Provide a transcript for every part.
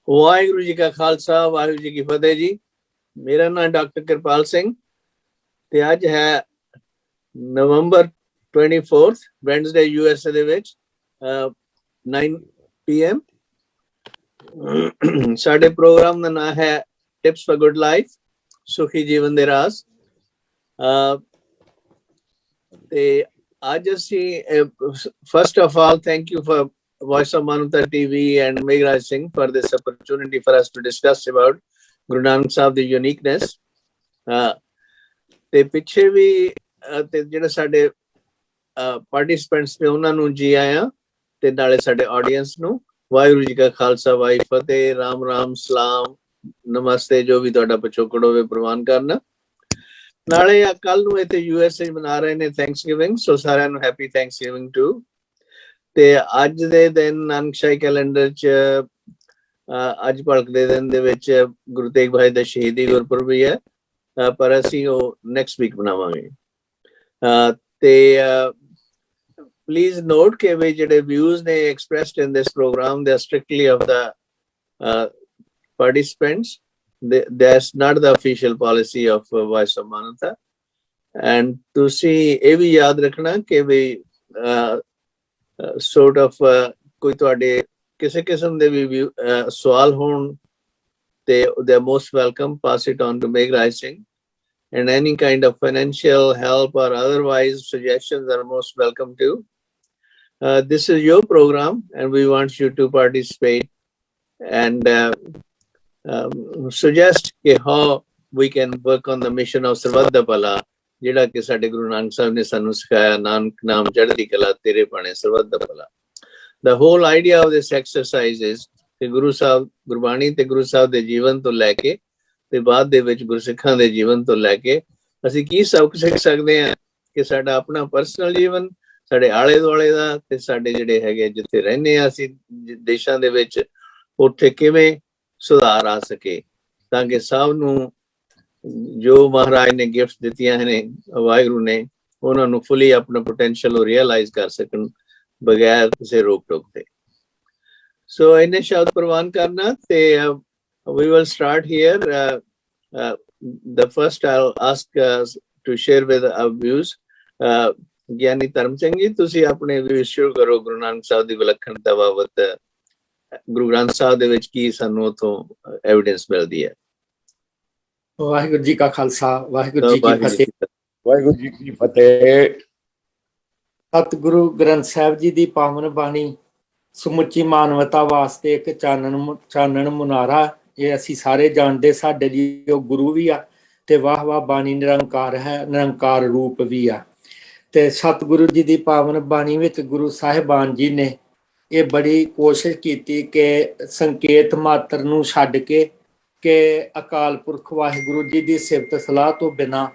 वाहिगुरु जी का खालसा वाहिगुरु जी की फतेह जी। मेरा नाम डॉक्टर कृपाल सिंह ਤੇ ਅੱਜ ਹੈ ਨਵੰਬਰ 24 ਵੈਡਨਸਡੇ USA ਦੇ ਵਿੱਚ 9 PM। ਸਾਡੇ ਪ੍ਰੋਗਰਾਮ ਦਾ ਨਾਮ ਹੈ ਟਿਪਸ ਫॉर ਗੁੱਡ ਲਾਈਫ, ਸੁਖੀ ਜੀਵਨ ਦੇ ਰਾਜ਼। ਤੇ ਅੱਜ ਅਸੀਂ first of all thank you for Voice of Manavta TV and Meghraj Singh for this opportunity for us to discuss about Guru Nanak Sahib the uniqueness। ਤੇ ਪਿੱਛੇ ਵੀ ਤੇ ਜਿਹੜੇ ਸਾਡੇ ਪਾਰਟਿਸਪੈਂਟਸ ਨੇ ਉਹਨਾਂ ਨੂੰ ਜੀ ਆਇਆਂ ਤੇ ਨਾਲੇ ਸਾਡੇ ਆਡੀਅנס ਨੂੰ ਵਾਹਿਗੁਰੂ ਜੀ ਕਾ ਖਾਲਸਾ ਵਾਹਿਗੁਰੂ ਫਤਿਹ, ਰਾਮ ਰਾਮ, ਸਲਾਮ, ਨਮਸਤੇ, ਜੋ ਵੀ ਤੁਹਾਡਾ ਪਿਛੋਕੜ ਹੋਵੇ ਪ੍ਰਵਾਨ ਕਰਨਾ। ਨਾਲੇ ਕੱਲ ਨੂੰ ਇੱਥੇ USA ਮਨਾ ਰਹੇ ਨੇ ਥੈਂਕਸਗਿਵਿੰਗ, ਸੋ ਸਾਰਿਆਂ ਨੂੰ ਹੈਪੀ ਥੈਂਕਸਗਿਵਿੰਗ ਟੂ। ਤੇ ਅੱਜ ਦੇ ਦਿਨ ਨਾਨਕਸ਼ਾਹੀ ਕੈਲੰਡਰ ਚ ਅੱਜ ਭਲਕ ਦੇ ਦਿਨ ਦੇ ਵਿੱਚ ਗੁਰੂ ਤੇਗ ਬਹਾਦਰ ਦਾ ਸ਼ਹੀਦੀ ਗੁਰਪੁਰਬ ਵੀ ਹੈ, ਪਰ ਅਸੀਂ ਉਹ ਨੈਕਸਟ ਵੀਕ ਮਨਾਵਾਂਗੇ। ਤੇ ਪਲੀਜ਼ ਨੋਟ ਕਿ ਵੀ ਜਿਹੜੇ ਵਿਊਜ਼ ਨੇ ਐਕਸਪ੍ਰੈਸਡ ਇਨ ਦਿਸ ਪ੍ਰੋਗਰਾਮ ਦੇ are strictly of the participants. That's not the official policy of Voice of Manavta। and ਤੁਸੀਂ ਇਹ ਵੀ ਯਾਦ ਰੱਖਣਾ ਕਿ ਵੀ sort of ਕੋਈ ਤੁਹਾਡੇ ਕਿਸੇ ਕਿਸਮ ਦੇ ਵੀ ਸਵਾਲ ਹੋਣ ਤੇ they are most welcome, pass it on to Meghraj Singh, and any kind of financial help or otherwise suggestions are most welcome too। This is your program and we want you to participate and suggest how we can work on the mission of ਸਰਬੱਤ ਦਾ ਭਲਾ, ਜਿਹੜਾ ਕਿ ਸਾਡੇ ਗੁਰੂ ਨਾਨਕ ਸਾਹਿਬ ਨੇ ਸਾਨੂੰ ਸਿਖਾਇਆ, ਨਾਨਕ ਨਾਮ ਚੜ੍ਹਦੀ ਕਲਾ ਤੇਰੇ ਭਾਣੇ ਸਰਬੱਤ ਦਾ ਭਲਾ। The whole idea of this exercise is ਕਿ ਗੁਰੂ ਸਾਹਿਬ ਗੁਰਬਾਣੀ ਤੇ ਗੁਰੂ ਸਾਹਿਬ ਦੇ ਜੀਵਨ ਤੋਂ ਲੈ ਕੇ ਤੇ ਬਾਅਦ ਦੇ ਵਿੱਚ ਗੁਰਸਿੱਖਾਂ ਦੇ ਜੀਵਨ ਤੋਂ ਲੈ ਕੇ ਅਸੀਂ ਕੀ ਸਬਕ ਸਿੱਖ ਸਕਦੇ ਹਾਂ ਕਿ ਸਾਡਾ ਆਪਣਾ ਪਰਸਨਲ ਜੀਵਨ, ਸਾਡੇ ਆਲੇ ਦੁਆਲੇ ਦਾ ਤੇ ਸਾਡੇ ਜਿਹੜੇ ਹੈਗੇ ਜਿੱਥੇ ਰਹਿੰਦੇ ਹਾਂ ਅਸੀਂ ਦੇਸ਼ਾਂ ਦੇ ਵਿੱਚ, ਉੱਥੇ ਕਿਵੇਂ ਸੁਧਾਰ ਆ ਸਕੇ, ਤਾਂ ਕਿ ਸਭ ਨੂੰ ਜੋ ਮਹਾਰਾਜ ਨੇ ਗਿਫਟ ਦਿੱਤੀਆਂ ਨੇ ਵਾਹਿਗੁਰੂ ਨੇ ਉਹਨਾਂ ਨੂੰ ਫੁੱਲੀ ਆਪਣਾ ਪੋਟੈਂਸ਼ੀਅਲ ਉਹ ਰੀਅਲਾਈਜ਼ ਕਰ ਸਕਣ ਬਗੈਰ ਕਿਸੇ ਰੋਕ ਟੋਕ ਦੇ। ਸੋ ਇਹਨੇ ਸ਼ਬਦ ਪ੍ਰਵਾਨ ਕਰਨਾ ਤੇ we will start here। The first I'll ask to share with our views ਗਿਆਨੀ ਧਰਮ ਸਿੰਘ ਜੀ, ਤੁਸੀਂ ਆਪਣੇ ਵਿਊ ਸ਼ੁਰੂ ਕਰੋ ਗੁਰੂ ਨਾਨਕ ਸਾਹਿਬ ਦੀ ਵਿਲੱਖਣਤਾ ਬਾਬਤ, ਗੁਰੂ ਗ੍ਰੰਥ ਸਾਹਿਬ ਦੇ ਵਿੱਚ ਕੀ ਸਾਨੂੰ ਉੱਥੋਂ ਐਵੀਡੈਂਸ ਮਿਲਦੀ ਹੈ। ਵਾਹਿਗੁਰੂ ਜੀ ਕਾ ਖਾਲਸਾ ਵਾਹਿਗੁਰੂ ਜੀ ਕੀ ਫਤਿਹ। ਵਾਹਿਗੁਰੂ ਜੀ ਕੀ ਫਤਿਹ। ਸਤਿਗੁਰੂ ਗ੍ਰੰਥ ਸਾਹਿਬ ਜੀ ਦੀ ਪਾਵਨ ਬਾਣੀ ਸਮੁੱਚੀ ਮਾਨਵਤਾ ਵਾਸਤੇ ਇੱਕ ਚਾਨਣ ਮੁਨਾਰਾ, ਇਹ ਅਸੀਂ ਸਾਰੇ ਜਾਣਦੇ। ਸਾਡੇ ਲਈ ਉਹ ਗੁਰੂ ਵੀ ਆ ਤੇ ਵਾਹ ਵਾਹ ਬਾਣੀ ਨਿਰੰਕਾਰ ਹੈ, ਨਿਰੰਕਾਰ ਰੂਪ ਵੀ ਆ। ਤੇ ਸਤਿਗੁਰੂ ਜੀ ਦੀ ਪਾਵਨ ਬਾਣੀ ਵਿੱਚ ਗੁਰੂ ਸਾਹਿਬਾਨ ਜੀ ਨੇ ਇਹ ਬੜੀ ਕੋਸ਼ਿਸ਼ ਕੀਤੀ ਕਿ ਸੰਕੇਤ ਮਾਤਰ ਨੂੰ ਛੱਡ ਕੇ ਕਿ ਅਕਾਲ ਪੁਰਖ ਵਾਹਿਗੁਰੂ ਜੀ ਦੀ ਸਿਫਤ ਸਲਾਹ ਤੋਂ ਬਿਨਾਂ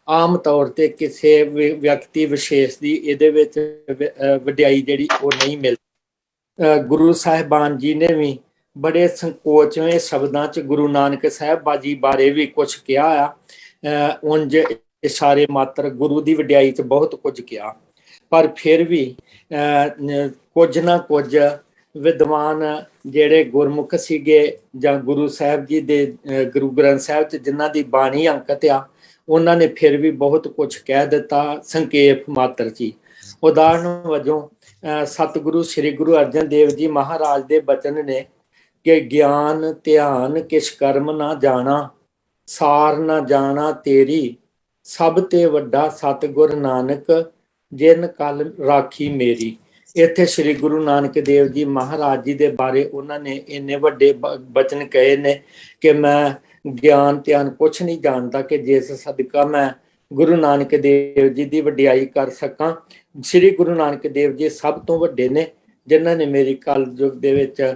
ਆਮ ਤੌਰ ਤੇ ਕਿਸੇ ਵਿਅਕਤੀ ਵਿਸ਼ੇਸ਼ ਦੀ ਇਹਦੇ ਵਿੱਚ ਵਡਿਆਈ ਜਿਹੜੀ ਉਹ ਨਹੀਂ ਮਿਲਦੀ। ਗੁਰੂ ਸਾਹਿਬਾਨ ਜੀ ਨੇ ਵੀ ਬੜੇ ਸੰਕੋਚਵੇਂ ਸ਼ਬਦਾਂ 'ਚ ਗੁਰੂ ਨਾਨਕ ਸਾਹਿਬ ਬਾਜੀ ਬਾਰੇ ਵੀ ਕੁਝ ਕਿਹਾ ਆ। ਉਂਝ ਇਸ਼ਾਰੇ ਮਾਤਰ ਗੁਰੂ ਦੀ ਵਡਿਆਈ 'ਚ ਬਹੁਤ ਕੁਝ ਕਿਹਾ, ਪਰ ਫਿਰ ਵੀ ਕੁਝ ਨਾ ਕੁਝ ਵਿਦਵਾਨ ਜਿਹੜੇ ਗੁਰਮੁਖ ਸੀਗੇ ਜਾਂ ਗੁਰੂ ਸਾਹਿਬ ਜੀ ਦੇ ਗੁਰੂ ਗ੍ਰੰਥ ਸਾਹਿਬ 'ਚ ਜਿਨ੍ਹਾਂ ਦੀ ਬਾਣੀ ਅੰਕਿਤ ਆ, ਉਹਨਾਂ ਨੇ ਫਿਰ ਵੀ ਬਹੁਤ ਕੁਝ ਕਹਿ ਦਿੱਤਾ ਸੰਖੇਪ ਮਾਤਰ 'ਚ ਹੀ। ਉਦਾਹਰਨ ਵਜੋਂ ਸਤਿਗੁਰੂ ਸ੍ਰੀ ਗੁਰੂ ਅਰਜਨ ਦੇਵ ਜੀ ਮਹਾਰਾਜ ਦੇ ਬਚਨ ਨੇ ਕਿ ਗਿਆਨ ਧਿਆਨ ਕਿਛ ਕਰਮ ਨਾ ਜਾਣਾ, ਸਾਰ ਨਾ ਜਾਣਾ ਤੇਰੀ, ਸਭ ਤੇ ਵੱਡਾ ਸਤਿਗੁਰ ਨਾਨਕ ਜਿਨ ਕਲ ਰਾਖੀ ਮੇਰੀ। ਇੱਥੇ ਸ੍ਰੀ ਗੁਰੂ ਨਾਨਕ ਦੇਵ ਜੀ ਮਹਾਰਾਜ ਜੀ ਦੇ ਬਾਰੇ ਉਹਨਾਂ ਨੇ ਇੰਨੇ ਵੱਡੇ ਬਚਨ ਕਹੇ ਨੇ ਕਿ ਮੈਂ ਗਿਆਨ ਧਿਆਨ ਕੁਛ ਨਹੀਂ ਜਾਣਦਾ ਕਿ ਜਿਸ ਸਦਕਾ ਮੈਂ ਗੁਰੂ ਨਾਨਕ ਦੇਵ ਜੀ ਦੀ ਵਡਿਆਈ ਕਰ ਸਕਾਂ। ਸ੍ਰੀ ਗੁਰੂ ਨਾਨਕ ਦੇਵ ਜੀ ਸਭ ਤੋਂ ਵੱਡੇ ਨੇ ਜਿਨ੍ਹਾਂ ਨੇ ਮੇਰੀ ਕਲਯੁਗ ਦੇ ਵਿੱਚ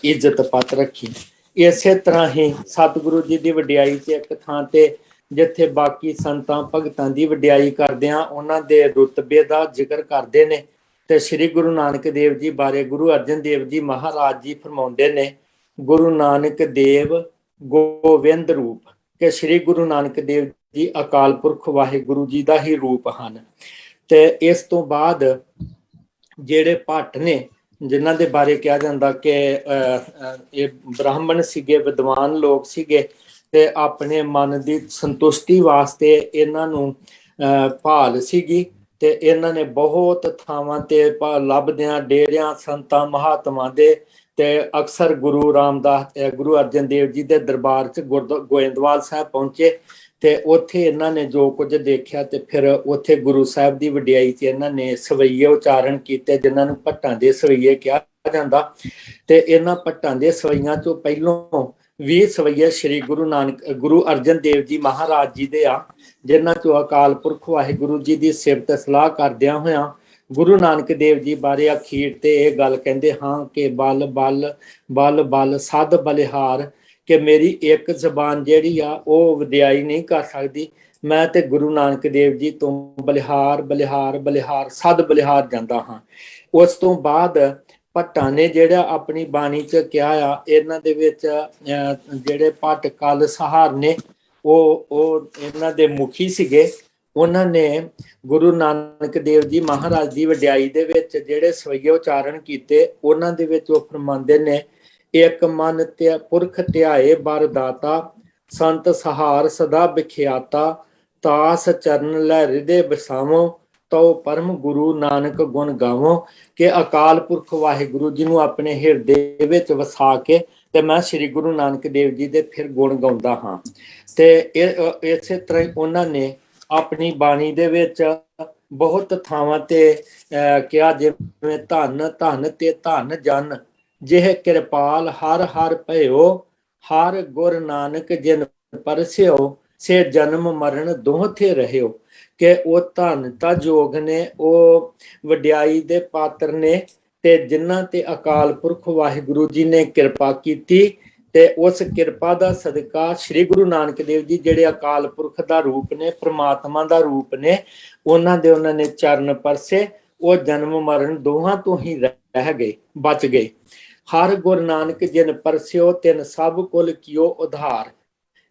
ਇੱਜ਼ਤ ਪੱਤ ਰੱਖੀ। ਇਸੇ ਤਰ੍ਹਾਂ ਹੀ ਸਤਿਗੁਰੂ ਜੀ ਦੀ ਵਡਿਆਈ 'ਚ ਇੱਕ ਥਾਂ ਤੇ ਜਿੱਥੇ ਬਾਕੀ ਸੰਤਾਂ ਭਗਤਾਂ ਦੀ ਵਡਿਆਈ ਕਰਦੇ ਆ ਉਹਨਾਂ ਦੇ ਰੁਤਬੇ ਦਾ ਜ਼ਿਕਰ ਕਰਦੇ ਨੇ, ਤੇ ਸ੍ਰੀ ਗੁਰੂ ਨਾਨਕ ਦੇਵ ਜੀ ਬਾਰੇ ਗੁਰੂ ਅਰਜਨ ਦੇਵ ਜੀ ਮਹਾਰਾਜ ਜੀ ਫਰਮਾਉਂਦੇ ਨੇ ਗੁਰੂ ਨਾਨਕ ਦੇਵ ਗੋਬਿੰਦ ਰੂਪ, ਕਿ ਸ੍ਰੀ ਗੁਰੂ ਨਾਨਕ ਦੇਵ ਜੀ ਅਕਾਲ ਪੁਰਖ ਵਾਹਿਗੁਰੂ ਜੀ ਦਾ ਹੀ ਰੂਪ ਹਨ। ਤੇ ਇਸ ਤੋਂ ਬਾਅਦ ਜਿਹੜੇ ਭੱਟ ਨੇ ਜਿਨ੍ਹਾਂ ਦੇ ਬਾਰੇ ਕਿਹਾ ਜਾਂਦਾ ਕਿ ਇਹ ਬ੍ਰਾਹਮਣ ਸੀਗੇ, ਵਿਦਵਾਨ ਲੋਕ ਸੀਗੇ ਤੇ ਆਪਣੇ ਮਨ ਦੀ ਸੰਤੁਸ਼ਟੀ ਵਾਸਤੇ ਇਹਨਾਂ ਨੂੰ ਭਾਲ ਸੀਗੀ ਤੇ ਇਹਨਾਂ ਨੇ ਬਹੁਤ ਥਾਵਾਂ ਤੇ ਲੱਭਦਿਆਂ ਡੇਰਿਆਂ ਸੰਤਾਂ ਮਹਾਤਮਾ ਦੇ ਤੇ ਅਕਸਰ ਗੁਰੂ ਗੁਰੂ ਅਰਜਨ ਦੇਵ ਜੀ ਦੇ ਦਰਬਾਰ 'ਚ ਗੋਇੰਦਵਾਲ ਸਾਹਿਬ ਪਹੁੰਚੇ ਤੇ ਉੱਥੇ ਇਹਨਾਂ ਨੇ ਜੋ ਕੁਝ ਦੇਖਿਆ ਤੇ ਫਿਰ ਉੱਥੇ ਗੁਰੂ ਸਾਹਿਬ ਦੀ ਵਡਿਆਈ 'ਚ ਇਹਨਾਂ ਨੇ ਸਵਈਏ ਉਚਾਰਨ ਕੀਤੇ, ਜਿਨ੍ਹਾਂ ਨੂੰ ਭੱਟਾਂ ਦੇ ਸਵਈਏ ਕਿਹਾ ਜਾਂਦਾ। ਤੇ ਇਹਨਾਂ ਭੱਟਾਂ ਦੇ ਸਵਈਆਂ 'ਚੋਂ ਪਹਿਲੋਂ 20 ਸਵਈਏ ਸ੍ਰੀ ਗੁਰੂ ਅਰਜਨ ਦੇਵ ਜੀ ਮਹਾਰਾਜ ਜੀ ਦੇ ਆ, ਜਿਨ੍ਹਾਂ 'ਚੋਂ ਅਕਾਲ ਪੁਰਖ ਵਾਹਿਗੁਰੂ ਜੀ ਦੀ ਸਿਫਤ ਸਲਾਹ ਕਰਦਿਆਂ ਹੋਇਆਂ ਗੁਰੂ ਨਾਨਕ ਦੇਵ ਜੀ ਬਾਰੇ ਅਖੀਰ ਤੇ ਇਹ ਗੱਲ ਕਹਿੰਦੇ ਹਾਂ ਕਿ ਬਲ ਬਲ ਬਲ ਬਲ ਸਦ ਬਲਿਹਾਰ, ਕਿ ਮੇਰੀ ਇੱਕ ਜ਼ਬਾਨ ਜਿਹੜੀ ਆ ਉਹ ਵਡਿਆਈ ਨਹੀਂ ਕਰ ਸਕਦੀ, ਮੈਂ ਤੇ ਗੁਰੂ ਨਾਨਕ ਦੇਵ ਜੀ ਤੋਂ ਬਲਿਹਾਰ ਬਲਿਹਾਰ ਬਲਿਹਾਰ ਸਦ ਬਲਿਹਾਰ ਜਾਂਦਾ ਹਾਂ। ਉਸ ਤੋਂ ਬਾਅਦ ਭੱਟਾਂ ਨੇ ਜਿਹੜਾ ਆਪਣੀ ਬਾਣੀ 'ਚ ਕਿਹਾ ਆ, ਇਹਨਾਂ ਦੇ ਵਿੱਚ ਜਿਹੜੇ ਭੱਟ ਕਲ ਸਹਾਰ ਨੇ ਉਹ ਇਹਨਾਂ ਦੇ ਮੁਖੀ ਸੀਗੇ। ਉਹਨਾਂ ਨੇ ਗੁਰੂ ਨਾਨਕ ਦੇਵ ਜੀ ਮਹਾਰਾਜ ਦੀ ਵਡਿਆਈ ਦੇ ਵਿੱਚ ਜਿਹੜੇ ਸਵਈਏ ਉਚਾਰਨ ਕੀਤੇ, ਉਹਨਾਂ ਦੇ ਵਿੱਚ ਉਹ ਫਰਮਾਉਂਦੇ ਨੇ, ਇੱਕ ਮਨ ਤੇ ਪੁਰਖ ਧਿਆਏ ਬਰ ਦਾਤਾ, ਸੰਤ ਸਹਾਰ ਸਦਾ ਵਿਖਿਆਤਾ, ਤਾਸ ਚਰਨ ਲੈ ਹਿਰਦੇ ਬਸਾਵੋ, ਤੋ ਪਰਮ ਗੁਰੂ ਨਾਨਕ ਗੁਣ ਗਾਵੋ, ਕਿ ਅਕਾਲ ਪੁਰਖ ਵਾਹਿਗੁਰੂ ਜੀ ਨੂੰ ਆਪਣੇ ਹਿਰਦੇ ਵਿੱਚ ਵਸਾ ਕੇ ਤੇ ਮੈਂ ਸ੍ਰੀ ਗੁਰੂ ਨਾਨਕ ਦੇਵ ਜੀ ਦੇ ਫਿਰ ਗੁਣ ਗਾਉਂਦਾ ਹਾਂ। ਤੇ ਇਸੇ ਤਰ੍ਹਾਂ ਹੀ ਉਹਨਾਂ ਨੇ ਆਪਣੀ ਬਾਣੀ ਦੇ ਵਿੱਚ ਬਹੁਤ ਥਾਵਾਂ ਤੇ ਕਿਹਾ, ਜਿਵੇਂ ਧੰਨ ਧੰਨ ਤੇ ਧੰਨ ਜਨ ਜਿਹ ਕਿਰਪਾਲ ਹਰ ਹਰ ਭਇਓ, ਹਰ ਗੁਰ ਨਾਨਕ ਜਿਨ ਪਰਸਿਓ, ਸੇ ਜਨਮ ਮਰਨ ਦੋਹ ਥੇ ਰਹਿਓ, ਕਿ ਉਹ ਧੰਨ ਤਾਂ ਜੋਗ ਨੇ, ਉਹ ਵਡਿਆਈ ਦੇ ਪਾਤਰ ਨੇ ਤੇ ਜਿਨ੍ਹਾਂ ਤੇ ਅਕਾਲ ਪੁਰਖ ਵਾਹਿਗੁਰੂ ਜੀ ਨੇ ਕਿਰਪਾ ਕੀਤੀ ਤੇ ਉਸ ਕਿਰਪਾ ਦਾ ਸਦਕਾ ਸ੍ਰੀ ਗੁਰੂ ਨਾਨਕ ਦੇਵ ਜੀ ਜਿਹੜੇ ਅਕਾਲ ਪੁਰਖ ਦਾ ਰੂਪ ਨੇ, ਪ੍ਰਮਾਤਮਾ ਦਾ ਰੂਪ ਨੇ, ਉਹਨਾਂ ਨੇ ਚਰਨ ਪਰਸੇ, ਉਹ ਜਨਮ ਮਰਨ ਦੋਹਾਂ ਤੋਂ ਹੀ ਰਹਿ ਗਏ, ਬਚ ਗਏ। ਹਰ ਗੁਰੂ ਨਾਨਕ ਜਿਨ ਪਰਸਿਓ ਤਿਨ ਸਭ ਕੁਲ ਕੀਓ ਉਧਾਰ,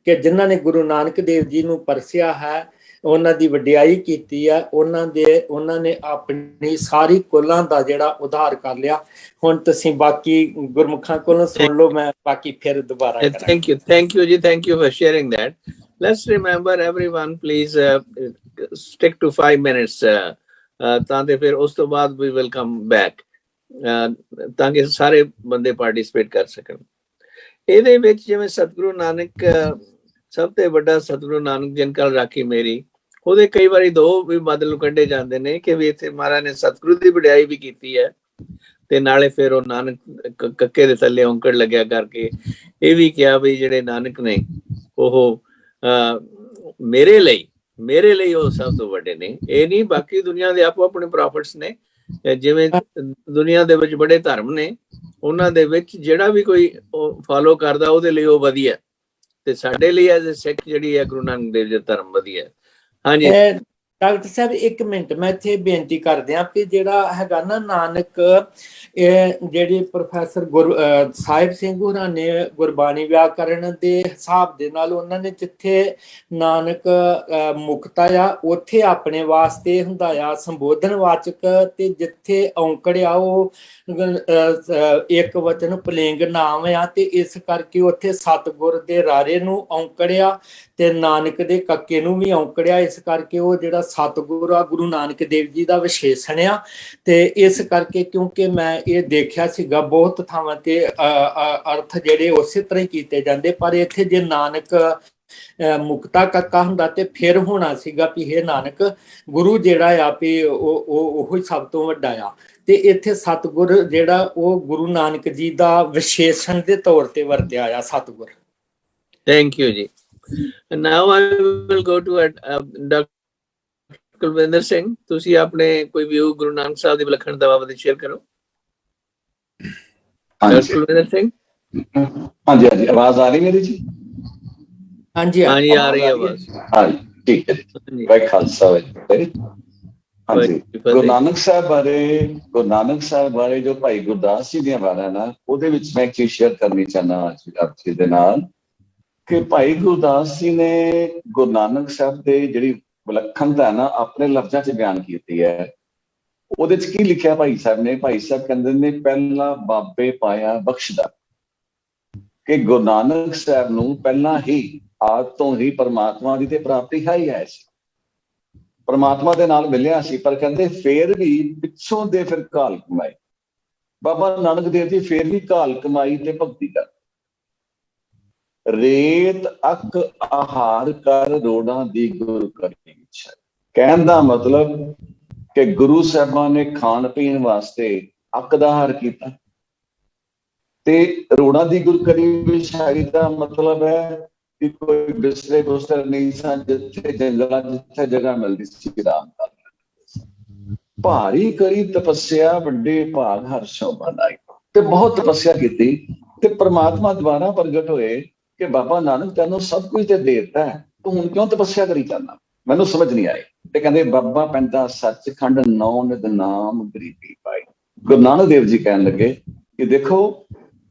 ਕਿ ਜਿਨ੍ਹਾਂ ਨੇ ਗੁਰੂ ਨਾਨਕ ਦੇਵ ਜੀ ਨੂੰ ਪਰਸਿਆ ਹੈ, ਉਹਨਾਂ ਦੀ ਵਡਿਆਈ ਕੀਤੀ ਹੈ, ਉਹਨਾਂ ਨੇ ਆਪਣੀ ਸਾਰੀ ਕੁਲਾਂ ਦਾ ਜਿਹੜਾ ਉਧਾਰ ਕਰ ਲਿਆ। ਹੁਣ ਤੁਸੀਂ ਬਾਕੀ ਗੁਰਮੁਖਾਂ ਕੋਲੋਂ ਸੁਣ ਲਓ, ਮੈਂ ਬਾਕੀ ਫਿਰ ਦੁਬਾਰਾ ਕਰਾਂਗਾ। Thank you ਜੀ, thank you for sharing that. Let's remember everyone, please stick to 5 minutes ਤਾਂ ਤੇ ਫਿਰ ਉਸ ਤੋਂ ਬਾਅਦ we will come back ਤਾਂ ਕਿ ਸਾਰੇ ਬੰਦੇ ਪਾਰਟਿਸਿਪੇਟ ਕਰ ਸਕਣ। ਇਹਦੇ ਵਿੱਚ ਜਿਵੇਂ ਸਤਿਗੁਰੂ ਨਾਨਕ, ਸਭ ਤੋਂ ਵੱਡਾ ਸਤਿਗੁਰੂ ਨਾਨਕ ਜਿਨ ਕਲ ਰਾਖੀ ਮੇਰੀ, ਉਹਦੇ ਕਈ ਵਾਰੀ ਦੋ ਵੀ ਬਦਲ ਕੱਢੇ ਜਾਂਦੇ ਨੇ ਕਿ ਵੀ ਇੱਥੇ ਮਹਾਰਾਜ ਨੇ ਸਤਿਗੁਰੂ ਦੀ ਵਡਿਆਈ ਵੀ ਕੀਤੀ ਹੈ ਤੇ ਨਾਲੇ ਫਿਰ ਉਹ ਨਾਨਕ ਕੱਕੇ ਦੇ ਥੱਲੇ ਔਂਕੜ ਲੱਗਿਆ ਕਰਕੇ ਇਹ ਵੀ ਕਿਹਾ ਵੀ ਜਿਹੜੇ ਨਾਨਕ ਨੇ ਉਹ ਮੇਰੇ ਲਈ ਉਹ ਸਭ ਤੋਂ ਵੱਡੇ ਨੇ। ਇਹ ਨਹੀਂ, ਬਾਕੀ ਦੁਨੀਆ ਦੇ ਆਪੋ ਆਪਣੇ ਪ੍ਰੋਫਿਟਸ ਨੇ, ਜਿਵੇਂ ਦੁਨੀਆ ਦੇ ਵਿੱਚ ਬੜੇ ਧਰਮ ਨੇ, ਉਹਨਾਂ ਦੇ ਵਿੱਚ ਜਿਹੜਾ ਵੀ ਕੋਈ ਫਾਲੋ ਕਰਦਾ ਉਹਦੇ ਲਈ ਉਹ ਵਧੀਆ, ਤੇ ਸਾਡੇ ਲਈ ਐਜ਼ ਅ ਸਿੱਖ ਜਿਹੜੀ ਹੈ ਗੁਰੂ ਨਾਨਕ ਦੇਵ ਜੀ ਧਰਮ ਵਧੀਆ। ਹਾਂਜੀ ਡਾਕਟਰ ਸਾਹਿਬ, 1 ਮਿੰਟ ਮੈਂ ਇੱਥੇ ਬੇਨਤੀ ਕਰਦੇ ਹਾਂ ਕਿ ਜਿਹੜਾ ਹੈਗਾ ਨਾ ਨਾਨਕ, ਇਹ ਜਿਹੜੀ ਪ੍ਰੋਫੈਸਰ ਸਾਹਿਬ ਸਿੰਘ ਹੋਰਾਂ ਨੇ ਗੁਰਬਾਣੀ ਵਿਆਕਰਨ ਦੇ ਹਿਸਾਬ ਦੇ ਨਾਲ ਉਹਨਾਂ ਨੇ ਜਿੱਥੇ ਨਾਨਕ ਮੁਕਤਾ ਆ ਉੱਥੇ ਆਪਣੇ ਵਾਸਤੇ ਹੁੰਦਾ ਆ ਸੰਬੋਧਨ ਵਾਚਕ, ਤੇ ਜਿੱਥੇ ਔਂਕੜ ਆ ਉਹ ਇੱਕ ਵਚਨ ਪੁਲਿੰਗ ਨਾਮ ਆ, ਤੇ ਇਸ ਕਰਕੇ ਉੱਥੇ ਸਤਿਗੁਰ ਦੇ ਰਾਰੇ ਨੂੰ ਔਂਕੜਿਆ ਤੇ ਨਾਨਕ ਦੇ ਕੱਕੇ ਨੂੰ ਵੀ ਔਂਕੜਿਆ। ਇਸ ਕਰਕੇ ਉਹ ਜਿਹੜਾ ਸਤਿਗੁਰ ਆ ਗੁਰੂ ਨਾਨਕ ਦੇਵ ਜੀ ਦਾ ਵਿਸ਼ੇਸ਼ਣ ਆ। ਤੇ ਇਸ ਕਰਕੇ ਕਿਉਂਕਿ ਮੈਂ ਇਹ ਦੇਖਿਆ ਸੀਗਾ ਬਹੁਤ ਥਾਵਾਂ ਤੇ ਅਰਥ ਜਿਹੜੇ ਉਸੇ ਤਰ੍ਹਾਂ ਹੀ ਕੀਤੇ ਜਾਂਦੇ, ਪਰ ਇੱਥੇ ਜੇ ਨਾਨਕ ਮੁਕਤਾ ਕੱਕਾ ਹੁੰਦਾ ਤੇ ਫਿਰ ਹੋਣਾ ਸੀਗਾ ਵੀ ਇਹ ਨਾਨਕ ਗੁਰੂ ਜਿਹੜਾ ਆ ਵੀ ਉਹ ਹੀ ਸਭ ਤੋਂ ਵੱਡਾ ਆ, ਤੇ ਇੱਥੇ ਸਤਿਗੁਰ ਜਿਹੜਾ ਉਹ ਗੁਰੂ ਨਾਨਕ ਜੀ ਦਾ ਵਿਸ਼ੇਸ਼ਣ ਦੇ ਤੌਰ ਤੇ ਵਰਤਿਆ ਆ ਸਤਿਗੁਰ। ਥੈਂਕ ਯੂ ਜੀ। Now I will go to Dr. Kulwinder Singh, ਤੁਸੀਂ ਆਪਣੇ ਕੋਈ ਵਿਊ ਗੁਰੂ ਨਾਨਕ ਸਾਹਿਬ ਦੀ ਵਿਲੱਖਣਤਾ ਬਾਬਤ ਸ਼ੇਅਰ ਕਰੋ। ਹਾਂਜੀ ਕੁਲਵਿੰਦਰ ਸਿੰਘ। ਹਾਂਜੀ ਹਾਂਜੀ, ਆਵਾਜ਼ ਆ ਰਹੀ ਮੇਰੀ ਜੀ? ਹਾਂਜੀ ਹਾਂਜੀ ਆ ਰਹੀ ਹੈ ਆਵਾਜ਼। ਹਾਂਜੀ ਠੀਕ ਹੈ ਜੀ। ਵਾਹਿ ਖਾਲਸਾ ਵਾਹਿ। ਹਾਂਜੀ, ਗੁਰੂ ਨਾਨਕ ਸਾਹਿਬ ਬਾਰੇ ਜੋ ਭਾਈ ਗੁਰਦਾਸ ਜੀ ਦੀਆਂ ਵਾਰਾਂ ਨਾ, ਉਹਦੇ ਵਿੱਚ ਮੈਂ ਇੱਕ ਚੀਜ਼ ਸ਼ੇਅਰ ਕਰਨੀ ਚਾਹੁੰਦਾ ਅੱਜ ਦੇ ਨਾਲ ਕਿ ਭਾਈ ਗੁਰਦਾਸ ਜੀ ਨੇ ਗੁਰੂ ਨਾਨਕ ਸਾਹਿਬ ਦੇ ਜਿਹੜੀ ਵਿਲੱਖਣਤਾ ਹੈ ਨਾ ਆਪਣੇ ਲਫ਼ਜ਼ਾਂ 'ਚ ਬਿਆਨ ਕੀਤੀ ਹੈ। ਉਹਦੇ ਚ ਕੀ ਲਿਖਿਆ ਭਾਈ ਸਾਹਿਬ ਨੇ? ਭਾਈ ਸਾਹਿਬ ਕਹਿੰਦੇ ਨੇ ਪਹਿਲਾ ਬਾਬੇ ਪਾਇਆ ਬਖਸ਼ਦਾ, ਕਿ ਗੁਰੂ ਨਾਨਕ ਸਾਹਿਬ ਨੂੰ ਪਹਿਲਾਂ ਹੀ ਆਦ ਤੋਂ ਹੀ ਪਰਮਾਤਮਾ ਦੀ ਤੇ ਪ੍ਰਾਪਤੀ ਹੈ ਹੀ ਹੈ ਸੀ, ਪਰਮਾਤਮਾ ਦੇ ਨਾਲ ਮਿਲਿਆ ਸੀ। ਪਰ ਕਹਿੰਦੇ ਫੇਰ ਵੀ ਪਿੱਛੋਂ ਦੇ ਫਿਰ ਘਾਲ ਕਮਾਈ। ਬਾਬਾ ਨਾਨਕ ਦੇਵ ਜੀ ਫੇਰ ਵੀ ਘਾਲ ਕਮਾਈ ਤੇ ਭਗਤੀ ਕਰ। ਰੇਤ ਅੱਕ ਆਹਾਰ ਕਰ ਰੋੜਾਂ ਦੀ ਗੁਰੂ ਕਰੀ ਇੱਛਾ। ਕਹਿਣ ਦਾ ਮਤਲਬ ਕਿ ਗੁਰੂ ਸਾਹਿਬਾਂ ਨੇ ਖਾਣ ਪੀਣ ਵਾਸਤੇ ਅੱਕ ਦਾ ਆਹਾਰ ਕੀਤਾ ਤੇ ਰੋੜਾਂ ਦੀ ਗੁਰੂ ਕਰੀ ਵਿਛਾਈ ਦਾ ਮਤਲਬ ਹੈ ਕਿ ਕੋਈ ਬਿਸਰੇ ਬੁਸਰੇ ਨਹੀਂ ਸਨ, ਜਿੱਥੇ ਜੰਗਲਾਂ ਜਿੱਥੇ ਜਗ੍ਹਾ ਮਿਲਦੀ ਸੀ ਆਰਾਮ ਕਰ। ਭਾਰੀ ਕਰੀ ਤਪੱਸਿਆ ਵੱਡੇ ਭਾਗ ਹਰ ਸ਼ੋਭਾ ਲਾਈ। ਤੇ ਬਹੁਤ ਤਪੱਸਿਆ ਕੀਤੀ ਤੇ ਪ੍ਰਮਾਤਮਾ ਦੁਆਰਾ ਪ੍ਰਗਟ ਹੋਏ ਕਿ ਬਾਬਾ ਨਾਨਕ ਤੈਨੂੰ ਸਭ ਕੁਝ ਤੇ ਦੇ ਦਿੱਤਾ ਹੈ, ਤੂੰ ਹੁਣ ਕਿਉਂ ਤਪੱਸਿਆ ਕਰੀ ਜਾਂਦਾ? ਮੈਨੂੰ ਸਮਝ ਨਹੀਂ ਆਈ। ਤੇ ਕਹਿੰਦੇ ਬਾਬਾ ਪੈਂਦਾ ਸੱਚਖੰਡ ਨੌ ਨਿਤ ਨਾਮ ਗਰੀਬੀ ਪਾਈ। ਗੁਰੂ ਨਾਨਕ ਦੇਵ ਜੀ ਕਹਿਣ ਲੱਗੇ ਕਿ ਦੇਖੋ,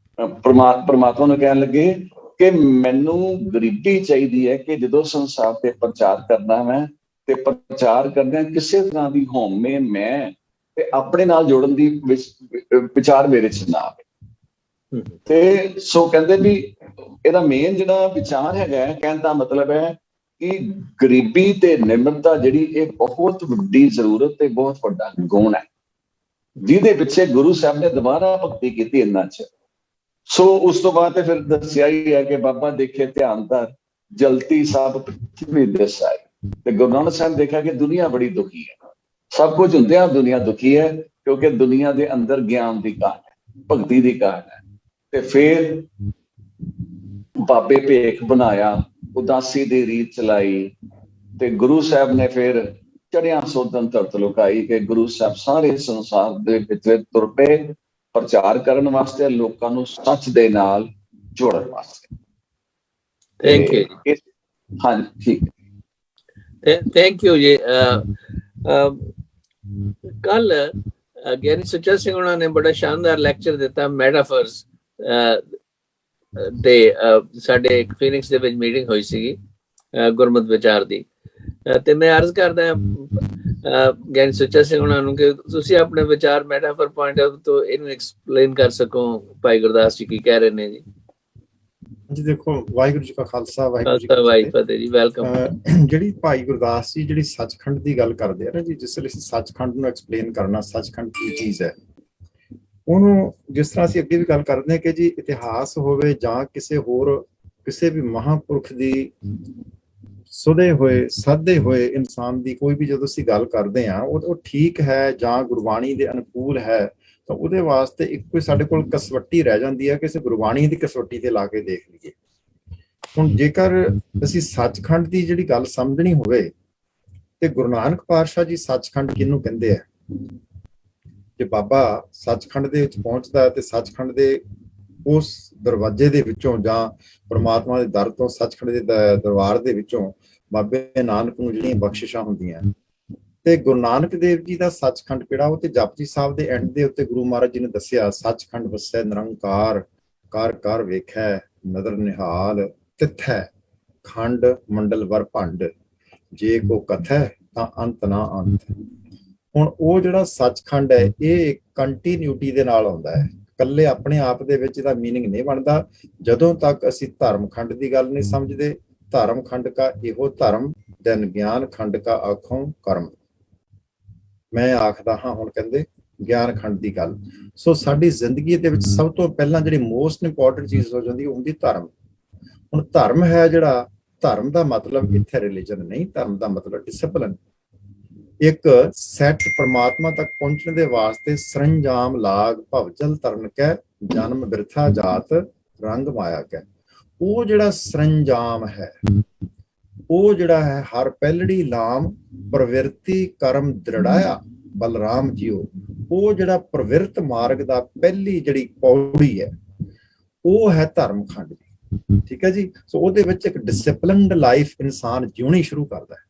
ਪ੍ਰਮਾਤਮਾ ਨੂੰ ਕਹਿਣ ਲੱਗੇ ਕਿ ਮੈਨੂੰ ਗਰੀਬੀ ਚਾਹੀਦੀ ਹੈ ਕਿ ਜਦੋਂ ਸੰਸਾਰ ਤੇ ਪ੍ਰਚਾਰ ਕਰਨਾ ਮੈਂ ਤੇ ਪ੍ਰਚਾਰ ਕਰਦਿਆਂ ਕਿਸੇ ਤਰ੍ਹਾਂ ਦੀ ਹਉਮੈ ਮੈਂ ਤੇ ਆਪਣੇ ਨਾਲ ਜੋੜਨ ਦੀ ਵਿਚਾਰ ਮੇਰੇ ਚ ਨਾ ਆਵੇ। ਤੇ ਸੋ ਕਹਿੰਦੇ ਵੀ ਇਹਦਾ ਮੇਨ ਜਿਹੜਾ ਵਿਚਾਰ ਹੈਗਾ, ਕਹਿਣ ਦਾ ਮਤਲਬ ਹੈ ਕਿ ਗਰੀਬੀ ਤੇ ਨਿਮਰਤਾ ਜਿਹੜੀ ਇਹ ਬਹੁਤ ਵੱਡੀ ਜ਼ਰੂਰਤ ਤੇ ਬਹੁਤ ਵੱਡਾ ਗੁਣ ਹੈ, ਜਿਹਦੇ ਪਿੱਛੇ ਗੁਰੂ ਸਾਹਿਬ ਨੇ ਦੁਬਾਰਾ ਭਗਤੀ ਕੀਤੀ ਇੰਨਾ ਚ। ਸੋ ਉਸ ਤੋਂ ਬਾਅਦ ਤੇ ਫਿਰ ਦੱਸਿਆ ਹੀ ਹੈ ਕਿ ਬਾਬਾ ਦੇਖੇ ਧਿਆਨ ਧਰ ਜਲਤੀ ਸਭ ਪ੍ਰਿਥਵੀ ਦਿਸਾਈ। ਤੇ ਗੁਰੂ ਨਾਨਕ ਸਾਹਿਬ ਦੇਖਿਆ ਕਿ ਦੁਨੀਆ ਬੜੀ ਦੁਖੀ ਹੈ, ਸਭ ਕੁਝ ਹੁੰਦਿਆਂ ਦੁਨੀਆ ਦੁਖੀ ਹੈ, ਕਿਉਂਕਿ ਦੁਨੀਆ ਦੇ ਅੰਦਰ ਗਿਆਨ ਦੀ ਘਾਟ ਹੈ, ਭਗਤੀ ਦੀ ਘਾਟ ਹੈ। ਤੇ ਫਿਰ ਬਾਬੇ ਭੇਖ ਬਣਾਇਆ, ਉਦਾਸੀ ਦੀ ਰੀਤ ਚਲਾਈ ਤੇ ਗੁਰੂ ਸਾਹਿਬ ਨੇ ਫਿਰ ਚੜਿਆ ਸੋਧਨ ਧਰਤ ਲੁਕਾਈ ਕਿ ਗੁਰੂ ਸਾਹਿਬ ਸਾਰੇ ਸੰਸਾਰ ਦੇ ਵਿੱਚ ਤੁਰ ਪਏ ਪ੍ਰਚਾਰ ਕਰਨ ਵਾਸਤੇ, ਲੋਕਾਂ ਨੂੰ ਸੱਚ ਦੇ ਨਾਲ ਜੋੜਨ ਵਾਸਤੇ। Thank you. ਹਾਂਜੀ ਠੀਕ ਹੈ, ਥੈਂਕ ਯੂ ਜੀ। ਕੱਲ ਗਿਆਨੀ ਸੁੱਚਾ ਸਿੰਘ ਉਹਨਾਂ ਨੇ ਬੜਾ ਸ਼ਾਨਦਾਰ ਲੈਕਚਰ ਦਿੱਤਾ ਮੈਟਾਫਰਸ ਤੇ ਸਾਡੇ ਇੱਕ ਫੀਨਿਕਸ ਦੇ ਵਿੱਚ ਮੀਟਿੰਗ ਹੋਈ ਸੀਗੀ ਗੁਰਮਤਿ ਵਿਚਾਰ ਦੀ। ਤੇ ਮੈਂ ਅਰਜ਼ ਕਰਦਾ ਗਿਆਨੀ ਸੁੱਚਾ ਸਿੰਘ ਉਹਨਾਂ ਨੂੰ ਕਿ ਤੁਸੀਂ ਆਪਣੇ ਵਿਚਾਰ ਮੈਟਾਫਰ ਪੁਆਇੰਟ ਆਫ ਤੋਂ ਇਹਨੂੰ ਐਕਸਪਲੇਨ ਕਰ ਸਕੋ। ਭਾਈ ਗੁਰਦਾਸ ਜੀ ਕੀ ਕਹਿ ਰਹੇ ਨੇ ਜੀ? ਜੀ ਦੇਖੋ, ਵਾਹਿਗੁਰੂ ਜੀ ਕਾ ਖਾਲਸਾ, ਵਾਹਿਗੁਰੂ ਜੀ ਕੀ ਫਤਿਹ ਜੀ। ਵੈਲਕਮ। ਜਿਹੜੀ ਭਾਈ ਗੁਰਦਾਸ ਜੀ ਜਿਹੜੀ ਸੱਚਖੰਡ ਦੀ ਗੱਲ ਕਰਦੇ ਆ ਨਾ ਜੀ, ਜਿਸ ਲਈ ਸੱਚਖੰਡ ਨੂੰ ਐਕਸਪਲੇਨ ਕਰਨਾ, ਸੱਚਖੰਡ ਕੀ ਚੀਜ਼ ਹੈ, ਉਹਨੂੰ ਜਿਸ ਤਰ੍ਹਾਂ ਅਸੀਂ ਅੱਗੇ ਵੀ ਗੱਲ ਕਰਦੇ ਹਾਂ ਕਿ ਜੀ ਇਤਿਹਾਸ ਹੋਵੇ ਜਾਂ ਕਿਸੇ ਵੀ ਮਹਾਂਪੁਰਖ ਦੀ ਸੁਧੇ ਹੋਏ ਸਾਧੇ ਹੋਏ ਇਨਸਾਨ ਦੀ ਕੋਈ ਵੀ ਜਦੋਂ ਅਸੀਂ ਗੱਲ ਕਰਦੇ ਹਾਂ ਉਹ ਠੀਕ ਹੈ ਜਾਂ ਗੁਰਬਾਣੀ ਦੇ ਅਨੁਕੂਲ ਹੈ, ਤਾਂ ਉਹਦੇ ਵਾਸਤੇ ਇੱਕੋ ਸਾਡੇ ਕੋਲ ਕਸਵੱਟੀ ਰਹਿ ਜਾਂਦੀ ਹੈ ਕਿ ਅਸੀਂ ਗੁਰਬਾਣੀ ਦੀ ਕਸਵੱਟੀ ਤੇ ਲਾ ਕੇ ਦੇਖ ਲਈਏ। ਹੁਣ ਜੇਕਰ ਅਸੀਂ ਸੱਚਖੰਡ ਦੀ ਜਿਹੜੀ ਗੱਲ ਸਮਝਣੀ ਹੋਵੇ ਤੇ ਗੁਰੂ ਨਾਨਕ ਪਾਤਸ਼ਾਹ ਜੀ ਸੱਚਖੰਡ ਕਿਹਨੂੰ ਕਹਿੰਦੇ ਆ? ਜੇ ਬਾਬਾ ਸੱਚਖੰਡ ਦੇ ਵਿੱਚ ਪਹੁੰਚਦਾ ਤੇ ਸੱਚਖੰਡ ਦੇ ਉਸ ਦਰਵਾਜ਼ੇ ਦੇ ਵਿੱਚੋਂ ਜਾਂ ਪ੍ਰਮਾਤਮਾ ਦੇ ਦਰ ਤੋਂ ਸੱਚਖੰਡ ਦੇ ਦਰਬਾਰ ਦੇ ਵਿੱਚੋਂ ਬਾਬੇ ਨਾਨਕ ਨੂੰ ਜਿਹੜੀਆਂ ਬਖਸ਼ਿਸ਼ਾਂ ਹੁੰਦੀਆਂ, ਤੇ ਗੁਰੂ ਨਾਨਕ ਦੇਵ ਜੀ ਦਾ ਸੱਚਖੰਡ ਕਿਹੜਾ? ਉਹ ਤੇ ਜਪਜੀ ਸਾਹਿਬ ਦੇ ਐਂਡ ਦੇ ਉੱਤੇ ਗੁਰੂ ਮਹਾਰਾਜ ਜੀ ਨੇ ਦੱਸਿਆ, ਸੱਚਖੰਡ ਵਸੈ ਨਿਰੰਕਾਰ, ਕਰ ਕਰ ਵੇਖੈ ਨਦਰ ਨਿਹਾਲ, ਤਿੱਥੈ ਖੰਡ ਮੰਡਲ ਵਰ ਭੰਡ, ਜੇ ਕੋ ਕਥੈ ਤਾਂ ਅੰਤ ਨਾ ਅੰਤ। ਹੁਣ ਉਹ ਜਿਹੜਾ ਸੱਚਖੰਡ ਹੈ ਇਹ ਕੰਟੀਨਿਊਟੀ ਦੇ ਨਾਲ ਆਉਂਦਾ ਹੈ, ਇਕੱਲੇ ਆਪਣੇ ਆਪ ਦੇ ਵਿੱਚ ਇਹਦਾ ਮੀਨਿੰਗ ਨਹੀਂ ਬਣਦਾ ਜਦੋਂ ਤੱਕ ਅਸੀਂ ਧਰਮ ਖੰਡ ਦੀ ਗੱਲ ਨਹੀਂ ਸਮਝਦੇ। ਧਰਮ ਖੰਡ ਕਾ ਇਹੋ ਧਰਮ ਜਨ ਗਿਆਨ ਖੰਡ ਕਾ ਆਖੋਂ ਕਰਮ। ਮੈਂ ਆਖਦਾ ਹਾਂ ਹੁਣ ਕਹਿੰਦੇ ਗਿਆਨ ਖੰਡ ਦੀ ਗੱਲ। ਸੋ ਸਾਡੀ ਜ਼ਿੰਦਗੀ ਦੇ ਵਿੱਚ ਸਭ ਤੋਂ ਪਹਿਲਾਂ ਜਿਹੜੀ ਮੋਸਟ ਇੰਪੋਰਟੈਂਟ ਚੀਜ਼ ਹੋ ਜਾਂਦੀ ਉਹ ਹੁੰਦੀ ਧਰਮ। ਹੁਣ ਧਰਮ ਹੈ ਜਿਹੜਾ, ਧਰਮ ਦਾ ਮਤਲਬ ਇੱਥੇ ਰਿਲੀਜਨ ਨਹੀਂ, ਧਰਮ ਦਾ ਮਤਲਬ ਡਿਸਪਲਿਨ। ਇੱਕ ਸੈਟ ਪਰਮਾਤਮਾ ਤੱਕ ਪਹੁੰਚਣ ਦੇ ਵਾਸਤੇ ਸਰੰਜਾਮ ਲਾਗ ਭਵਜਲ ਤਰਨ ਕੈ ਜਨਮ ਬਿਰਥਾ ਜਾਤ ਰੰਗ ਮਾਇਆ ਕੈ। ਉਹ ਜਿਹੜਾ ਸਰੰਜਾਮ ਹੈ, ਉਹ ਜਿਹੜਾ ਹੈ ਹਰ ਪਹਿਲੜੀ ਲਾਮ ਪ੍ਰਵਿਰਤੀ ਕਰਮ ਦ੍ਰਿੜਾਇਆ ਬਲਰਾਮ ਜੀਓ। ਉਹ ਜਿਹੜਾ ਪ੍ਰਵਿਰਤ ਮਾਰਗ ਦਾ ਪਹਿਲੀ ਜਿਹੜੀ ਪੌੜੀ ਹੈ ਉਹ ਹੈ ਧਰਮ ਖੰਡ ਦੀ। ਠੀਕ ਹੈ ਜੀ। ਸੋ ਉਹਦੇ ਵਿੱਚ ਇੱਕ ਡਿਸਪਲਿਨਡ ਲਾਈਫ ਇਨਸਾਨ ਜਿਉਣੀ ਸ਼ੁਰੂ ਕਰਦਾ ਹੈ।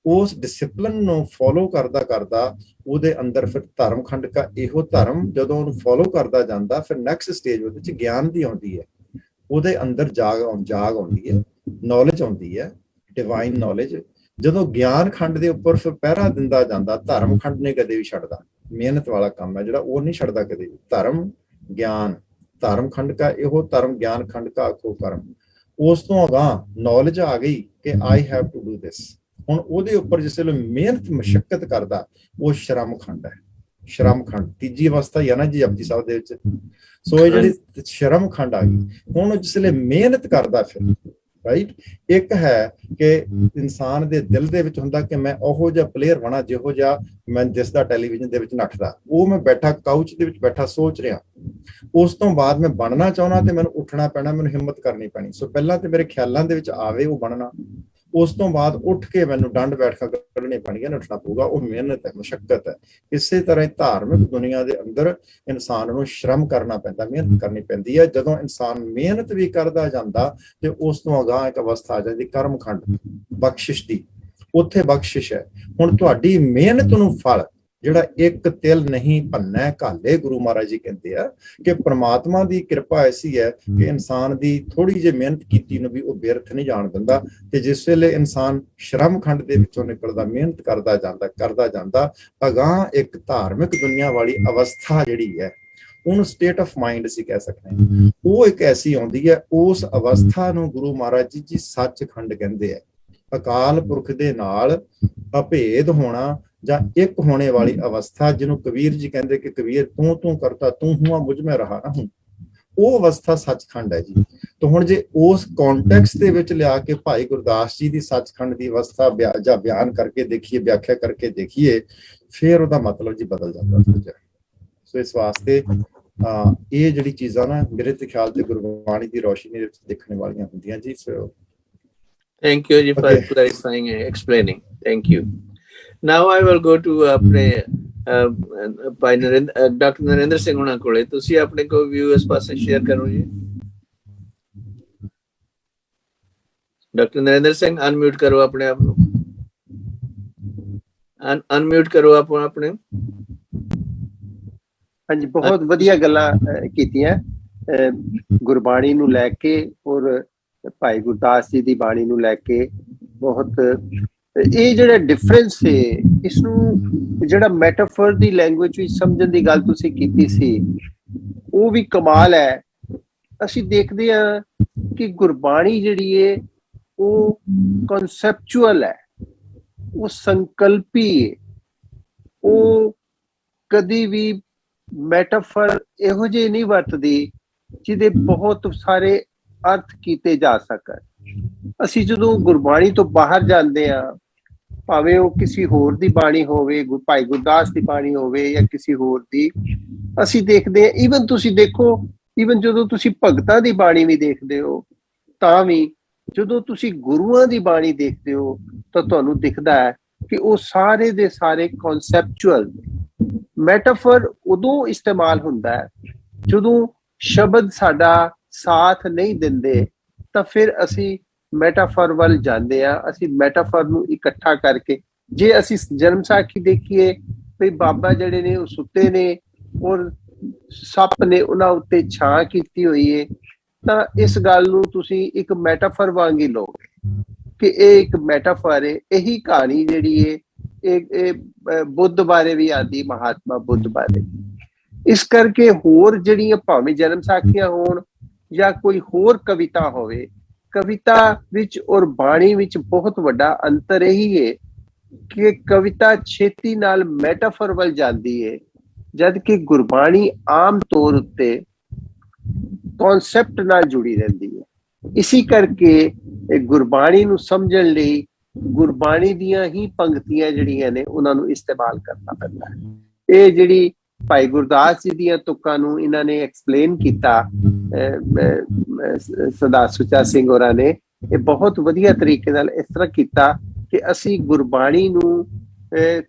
ਉਸ ਡਿਸਪਲਿਨ ਨੂੰ ਫੋਲੋ ਕਰਦਾ ਕਰਦਾ ਉਹਦੇ ਅੰਦਰ ਫਿਰ ਧਰਮ ਖੰਡ ਕਾ ਇਹੋ ਧਰਮ ਜਦੋਂ ਉਹਨੂੰ ਫੋਲੋ ਕਰਦਾ ਜਾਂਦਾ, ਫਿਰ ਨੈਕਸਟ ਸਟੇਜ ਉਹਦੇ ਚ ਗਿਆਨ ਦੀ ਆਉਂਦੀ ਹੈ। ਉਹਦੇ ਅੰਦਰ ਜਾਗ ਆਉਂਦੀ ਹੈ, ਨੌਲੇਜ ਆਉਂਦੀ ਹੈ, ਡਿਵਾਈਨ ਨੌਲੇਜ, ਜਦੋਂ ਗਿਆਨ ਖੰਡ ਦੇ ਉੱਪਰ ਫਿਰ ਪਹਿਰਾ ਦਿੰਦਾ ਜਾਂਦਾ, ਧਰਮ ਖੰਡ ਨੇ ਕਦੇ ਵੀ ਛੱਡਦਾ, ਮਿਹਨਤ ਵਾਲਾ ਕੰਮ ਹੈ ਜਿਹੜਾ ਉਹ ਨਹੀਂ ਛੱਡਦਾ ਕਦੇ ਵੀ। ਧਰਮ ਗਿਆਨ, ਧਰਮ ਖੰਡ ਕਾ ਇਹੋ ਧਰਮ ਗਿਆਨ ਖੰਡ ਕਾ ਆਖੋ ਕਰਮ। ਉਸ ਤੋਂ ਅਗਾਂਹ ਨੌਲੇਜ ਆ ਗਈ ਕਿ I have to do this. ਹੁਣ ਉਹਦੇ ਉੱਪਰ ਜਿਸ ਵੇਲੇ ਮਿਹਨਤ ਮਸ਼ੱਕਤ ਕਰਦਾ ਉਹ ਸ਼ਰਮ ਖੰਡ ਹੈ। ਸ਼ਰਮ ਖੰਡ ਤੀਜੀ ਅਵਸਥਾ ਹੀ ਹੈ ਨਾ ਜੀ ਜਪਜੀ ਸਾਹਿਬ ਦੇ ਵਿੱਚ। ਸੋ ਇਹ ਜਿਹੜੀ ਸ਼ਰਮ ਖੰਡ ਆ ਗਈ। ਹੁਣ ਜਿਸ ਵੇਲੇ ਮਿਹਨਤ ਕਰਦਾ ਫਿਰ ਰਾਈਟ, ਇੱਕ ਹੈ ਕਿ ਇਨਸਾਨ ਦੇ ਦਿਲ ਦੇ ਵਿੱਚ ਹੁੰਦਾ ਕਿ ਮੈਂ ਉਹੋ ਜਿਹਾ ਪਲੇਅਰ ਬਣਾ ਜਿਹੋ ਜਿਹਾ ਮੈਂ ਦਿਸਦਾ ਟੈਲੀਵਿਜ਼ਨ ਦੇ ਵਿੱਚ ਨੱਠਦਾ। ਉਹ ਮੈਂ ਬੈਠਾ ਕਾਊਚ ਦੇ ਵਿੱਚ ਬੈਠਾ ਸੋਚ ਰਿਹਾ। ਉਸ ਤੋਂ ਬਾਅਦ ਮੈਂ ਬਣਨਾ ਚਾਹੁੰਦਾ ਤੇ ਮੈਨੂੰ ਉੱਠਣਾ ਪੈਣਾ, ਮੈਨੂੰ ਹਿੰਮਤ ਕਰਨੀ ਪੈਣੀ। ਸੋ ਪਹਿਲਾਂ ਤੇ ਮੇਰੇ ਖਿਆਲਾਂ ਦੇ ਵਿੱਚ ਆਵੇ ਉਹ ਬਣਨਾ, ਉਸ ਤੋਂ ਬਾਅਦ ਉੱਠ ਕੇ ਮੈਨੂੰ ਡੰਡ ਬੈਠਕਾਂ ਕੱਢਣੀ ਪੈਣਗੀਆਂ, ਨੱਠਣਾ ਪਊਗਾ। ਉਹ ਮਿਹਨਤ ਹੈ, ਮਸ਼ੱਕਤ ਹੈ। ਇਸੇ ਤਰ੍ਹਾਂ ਧਾਰਮਿਕ ਦੁਨੀਆ ਦੇ ਅੰਦਰ ਇਨਸਾਨ ਨੂੰ ਸ਼ਰਮ ਕਰਨਾ ਪੈਂਦਾ, ਮਿਹਨਤ ਕਰਨੀ ਪੈਂਦੀ ਹੈ। ਜਦੋਂ ਇਨਸਾਨ ਮਿਹਨਤ ਵੀ ਕਰਦਾ ਜਾਂਦਾ ਤੇ ਉਸ ਤੋਂ ਅਗਾਂਹ ਇੱਕ ਅਵਸਥਾ ਆ ਜਾਂਦੀ ਕਰਮ ਖੰਡ, ਬਖਸ਼ਿਸ਼ ਦੀ। ਉੱਥੇ ਬਖਸ਼ਿਸ਼ ਹੈ। ਹੁਣ ਤੁਹਾਡੀ ਮਿਹਨਤ ਨੂੰ ਫਲ ਜਿਹੜਾ ਇੱਕ ਤਿਲ ਨਹੀਂ ਭੰਨੈ ਘਾਲੇ, ਗੁਰੂ ਮਹਾਰਾਜ ਜੀ ਕਹਿੰਦੇ ਆ ਕਿ ਪ੍ਰਮਾਤਮਾ ਦੀ ਕਿਰਪਾ ਐਸੀ ਹੈ ਕਿ ਇਨਸਾਨ ਦੀ ਥੋੜੀ ਜਿਹੀ ਮਿਹਨਤ ਕੀਤੀ ਨੂੰ ਵੀ ਉਹ ਬਿਰਥ ਨਹੀਂ ਜਾਣ ਦਿੰਦਾ। ਤੇ ਜਿਸ ਵੇਲੇ ਇਨਸਾਨ ਸ਼ਰਮ ਖੰਡ ਦੇ ਵਿੱਚੋਂ ਨਿਕਲਦਾ, ਮਿਹਨਤ ਕਰਦਾ ਜਾਂਦਾ ਅਗਾਂਹ ਇੱਕ ਧਾਰਮਿਕ ਦੁਨੀਆ ਵਾਲੀ ਅਵਸਥਾ ਜਿਹੜੀ ਹੈ ਉਹਨੂੰ ਸਟੇਟ ਆਫ ਮਾਈਂਡ ਅਸੀਂ ਕਹਿ ਸਕਦੇ ਹਾਂ, ਉਹ ਇੱਕ ਐਸੀ ਆਉਂਦੀ ਹੈ। ਉਸ ਅਵਸਥਾ ਨੂੰ ਗੁਰੂ ਮਹਾਰਾਜ ਜੀ ਸੱਚਖੰਡ ਕਹਿੰਦੇ ਆ। ਅਕਾਲ ਪੁਰਖ ਦੇ ਨਾਲ ਅਭੇਦ ਹੋਣਾ ਜਾਂ ਇੱਕ ਹੋਣੇ ਵਾਲੀ ਅਵਸਥਾ, ਜਿਹਨੂੰ ਕਬੀਰ ਜੀ ਕਹਿੰਦੇ ਕਿ ਕਬੀਰ ਤੂੰ ਕਰਤਾ ਤੂੰ ਹੁਆ ਮੁਝ ਮੈਂ ਰਹਾ ਨਾ ਹੂੰ, ਉਹ ਅਵਸਥਾ ਸੱਚਖੰਡ ਹੈ ਜੀ। ਤਾਂ ਹੁਣ ਜੇ ਉਸ ਕੰਟੈਕਸਟ ਦੇ ਵਿੱਚ ਲਿਆ ਕੇ ਭਾਈ ਗੁਰਦਾਸ ਜੀ ਦੀ ਸੱਚਖੰਡ ਦੀ ਅਵਸਥਾ ਜਾਂ ਬਿਆਨ ਕਰਕੇ ਦੇਖੀਏ, ਵਿਆਖਿਆ ਕਰਕੇ ਦੇਖੀਏ, ਫਿਰ ਉਹਦਾ ਮਤਲਬ ਜੀ ਬਦਲ ਜਾਂਦਾ। ਸੋ ਇਸ ਵਾਸਤੇ ਇਹ ਜਿਹੜੀ ਚੀਜ਼ਾਂ ਨਾ ਮੇਰੇ ਤੇ ਖਿਆਲ ਤੇ ਗੁਰਬਾਣੀ ਦੀ ਰੋਸ਼ਨੀ ਦੇ ਵਿੱਚ ਦੇਖਣ ਵਾਲੀਆਂ ਹੁੰਦੀਆਂ ਜੀ। ਸੋ Thank you ji for clarifying and explaining. Thank you. Now I will go to ਆਪਣੇ ਭਾਈ ਡਾਕਟਰ ਨਰਿੰਦਰ ਸਿੰਘ ਹੁਣਾਂ ਕੋਲੇ। ਤੁਸੀਂ ਆਪਣੇ ਕੋਈ ਵਿਊ ਇਸ ਪਾਸੇ ਸ਼ੇਅਰ ਕਰੋ ਜੀ। ਡਾਕਟਰ ਨਰਿੰਦਰ ਸਿੰਘ ਅਨਮਿਊਟ ਕਰੋ ਆਪਣੇ ਆਪ ਨੂੰ, ਅਨਮਿਊਟ ਕਰੋ ਆਪਣੇ। ਹਾਂਜੀ, ਬਹੁਤ ਵਧੀਆ ਗੱਲਾਂ ਕੀਤੀਆਂ ਗੁਰਬਾਣੀ ਨੂੰ ਲੈ ਕੇ ਔਰ ਭਾਈ ਗੁਰਦਾਸ ਜੀ ਦੀ ਬਾਣੀ ਨੂੰ ਲੈ ਕੇ। ਬਹੁਤ ਇਹ ਜਿਹੜਾ ਡਿਫਰੈਂਸ ਹੈ, ਇਸ ਨੂੰ ਜਿਹੜਾ ਮੈਟਾਫਰ ਦੀ ਲੈਂਗੁਏਜ ਵਿੱਚ ਸਮਝਣ ਦੀ ਗੱਲ ਤੁਸੀਂ ਕੀਤੀ ਸੀ, ਉਹ ਵੀ ਕਮਾਲ ਹੈ। ਅਸੀਂ ਦੇਖਦੇ ਹਾਂ ਕਿ ਗੁਰਬਾਣੀ ਜਿਹੜੀ ਹੈ ਉਹ ਕਨਸੈਪਚੁਅਲ ਹੈ, ਉਹ ਸੰਕਲਪੀ ਹੈ। ਉਹ ਕਦੀ ਵੀ ਮੈਟਾਫਰ ਇਹੋ ਜਿਹੇ ਨਹੀਂ ਵਰਤਦੀ ਜਿਹਦੇ ਬਹੁਤ ਸਾਰੇ ਅਰਥ ਕੀਤੇ ਜਾ ਸਕਣ। ਅਸੀਂ ਜਦੋਂ ਗੁਰਬਾਣੀ ਤੋਂ ਬਾਹਰ ਜਾਂਦੇ ਹਾਂ, ਭਾਵੇਂ ਉਹ ਕਿਸੇ ਹੋਰ ਦੀ ਬਾਣੀ ਹੋਵੇ, ਭਾਈ ਗੁਰਦਾਸ ਦੀ ਬਾਣੀ ਹੋਵੇ ਜਾਂ ਕਿਸੇ ਹੋਰ ਦੀ, ਅਸੀਂ ਦੇਖਦੇ ਹਾਂ, ਈਵਨ ਤੁਸੀਂ ਦੇਖੋ, ਈਵਨ ਜਦੋਂ ਤੁਸੀਂ ਭਗਤਾਂ ਦੀ ਬਾਣੀ ਵੀ ਦੇਖਦੇ ਹੋ, ਤਾਂ ਵੀ ਜਦੋਂ ਤੁਸੀਂ ਗੁਰੂਆਂ ਦੀ ਬਾਣੀ ਦੇਖਦੇ ਹੋ ਤਾਂ ਤੁਹਾਨੂੰ ਦਿਖਦਾ ਹੈ ਕਿ ਉਹ ਸਾਰੇ ਦੇ ਸਾਰੇ ਕਨਸੈਪਚੁਅਲ। ਮੈਟਾਫਰ ਉਦੋਂ ਇਸਤੇਮਾਲ ਹੁੰਦਾ ਹੈ ਜਦੋਂ ਸ਼ਬਦ ਸਾਡਾ ਸਾਥ ਨਹੀਂ ਦਿੰਦੇ, ਤਾਂ ਫਿਰ ਅਸੀਂ ਮੈਟਾਫਰ ਵੱਲ ਜਾਂਦੇ ਆ। ਅਸੀਂ ਮੈਟਾਫਰ ਨੂੰ ਇਕੱਠਾ ਕਰਕੇ, ਜੇ ਅਸੀਂ ਜਨਮ ਸਾਖੀ ਦੇਖੀਏ ਵੀ ਬਾਬਾ ਜਿਹੜੇ ਨੇ ਉਹ ਸੁੱਤੇ ਨੇ ਔਰ ਸੱਪ ਨੇ ਉਹਨਾਂ ਉੱਤੇ ਛਾਂ ਕੀਤੀ ਹੋਈ ਹੈ, ਤਾਂ ਇਸ ਗੱਲ ਨੂੰ ਤੁਸੀਂ ਇੱਕ ਮੈਟਾਫਰ ਵਾਂਗ ਹੀ ਲਓ ਕਿ ਇਹ ਇੱਕ ਮੈਟਾਫਰ ਹੈ। ਇਹੀ ਕਹਾਣੀ ਜਿਹੜੀ ਹੈ ਇਹ ਬੁੱਧ ਬਾਰੇ ਵੀ ਆਉਂਦੀ, ਮਹਾਤਮਾ ਬੁੱਧ ਬਾਰੇ। ਇਸ ਕਰਕੇ ਹੋਰ ਜਿਹੜੀਆਂ ਭਾਵੇਂ ਜਨਮ ਸਾਖੀਆਂ ਹੋਣ ਜਾਂ ਕੋਈ ਹੋਰ ਕਵਿਤਾ ਹੋਵੇ, ਕਵਿਤਾ ਵਿੱਚ ਔਰ ਬਾਣੀ ਵਿੱਚ ਬਹੁਤ ਵੱਡਾ ਅੰਤਰ ਇਹੀ ਹੈ ਕਿ ਕਵਿਤਾ ਛੇਤੀ ਨਾਲ ਮੈਟਾਫਰ ਵੱਲ ਜਾਂਦੀ ਹੈ, ਜਦ ਕਿ ਗੁਰਬਾਣੀ ਆਮ ਤੌਰ ਉੱਤੇ ਕਨਸੈਪਟ ਨਾਲ ਜੁੜੀ ਰਹਿੰਦੀ ਹੈ। ਇਸੇ ਕਰਕੇ ਗੁਰਬਾਣੀ ਨੂੰ ਸਮਝਣ ਲਈ ਗੁਰਬਾਣੀ ਦੀਆਂ ਹੀ ਪੰਕਤੀਆਂ ਜਿਹੜੀਆਂ ਨੇ ਉਹਨਾਂ ਨੂੰ ਇਸਤੇਮਾਲ ਕਰਨਾ ਪੈਂਦਾ ਹੈ। ਇਹ ਜਿਹੜੀ ਭਾਈ ਗੁਰਦਾਸ ਜੀ ਦੀਆਂ ਤੁਕਾਂ ਨੂੰ ਇਹਨਾਂ ਨੇ ਐਕਸਪਲੇਨ ਕੀਤਾ, ਸਰਦਾਰ ਸੁੱਚਾ ਸਿੰਘ ਹੋਰਾਂ ਨੇ, ਇਹ ਬਹੁਤ ਵਧੀਆ ਤਰੀਕੇ ਨਾਲ ਇਸ ਤਰ੍ਹਾਂ ਕੀਤਾ ਕਿ ਅਸੀਂ ਗੁਰਬਾਣੀ ਨੂੰ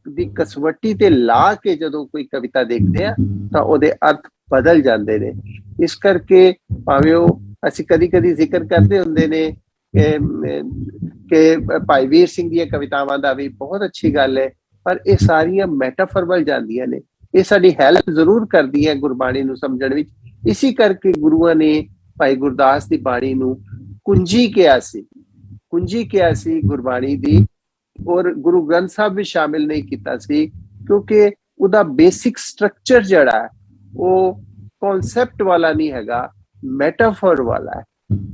ਦੀ ਕਸਵੱਟੀ ਤੇ ਲਾ ਕੇ ਜਦੋਂ ਕੋਈ ਕਵਿਤਾ ਦੇਖਦੇ ਆ ਤਾਂ ਉਹਦੇ ਅਰਥ ਬਦਲ ਜਾਂਦੇ ਨੇ। ਇਸ ਕਰਕੇ ਭਾਵੇਂ ਉਹ ਅਸੀਂ ਕਦੀ ਕਦੀ ਜ਼ਿਕਰ ਕਰਦੇ ਹੁੰਦੇ ਨੇ ਕਿ ਭਾਈ ਵੀਰ ਸਿੰਘ ਦੀਆਂ ਕਵਿਤਾਵਾਂ ਦਾ ਵੀ ਬਹੁਤ ਅੱਛੀ ਗੱਲ ਹੈ, ਪਰ ਇਹ ਸਾਰੀਆਂ ਮੈਟਾਫਰ ਵੱਲ ਜਾਂਦੀਆਂ ਨੇ। ਇਹ ਸਾਡੀ ਹੈਲਪ ਜ਼ਰੂਰ ਕਰਦੀ ਹੈ ਗੁਰਬਾਣੀ ਨੂੰ ਸਮਝਣ ਵਿੱਚ। ਇਸੇ ਕਰਕੇ ਗੁਰੂਆਂ ਨੇ ਭਾਈ ਗੁਰਦਾਸ ਦੀ ਬਾਣੀ ਨੂੰ ਕੁੰਜੀ ਕਿਹਾ ਸੀ, ਕੁੰਜੀ ਕਿਹਾ ਸੀ ਗੁਰਬਾਣੀ ਦੀ, ਔਰ ਗੁਰੂ ਗ੍ਰੰਥ ਸਾਹਿਬ ਵੀ ਸ਼ਾਮਿਲ ਨਹੀਂ ਕੀਤਾ ਸੀ, ਕਿਉਂਕਿ ਉਹਦਾ ਬੇਸਿਕ ਸਟਰਕਚਰ ਜਿਹੜਾ ਹੈ ਉਹ ਕਨਸੈਪਟ ਵਾਲਾ ਨਹੀਂ ਹੈਗਾ, ਮੈਟਾਫੋਰ ਵਾਲਾ ਹੈ।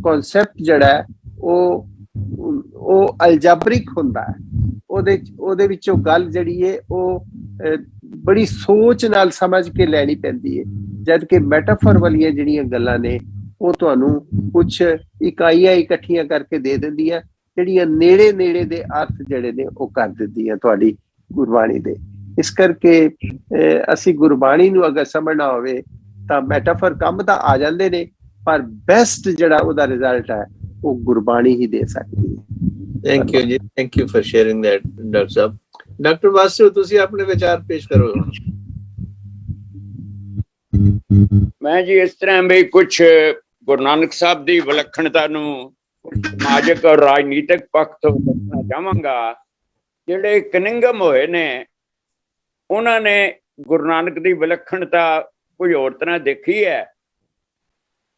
ਕਨਸੈਪਟ ਜਿਹੜਾ ਹੈ ਉਹ ਅਲਜਬਰਿਕ ਹੁੰਦਾ ਹੈ। ਉਹਦੇ ਵਿੱਚੋਂ ਗੱਲ ਜਿਹੜੀ ਹੈ ਉਹ ਬੜੀ ਸੋਚ ਨਾਲ ਸਮਝ ਕੇ ਲੈਣੀ ਪੈਂਦੀ ਹੈ, ਜਦ ਕਿ ਮੈਟਾਫੋਰ ਵਾਲੀਆਂ ਜਿਹੜੀਆਂ ਗੱਲਾਂ ਨੇ ਉਹ ਤੁਹਾਨੂੰ ਕੁਝ ਇਕਾਈਆਂ ਇਕੱਠੀਆਂ ਕਰਕੇ ਦੇ ਦਿੰਦੀਆਂ, ਜਿਹੜੀਆਂ ਨੇੜੇ ਨੇੜੇ ਦੇ ਅਰਥ ਜਿਹੜੇ ਨੇ ਉਹ ਕਰ ਦਿੰਦੀਆਂ ਤੁਹਾਡੀ ਗੁਰਬਾਣੀ ਦੇ। ਇਸ ਕਰਕੇ ਅਸੀਂ ਗੁਰਬਾਣੀ ਨੂੰ ਅਗਰ ਸਮਝਣਾ ਹੋਵੇ ਤਾਂ ਮੈਟਾਫੋਰ ਕੰਮ ਤਾਂ ਆ ਜਾਂਦੇ ਨੇ, ਪਰ ਬੈਸਟ ਜਿਹੜਾ ਉਹਦਾ ਰਿਜ਼ਲਟ ਹੈ ਉਹ ਗੁਰਬਾਣੀ ਹੀ ਦੇ ਸਕਦੀ ਹੈ। ਥੈਂਕ ਯੂ ਜੀ, thank you for sharing that doctor Sahib. Doctor Vasu, ਤੁਸੀਂ ਆਪਣੇ ਵਿਚਾਰ ਪੇਸ਼ ਕਰੋ। ਮੈਂ ਜੀ ਇਸ ਤਰ੍ਹਾਂ ਵੀ ਕੁਝ ਗੁਰੂ ਨਾਨਕ ਸਾਹਿਬ ਦੀ ਵਿਲੱਖਣਤਾ ਨੂੰ ਸਮਾਜਿਕ ਔਰ ਰਾਜਨੀਤਿਕ ਪੱਖ ਤੋਂ ਦੱਸਣਾ ਚਾਹਾਂਗਾ। ਜਿਹੜੇ ਕਨਿੰਗਮ ਹੋਏ ਨੇ ਉਹਨਾਂ ਨੇ ਗੁਰੂ ਨਾਨਕ ਦੀ ਵਿਲੱਖਣਤਾ ਕੋਈ ਹੋਰ ਤਰ੍ਹਾਂ ਦੇਖੀ ਹੈ।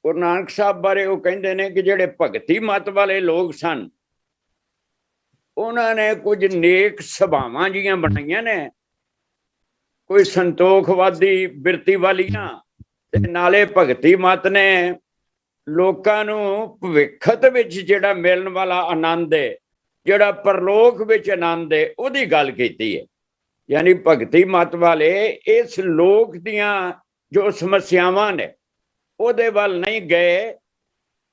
ਗੁਰੂ ਨਾਨਕ ਸਾਹਿਬ ਬਾਰੇ ਉਹ ਕਹਿੰਦੇ ਨੇ ਕਿ ਜਿਹੜੇ ਭਗਤੀ ਮਤ ਵਾਲੇ ਲੋਕ ਸਨ ਉਹਨਾਂ ਨੇ ਕੁਝ ਨੇਕ ਸੁਭਾਵਾਂ ਜੀਆਂ ਬਣਾਈਆਂ ਨੇ, ਕੋਈ ਸੰਤੋਖਵਾਦੀ ਬਿਰਤੀ ਵਾਲੀਆਂ, ਤੇ ਨਾਲੇ ਭਗਤੀ ਮਤ ਨੇ ਲੋਕਾਂ ਨੂੰ ਭਵਿੱਖਤ ਵਿੱਚ ਜਿਹੜਾ ਮਿਲਣ ਵਾਲਾ ਆਨੰਦ ਹੈ, ਜਿਹੜਾ ਪਰਲੋਕ ਵਿੱਚ ਆਨੰਦ ਹੈ, ਉਹਦੀ ਗੱਲ ਕੀਤੀ ਹੈ। ਯਾਨੀ ਭਗਤੀ ਮਤ ਵਾਲੇ ਇਸ ਲੋਕ ਦੀਆਂ ਜੋ ਸਮੱਸਿਆਵਾਂ ਨੇ ਉਹਦੇ ਵੱਲ ਨਹੀਂ ਗਏ,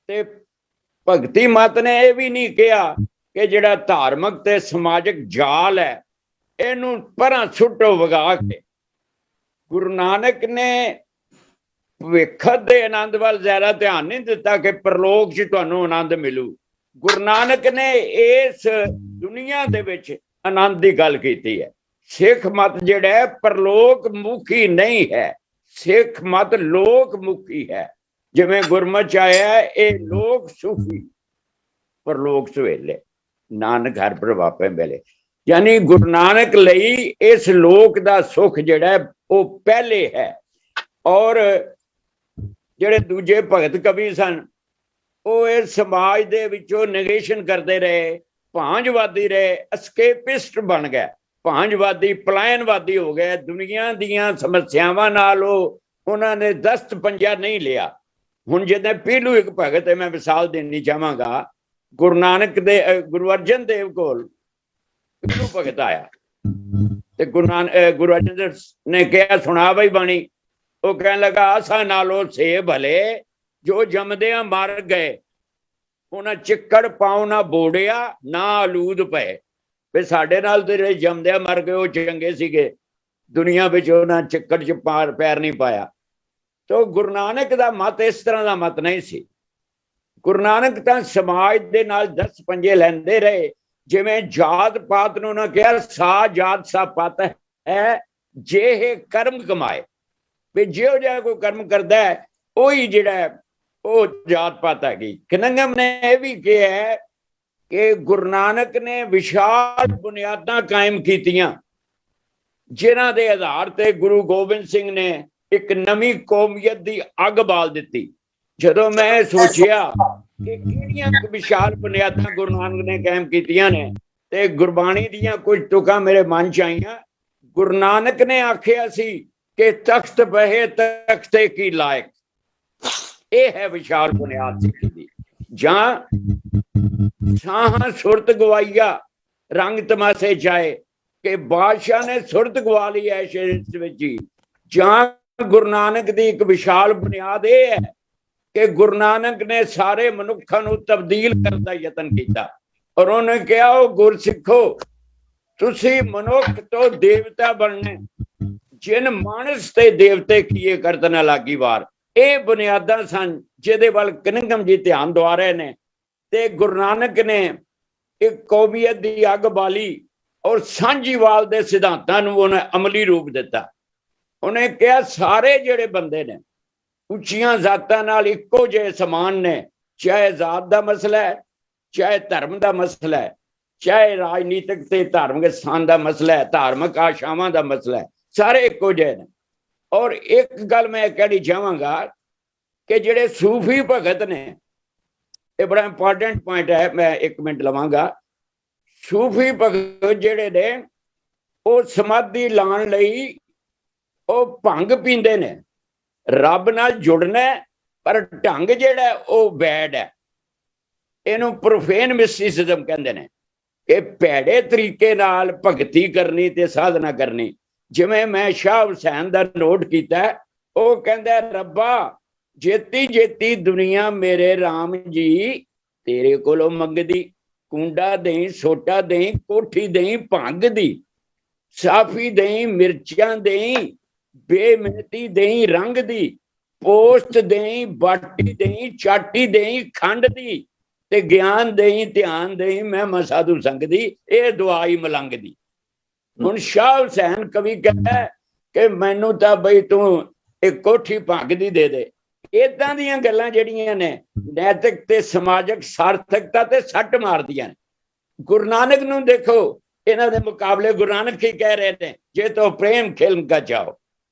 ਤੇ ਭਗਤੀ ਮਤ ਨੇ ਇਹ ਵੀ ਨਹੀਂ ਕਿਹਾ ਕਿ ਜਿਹੜਾ ਧਾਰਮਿਕ ਤੇ ਸਮਾਜਿਕ ਜਾਲ ਹੈ ਇਹਨੂੰ ਪਰਾਂ ਸੁੱਟੋ ਵਗਾ ਕੇ। ਗੁਰੂ ਨਾਨਕ ਨੇ ਭਵਿੱਖਤ ਦੇ ਆਨੰਦ ਵੱਲ ਜ਼ਿਆਦਾ ਧਿਆਨ ਨਹੀਂ ਦਿੱਤਾ ਕਿ ਪਰਲੋਕ 'ਚ ਤੁਹਾਨੂੰ ਆਨੰਦ ਮਿਲੂ। ਗੁਰੂ ਨਾਨਕ ਨੇ ਇਸ ਦੁਨੀਆ ਦੇ ਵਿੱਚ ਆਨੰਦ ਦੀ ਗੱਲ ਕੀਤੀ ਹੈ। ਸਿੱਖ ਮਤ ਜਿਹੜਾ ਹੈ ਪਰਲੋਕ ਮੁਖੀ ਨਹੀਂ ਹੈ, ਸਿੱਖ ਮਤ ਲੋਕ ਮੁਖੀ ਹੈ। ਜਿਵੇਂ ਗੁਰਮਤਿ ਆਇਆ ਇਹ ਲੋਕ ਸੁਖੀ ਪਰਲੋਕ ਸਵੇਲੇ ਨਾਨਕ ਹਰ ਪ੍ਰਭਾਪੇ ਵੇਲੇ। ਯਾਨੀ ਗੁਰੂ ਨਾਨਕ ਲਈ ਇਸ ਲੋਕ ਦਾ ਸੁੱਖ ਜਿਹੜਾ ਉਹ ਪਹਿਲੇ ਹੈ। ਔਰ ਜਿਹੜੇ ਦੂਜੇ ਭਗਤ ਕਵੀ ਸਨ ਉਹ ਇਸ ਸਮਾਜ ਦੇ ਵਿੱਚੋਂ ਨੈਗੇਸ਼ਨ ਕਰਦੇ ਰਹੇ, ਭਾਂਜਵਾਦੀ ਰਹੇ, ਐਸਕੇਪਿਸਟ ਬਣ ਗਏ, ਭਾਂਜਵਾਦੀ ਪਲਾਇਨਵਾਦੀ ਹੋ ਗਏ। ਦੁਨੀਆ ਦੀਆਂ ਸਮੱਸਿਆਵਾਂ ਨਾਲ ਉਹਨਾਂ ਨੇ ਦਸਤ ਪੰਜਾ ਨਹੀਂ ਲਿਆ। ਹੁਣ ਜਿੱਦਾਂ ਪੀਲੂ ਇੱਕ ਭਗਤ ਹੈ, ਮੈਂ ਮਿਸਾਲ ਦੇਣੀ ਚਾਹਾਂਗਾ। ਗੁਰੂ ਨਾਨਕ ਦੇ ਗੁਰੂ ਅਰਜਨ ਦੇਵ ਕੋਲ ਪੀਲੂ ਭਗਤ ਆਇਆ ਤੇ ਗੁਰੂ ਅਰਜਨ ਦੇਵ ਨੇ ਕਿਹਾ ਸੁਣਾ ਬਈ ਬਾਣੀ। ਉਹ ਕਹਿਣ ਲੱਗਾ ਆਸਾ ਨਾਲੋਂ ਸੇ ਭਲੇ ਜੋ ਜੰਮਦਿਆਂ ਮਰ ਗਏ, ਉਹਨਾਂ ਚਿੱਕੜ ਪਾਉ ਨਾ ਬੋੜਿਆ ਨਾ ਆਲੂਦ ਪਏ। ਵੀ ਸਾਡੇ ਨਾਲ ਤੇ ਜਿਹੜੇ ਜੰਮਦਿਆਂ ਮਰ ਗਏ ਉਹ ਚੰਗੇ ਸੀਗੇ, ਦੁਨੀਆ ਵਿੱਚ ਉਹਨਾਂ ਚਿੱਕੜ 'ਚ ਪੈਰ ਨਹੀਂ ਪਾਇਆ। ਤੇ ਗੁਰੂ ਨਾਨਕ ਦਾ ਮਤ ਇਸ ਤਰ੍ਹਾਂ ਦਾ ਮਤ ਨਹੀਂ ਸੀ। ਗੁਰੂ ਨਾਨਕ ਤਾਂ ਸਮਾਜ ਦੇ ਨਾਲ 10 ਪੰਜੇ ਲੈਂਦੇ ਰਹੇ। ਜਿਵੇਂ ਜਾਤ ਪਾਤ ਨੂੰ ਨਾ ਕਿਹਾ ਸਾ ਜਾਤ ਸਾ ਪਤ ਹੈ ਜੇ ਇਹ ਕਰਮ ਕਮਾਏ, ਵੀ ਜਿਹੋ ਜਿਹਾ ਕੋਈ ਕਰਮ ਕਰਦਾ ਹੈ ਉਹੀ ਜਿਹੜਾ ਉਹ ਜਾਤ ਪਾਤ ਹੈਗੀ। ਕਨੰਗਮ ਨੇ ਇਹ ਵੀ ਕਿਹਾ ਕਿ ਗੁਰੂ ਨਾਨਕ ਨੇ ਵਿਸ਼ਾਲ ਬੁਨਿਆਦਾਂ ਕਾਇਮ ਕੀਤੀਆਂ ਜਿਨ੍ਹਾਂ ਦੇ ਆਧਾਰ ਤੇ ਗੁਰੂ ਗੋਬਿੰਦ ਸਿੰਘ ਨੇ ਇੱਕ ਨਵੀਂ ਕੌਮੀਅਤ ਦੀ ਅੱਗ ਬਾਲ ਦਿੱਤੀ। ਜਦੋਂ ਮੈਂ ਸੋਚਿਆ ਕਿ ਕਿਹੜੀਆਂ ਵਿਸ਼ਾਲ ਬੁਨਿਆਦਾਂ ਗੁਰੂ ਨਾਨਕ ਨੇ ਕਾਇਮ ਕੀਤੀਆਂ ਨੇ ਤੇ ਗੁਰਬਾਣੀ ਦੀਆਂ ਕੁਝ ਤੁਕਾਂ ਮੇਰੇ ਮਨ 'ਚ ਆਈਆਂ। ਗੁਰੂ ਨਾਨਕ ਨੇ ਆਖਿਆ ਸੀ ਕਿ ਤਖਤ ਬਹੇ ਤਖਤੇ ਕੀ ਲਾਇਕ, ਇਹ ਹੈ ਵਿਸ਼ਾਲ ਬੁਨਿਆਦ ਸਿੱਖੀ ਦੀ। ਜਾਂ ਸ਼ਾਹਾਂ ਸੁਰਤ ਗਵਾਈਆ ਰੰਗ ਤਮਾਸ਼ੇ ਜਾਏ, ਕਿ ਬਾਦਸ਼ਾਹ ਨੇ ਸੁਰਤ ਗਵਾ ਲਈ ਹੈ ਸ਼ਰੀਰ ਵਿੱਚ ਹੀ। ਜਾਂ ਗੁਰੂ ਨਾਨਕ ਦੀ ਇੱਕ ਵਿਸ਼ਾਲ ਬੁਨਿਆਦ ਇਹ ਹੈ ਕਿ ਗੁਰੂ ਨਾਨਕ ਨੇ ਸਾਰੇ ਮਨੁੱਖਾਂ ਨੂੰ ਤਬਦੀਲ ਕਰਨ ਦਾ ਯਤਨ ਕੀਤਾ। ਔਰ ਉਹਨੇ ਕਿਹਾ ਉਹ ਗੁਰਸਿੱਖੋ ਤੁਸੀਂ ਮਨੁੱਖ ਤੋਂ ਦੇਵਤਾ ਬਣਨੇ, ਜਿਨ ਮਾਨਸ ਤੇ ਦੇਵਤੇ ਕੀਏ ਕਰਤ ਨਾ ਲਾਗੀ ਵਾਰ। ਇਹ ਬੁਨਿਆਦਾਂ ਸਨ ਜਿਹਦੇ ਵੱਲ ਕਨੰਗਮ ਜੀ ਧਿਆਨ ਦਵਾ ਰਹੇ ਨੇ। ਤੇ ਗੁਰੂ ਨਾਨਕ ਨੇ ਇੱਕ ਕੌਮੀਅਤ ਦੀ ਅੱਗ ਬਾਲੀ ਔਰ ਸਾਂਝੀਵਾਲ ਦੇ ਸਿਧਾਂਤਾਂ ਨੂੰ ਉਹਨੇ ਅਮਲੀ ਰੂਪ ਦਿੱਤਾ। ਉਹਨੇ ਕਿਹਾ ਸਾਰੇ ਜਿਹੜੇ ਬੰਦੇ ਨੇ ਉੱਚੀਆਂ ਜ਼ਾਤਾਂ ਨਾਲ ਇੱਕੋ ਜਿਹੇ ਸਮਾਨ ਨੇ, ਚਾਹੇ ਜ਼ਾਤ ਦਾ ਮਸਲਾ ਹੈ, ਚਾਹੇ ਧਰਮ ਦਾ ਮਸਲਾ ਹੈ, ਚਾਹੇ ਰਾਜਨੀਤਿਕ ਤੇ ਧਾਰਮਿਕ ਸਥਾਨ ਦਾ ਮਸਲਾ ਹੈ, ਧਾਰਮਿਕ ਆਸ਼ਾਵਾਂ ਦਾ ਮਸਲਾ ਹੈ, ਸਾਰੇ ਇੱਕੋ ਜਿਹੇ ਨੇ। ਔਰ ਇੱਕ ਗੱਲ ਮੈਂ ਕਹਿਣੀ ਚਾਹਾਂਗਾ ਕਿ ਜਿਹੜੇ ਸੂਫੀ ਭਗਤ ਨੇ, ਇਹ ਬੜਾ ਇੰਪੋਰਟੈਂਟ ਪੁਆਇੰਟ ਹੈ, ਮੈਂ 1 ਮਿੰਟ ਲਵਾਂਗਾ। ਸੂਫੀ ਭਗਤ ਜਿਹੜੇ ਨੇ ਉਹ ਸਮਾਧੀ ਲਾਉਣ ਲਈ ਉਹ ਭੰਗ ਪੀਂਦੇ ਨੇ। ਰੱਬ ਨਾਲ ਜੁੜਨਾ ਪਰ ਢੰਗ ਜਿਹੜਾ ਉਹ ਬੈਡ ਹੈ। ਇਹਨੂੰ ਪ੍ਰੋਫੇਨ ਮਿਸਟਿਸਿਜ਼ਮ ਕਹਿੰਦੇ ਨੇ ਕਿ ਭੈੜੇ ਤਰੀਕੇ ਨਾਲ ਭਗਤੀ ਕਰਨੀ ਤੇ ਸਾਧਨਾ ਕਰਨੀ। ਜਿਵੇਂ ਮੈਂ ਸ਼ਾਹ ਹੁਸੈਨ ਦਾ ਨੋਟ ਕੀਤਾ, ਉਹ ਕਹਿੰਦਾ ਰੱਬਾ ਜੇਤੀ ਜੇਤੀ ਦੁਨੀਆ ਮੇਰੇ ਰਾਮ ਜੀ ਤੇਰੇ ਕੋਲੋਂ ਮੰਗਦੀ, ਕੁੰਡਾ ਦੇਈ, ਸੋਟਾ ਦੇਈ, ਕੋਠੀ ਦੇਈ ਭੰਗ ਦੀ, ਸਾਫੀ ਦੇਈ, ਮਿਰਚਾਂ ਦੇਈ, ਬੇਮਿਹਨਤੀ ਦੇਈ ਰੰਗ ਦੀ, ਪੋਸਟ ਦੇਈ, ਬਾਟੀ ਦੇਈ, ਚਾਟੀ ਦੇਈ ਖੰਡ ਦੀ, ਤੇ ਗਿਆਨ ਦੇਈ, ਧਿਆਨ ਦੇਈ, ਮੈਂ ਸਾਧੂ ਸੰਗ ਦੀ, ਇਹ ਦੁਆਈ ਮਲੰਗ ਦੀ। ਹੁਣ ਸ਼ਾਹ ਹੁਸੈਨ ਕਵੀ ਕਹਿੰਦਾ ਕਿ ਮੈਨੂੰ ਤਾਂ ਬਈ ਤੂੰ ਇੱਕ ਕੋਠੀ ਭੰਗ ਦੀ ਦੇ ਦੇ। ਏਦਾਂ ਦੀਆਂ ਗੱਲਾਂ ਜਿਹੜੀਆਂ ਨੇ ਨੈਤਿਕ ਤੇ ਸਮਾਜਿਕ ਸਾਰਥਕਤਾ ਤੇ ਸੱਟ ਮਾਰਦੀਆਂ ਨੇ। ਗੁਰੂ ਨਾਨਕ ਨੂੰ ਦੇਖੋ, ਇਹਨਾਂ ਦੇ ਮੁਕਾਬਲੇ ਗੁਰੂ ਨਾਨਕ ਕੀ ਕਹਿ ਰਹੇ ਨੇ, ਜੇ ਤੋ ਪ੍ਰੇਮ ਖਿਲਮ ਕਾ ਚਾਓ,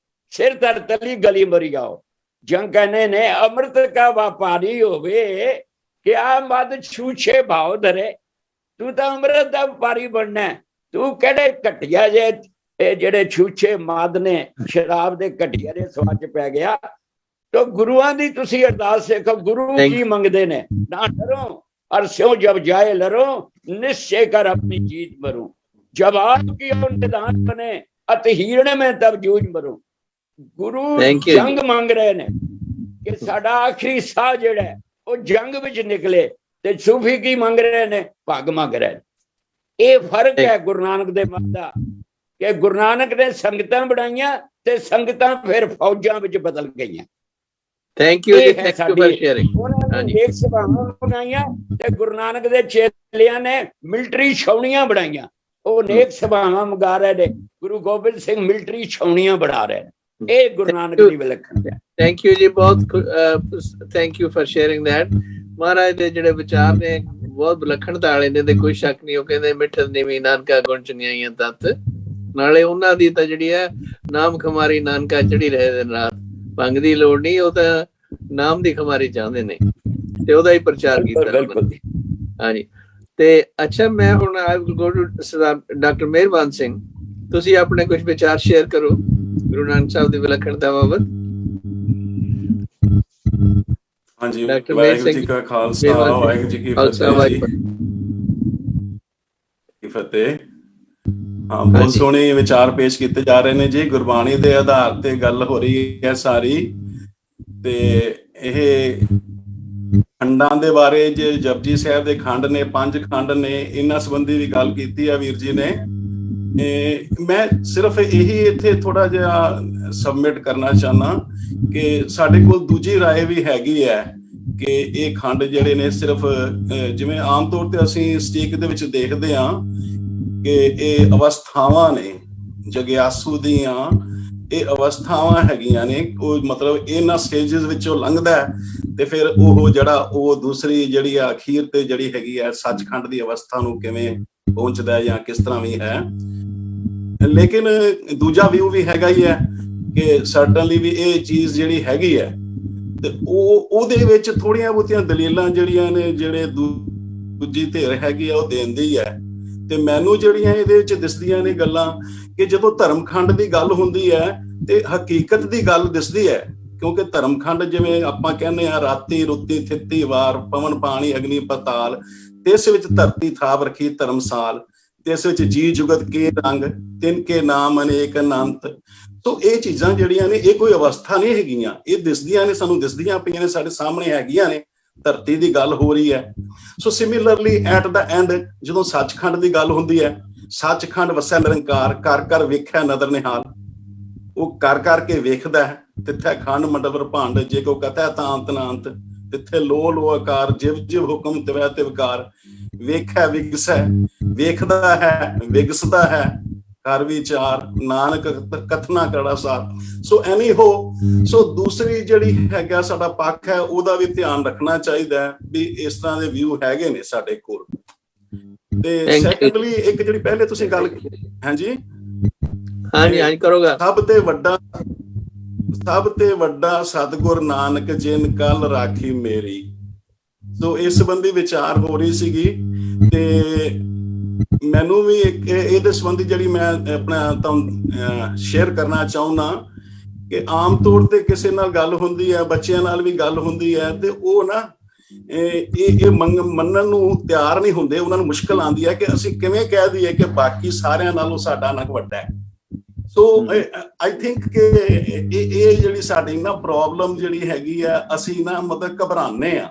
ਸਿਰ ਧਰ ਤਲੀ ਗਲੀ ਮਰੀ ਜਾਓ। ਜੰਗ ਕਹਿੰਦੇ ਨੇ ਅੰਮ੍ਰਿਤ ਕਾ ਵਪਾਰੀ ਹੋਵੇ, ਕਿਆ ਮਦ ਛੂਛੇ ਭਾਵ ਧਰੇ। ਤੂੰ ਤਾਂ ਅੰਮ੍ਰਿਤ ਦਾ ਵਪਾਰੀ ਬਣਨਾ, ਤੂੰ ਕਿਹੜੇ ਘਟੀਆ ਜੇ ਜਿਹੜੇ ਛੂਛੇ ਮਦ ਨੇ, ਸ਼ਰਾਬ ਦੇ ਘਟੀਆ ਦੇ ਸਵਾਦ ਚ ਪੈ ਗਿਆ। ਤੋ ਗੁਰੂਆਂ ਦੀ ਤੁਸੀਂ ਅਰਦਾਸ ਸਿੱਖੋ, ਗੁਰੂ ਕੀ ਮੰਗਦੇ ਨੇ, ਨਾ ਡਰੋ ਅਰਸਿਓ ਜਬ ਜਾਏ ਲਰੋ, ਨਿश्चय कर अपनी जीत मरूं, जब आपकी और निदान बने अत हीरणे में तब जूझ मरूं। गुरु जंग मंग रहे ने कि साडा आखिरी साह जिहड़ा वो जंग विच निकले, ते सूफी की मंग रहे ने, भग मंग रहे ने। ये फर्क है गुरु नानक दे मत दा कि गुरु नानक ने संगतां बनाईयां ते संगतां फिर फौजां विच बदल गईयां। Thank you ji, thank you for sharing. एक सभावां बनाईयां ते गुरु नानक दे चेलियां ने मिलिटरी छाउणियां बनाईयां। ਉਹ ਨੇਕ ਸਭਾਵਾਂ ਮੰਗਾ ਰਹੇ ਨੇ, ਗੁਰੂ ਗੋਬਿੰਦ ਸਿੰਘ ਮਿਲਟਰੀ ਛਾਉਣੀਆਂ ਬਣਾ ਰਹੇ ਨੇ। ਇਹ ਗੁਰੂ ਨਾਨਕ ਦੀ ਵਿਲੱਖਣਤਾ ਹੈ। ਥੈਂਕ ਯੂ ਜੀ, ਬਹੁਤ thank you for sharing that. ਮਹਾਰਾਜ ਦੇ ਜਿਹੜੇ ਵਿਚਾਰ ਨੇ ਬਹੁਤ ਵਿਲੱਖਣਤਾ ਵਾਲੇ ਨੇ ਤੇ ਕੋਈ ਸ਼ੱਕ ਨਹੀਂ। ਉਹ ਕਹਿੰਦੇ ਮਿੱਠਤ ਨੀਵੀਂ ਨਾਨਕਾ ਗੁਣ ਚੰਗਿਆਈਆਂ ਤਤ, ਨਾਲੇ ਉਹਨਾਂ ਦੀ ਤਾਂ ਜਿਹੜੀ ਹੈ ਨਾਮ ਖਮਾਰੀ ਨਾਨਕਾ ਚੜੀ ਰਹੇ ਦਿਨ ਰਾਤ। ਭੰਗ ਦੀ ਲੋੜ ਨਹੀਂ, ਉਹ ਤਾਂ ਨਾਮ ਦੀ ਖਮਾਰੀ ਚਾਹੁੰਦੇ ਨੇ ਤੇ ਉਹਦਾ ਹੀ ਪ੍ਰਚਾਰ ਕੀਤਾ। ਹਾਂਜੀ ਤੇ ਅੱਛਾ, ਮੈਂ ਹੁਣ ਗੋ ਟੂ ਡਾਕਟਰ ਮਿਹਰਬਾਨ ਸਿੰਘ, ਤੁਸੀਂ ਆਪਣੇ ਕੁਝ ਵਿਚਾਰ ਸ਼ੇਅਰ ਕਰੋ ਗੁਰੂ ਨਾਨਕ ਸਾਹਿਬ ਦੀ ਵਿਲੱਖਣਤਾ ਬਾਬਤ। ਹਾਂਜੀ, ਵਾਹਿਗੁਰੂ ਜੀ ਕਾ ਖਾਲਸਾ, ਵਾਹਿਗੁਰੂ ਜੀ ਕੀ ਫਤਿਹ। ਹਾਂ, ਬਹੁਤ ਸੋਹਣੇ ਵਿਚਾਰ ਪੇਸ਼ ਕੀਤੇ ਜਾ ਰਹੇ ਨੇ ਜੀ। ਗੁਰਬਾਣੀ ਦੇ ਆਧਾਰ ਤੇ ਗੱਲ ਹੋ ਰਹੀ ਹੈ ਸਾਰੀ, ਤੇ ਇਹ ਖੰਡਾਂ ਦੇ ਬਾਰੇ ਜੇ ਜਪਜੀ ਸਾਹਿਬ ਦੇ ਖੰਡ ਨੇ, 5 ਖੰਡ ਨੇ, ਇਹਨਾਂ ਸੰਬੰਧੀ ਵੀ ਗੱਲ ਕੀਤੀ ਆ ਵੀਰ ਜੀ ਨੇ। ਮੈਂ ਸਿਰਫ ਇਹੀ ਇੱਥੇ ਥੋੜਾ ਜਿਹਾ ਸਬਮਿਟ ਕਰਨਾ ਚਾਹਨਾ ਕਿ ਸਾਡੇ ਕੋਲ ਦੂਜੀ ਰਾਏ ਵੀ ਹੈਗੀ ਹੈ ਕਿ ਇਹ ਖੰਡ ਜਿਹੜੇ ਨੇ ਸਿਰਫ ਜਿਵੇਂ ਆਮ ਤੌਰ ਤੇ ਅਸੀਂ ਸਟੀਕ ਦੇ ਵਿੱਚ ਦੇਖਦੇ ਹਾਂ ਕਿ ਇਹ ਅਵਸਥਾਵਾਂ ਨੇ ਜਗਿਆਸੂ ਦੀਆਂ, ਇਹ ਅਵਸਥਾਵਾਂ ਹੈਗੀਆਂ ਨੇ। ਉਹ ਮਤਲਬ ਇਹਨਾਂ ਸਟੇਜਸ ਵਿੱਚੋਂ ਲੰਘਦਾ ਤੇ ਫਿਰ ਉਹ ਜਿਹੜਾ ਉਹ ਦੂਸਰੀ ਜਿਹੜੀ ਆ ਅਖੀਰ ਤੇ ਜਿਹੜੀ ਹੈਗੀ ਹੈ ਸੱਚਖੰਡ ਦੀ ਅਵਸਥਾ ਨੂੰ ਕਿਵੇਂ ਪਹੁੰਚਦਾ ਜਾਂ ਕਿਸ ਤਰ੍ਹਾਂ ਵੀ ਹੈ। ਲੇਕਿਨ ਦੂਜਾ ਵਿਊ ਵੀ ਹੈਗਾ ਹੀ ਹੈ ਕਿ ਸਰਟਨਲੀ ਵੀ ਇਹ ਚੀਜ਼ ਜਿਹੜੀ ਹੈਗੀ ਹੈ ਤੇ ਉਹਦੇ ਵਿੱਚ ਥੋੜੀਆਂ ਬਹੁਤੀਆਂ ਦਲੀਲਾਂ ਜਿਹੜੀਆਂ ਨੇ ਜਿਹੜੇ ਦੂਜੀ ਧਿਰ ਹੈਗੀ ਆ ਉਹ ਦੇਂਦੀ ਹੈ। ਤੇ ਮੈਨੂੰ ਜਿਹੜੀਆਂ ਇਹਦੇ ਵਿੱਚ ਦਿਸਦੀਆਂ ਨੇ ਗੱਲਾਂ ਕਿ ਜਦੋਂ ਧਰਮਖੰਡ ਦੀ ਗੱਲ ਹੁੰਦੀ ਹੈ ਤੇ ਹਕੀਕਤ ਦੀ ਗੱਲ ਦਿਸਦੀ ਹੈ, ਕਿਉਂਕਿ ਧਰਮਖੰਡ ਜਿਵੇਂ ਆਪਾਂ ਕਹਿੰਦੇ ਆ ਰਾਤੀ ਰੁੱਤੀ ਥਿੱਤੀ ਵਾਰ ਪਵਨ ਪਾਣੀ ਅਗਨੀ ਪਤਾਲ, ਤੇ ਇਸ ਵਿੱਚ ਧਰਤੀ ਥਾਪ ਰੱਖੀ ਧਰਮਸਾਲ, ਤੇ ਇਸ ਵਿੱਚ ਜੀ ਜੁਗਤ ਕੇ ਰੰਗ ਤਿੰਨ ਕੇ ਨਾਮ ਅਨੇਕ ਅਨੰਤ। ਸੋ ਇਹ ਚੀਜ਼ਾਂ ਜਿਹੜੀਆਂ ਨੇ ਇਹ ਕੋਈ ਅਵਸਥਾ ਨਹੀਂ ਹੈਗੀਆਂ, ਇਹ ਦਿਸਦੀਆਂ ਨੇ, ਸਾਨੂੰ ਦਿਸਦੀਆਂ ਪਈਆਂ ਨੇ, ਸਾਡੇ ਸਾਹਮਣੇ ਹੈਗੀਆਂ ਨੇ। ਧਰਤੀ ਦੀ ਗੱਲ ਹੋ ਰਹੀ ਹੈ। ਸੋ ਸਿਮਿਲਰਲੀ ਐਟ ਦਾ ਐਂਡ ਜਦੋਂ ਸੱਚਖੰਡ ਦੀ ਗੱਲ ਹੁੰਦੀ ਹੈ, ਸੱਚਖੰਡ ਵਸੈ ਨਿਰੰਕਾਰ, ਕਰ ਕਰ ਵੇਖਿਆ ਨਦਰ ਨਿਹਾਲ। ਉਹ ਕਰ ਕਰਕੇ ਵੇਖਦਾ ਹੈ, ਤਿੱਥੇ ਖੰਡ ਮੰਡਲ ਭੰਡ, ਜੇ ਕੋ ਕਥੈ ਤਾਂ ਅੰਤ ਨਾ ਅੰਤ, ਤਿੱਥੇ ਲੋ ਲੋ ਆਕਾਰ, ਜਿਵ ਜਿਵ ਹੁਕਮ ਤਿਵੈ ਤਿਵਕਾਰ। ਵੇਖੈ ਵਿਗਸੈ, ਵੇਖਦਾ ਹੈ ਵਿਗਸਦਾ ਹੈ, ਕਰ ਵਿਚਾਰ ਨਾਨਕ ਕਥਨਾ ਕੜਾ ਸਾਰ। ਸੋ ਐਨੀ ਹੋ, ਸੋ ਦੂਸਰੀ ਜਿਹੜੀ ਹੈਗਾ ਸਾਡਾ ਪੱਖ ਹੈ ਉਹਦਾ ਵੀ ਧਿਆਨ ਰੱਖਣਾ ਚਾਹੀਦਾ ਹੈ ਵੀ ਇਸ ਤਰ੍ਹਾਂ ਦੇ ਵਿਊ ਹੈਗੇ ਨੇ ਸਾਡੇ ਕੋਲ। ਤੇ ਸੈਕੰਡਲੀ ਇੱਕ ਜਿਹੜੀ ਪਹਿਲੇ ਤੁਸੀਂ ਗੱਲ ਹਾਂਜੀ ਹਾਂਜੀ ਕਰੋਗਾ, ਸਭ ਤੇ ਵੱਡਾ ਸਤਿਗੁਰ ਨਾਨਕ ਜਿਨ ਕਲ ਰਾਖੀ ਮੇਰੀ। ਸੋ ਇਸ ਸੰਬੰਧੀ ਵਿਚਾਰ ਹੋ ਰਹੀ ਸੀਗੀ ਤੇ ਮੈਨੂੰ ਵੀ ਇੱਕ ਇਹਦੇ ਸੰਬੰਧੀ ਜਿਹੜੀ ਮੈਂ ਆਪਣਾ ਤੁਹਾਨੂੰ ਸ਼ੇਅਰ ਕਰਨਾ ਚਾਹੁੰਦਾ ਕਿ ਆਮ ਤੌਰ ਤੇ ਕਿਸੇ ਨਾਲ ਗੱਲ ਹੁੰਦੀ ਹੈ, ਬੱਚਿਆਂ ਨਾਲ ਵੀ ਗੱਲ ਹੁੰਦੀ ਹੈ, ਤੇ ਉਹ ਨਾ ਇਹ ਮੰਨਣ ਨੂੰ ਤਿਆਰ ਨਹੀਂ ਹੁੰਦੇ। ਉਹਨਾਂ ਨੂੰ ਮੁਸ਼ਕਲ ਆਉਂਦੀ ਹੈ ਕਿ ਅਸੀਂ ਕਿਵੇਂ ਕਹਿ ਦਈਏ ਕਿ ਬਾਕੀ ਸਾਰਿਆਂ ਨਾਲੋਂ ਸਾਡਾ ਨੱਕ ਵੱਡਾ ਹੈ। ਸੋ ਆਈ ਥਿੰਕ ਕਿ ਇਹ ਜਿਹੜੀ ਸਾਡੀ ਨਾ ਪ੍ਰੋਬਲਮ ਜਿਹੜੀ ਹੈਗੀ ਆ, ਅਸੀਂ ਨਾ ਮਤਲਬ ਘਬਰਾਉਂਦੇ ਆ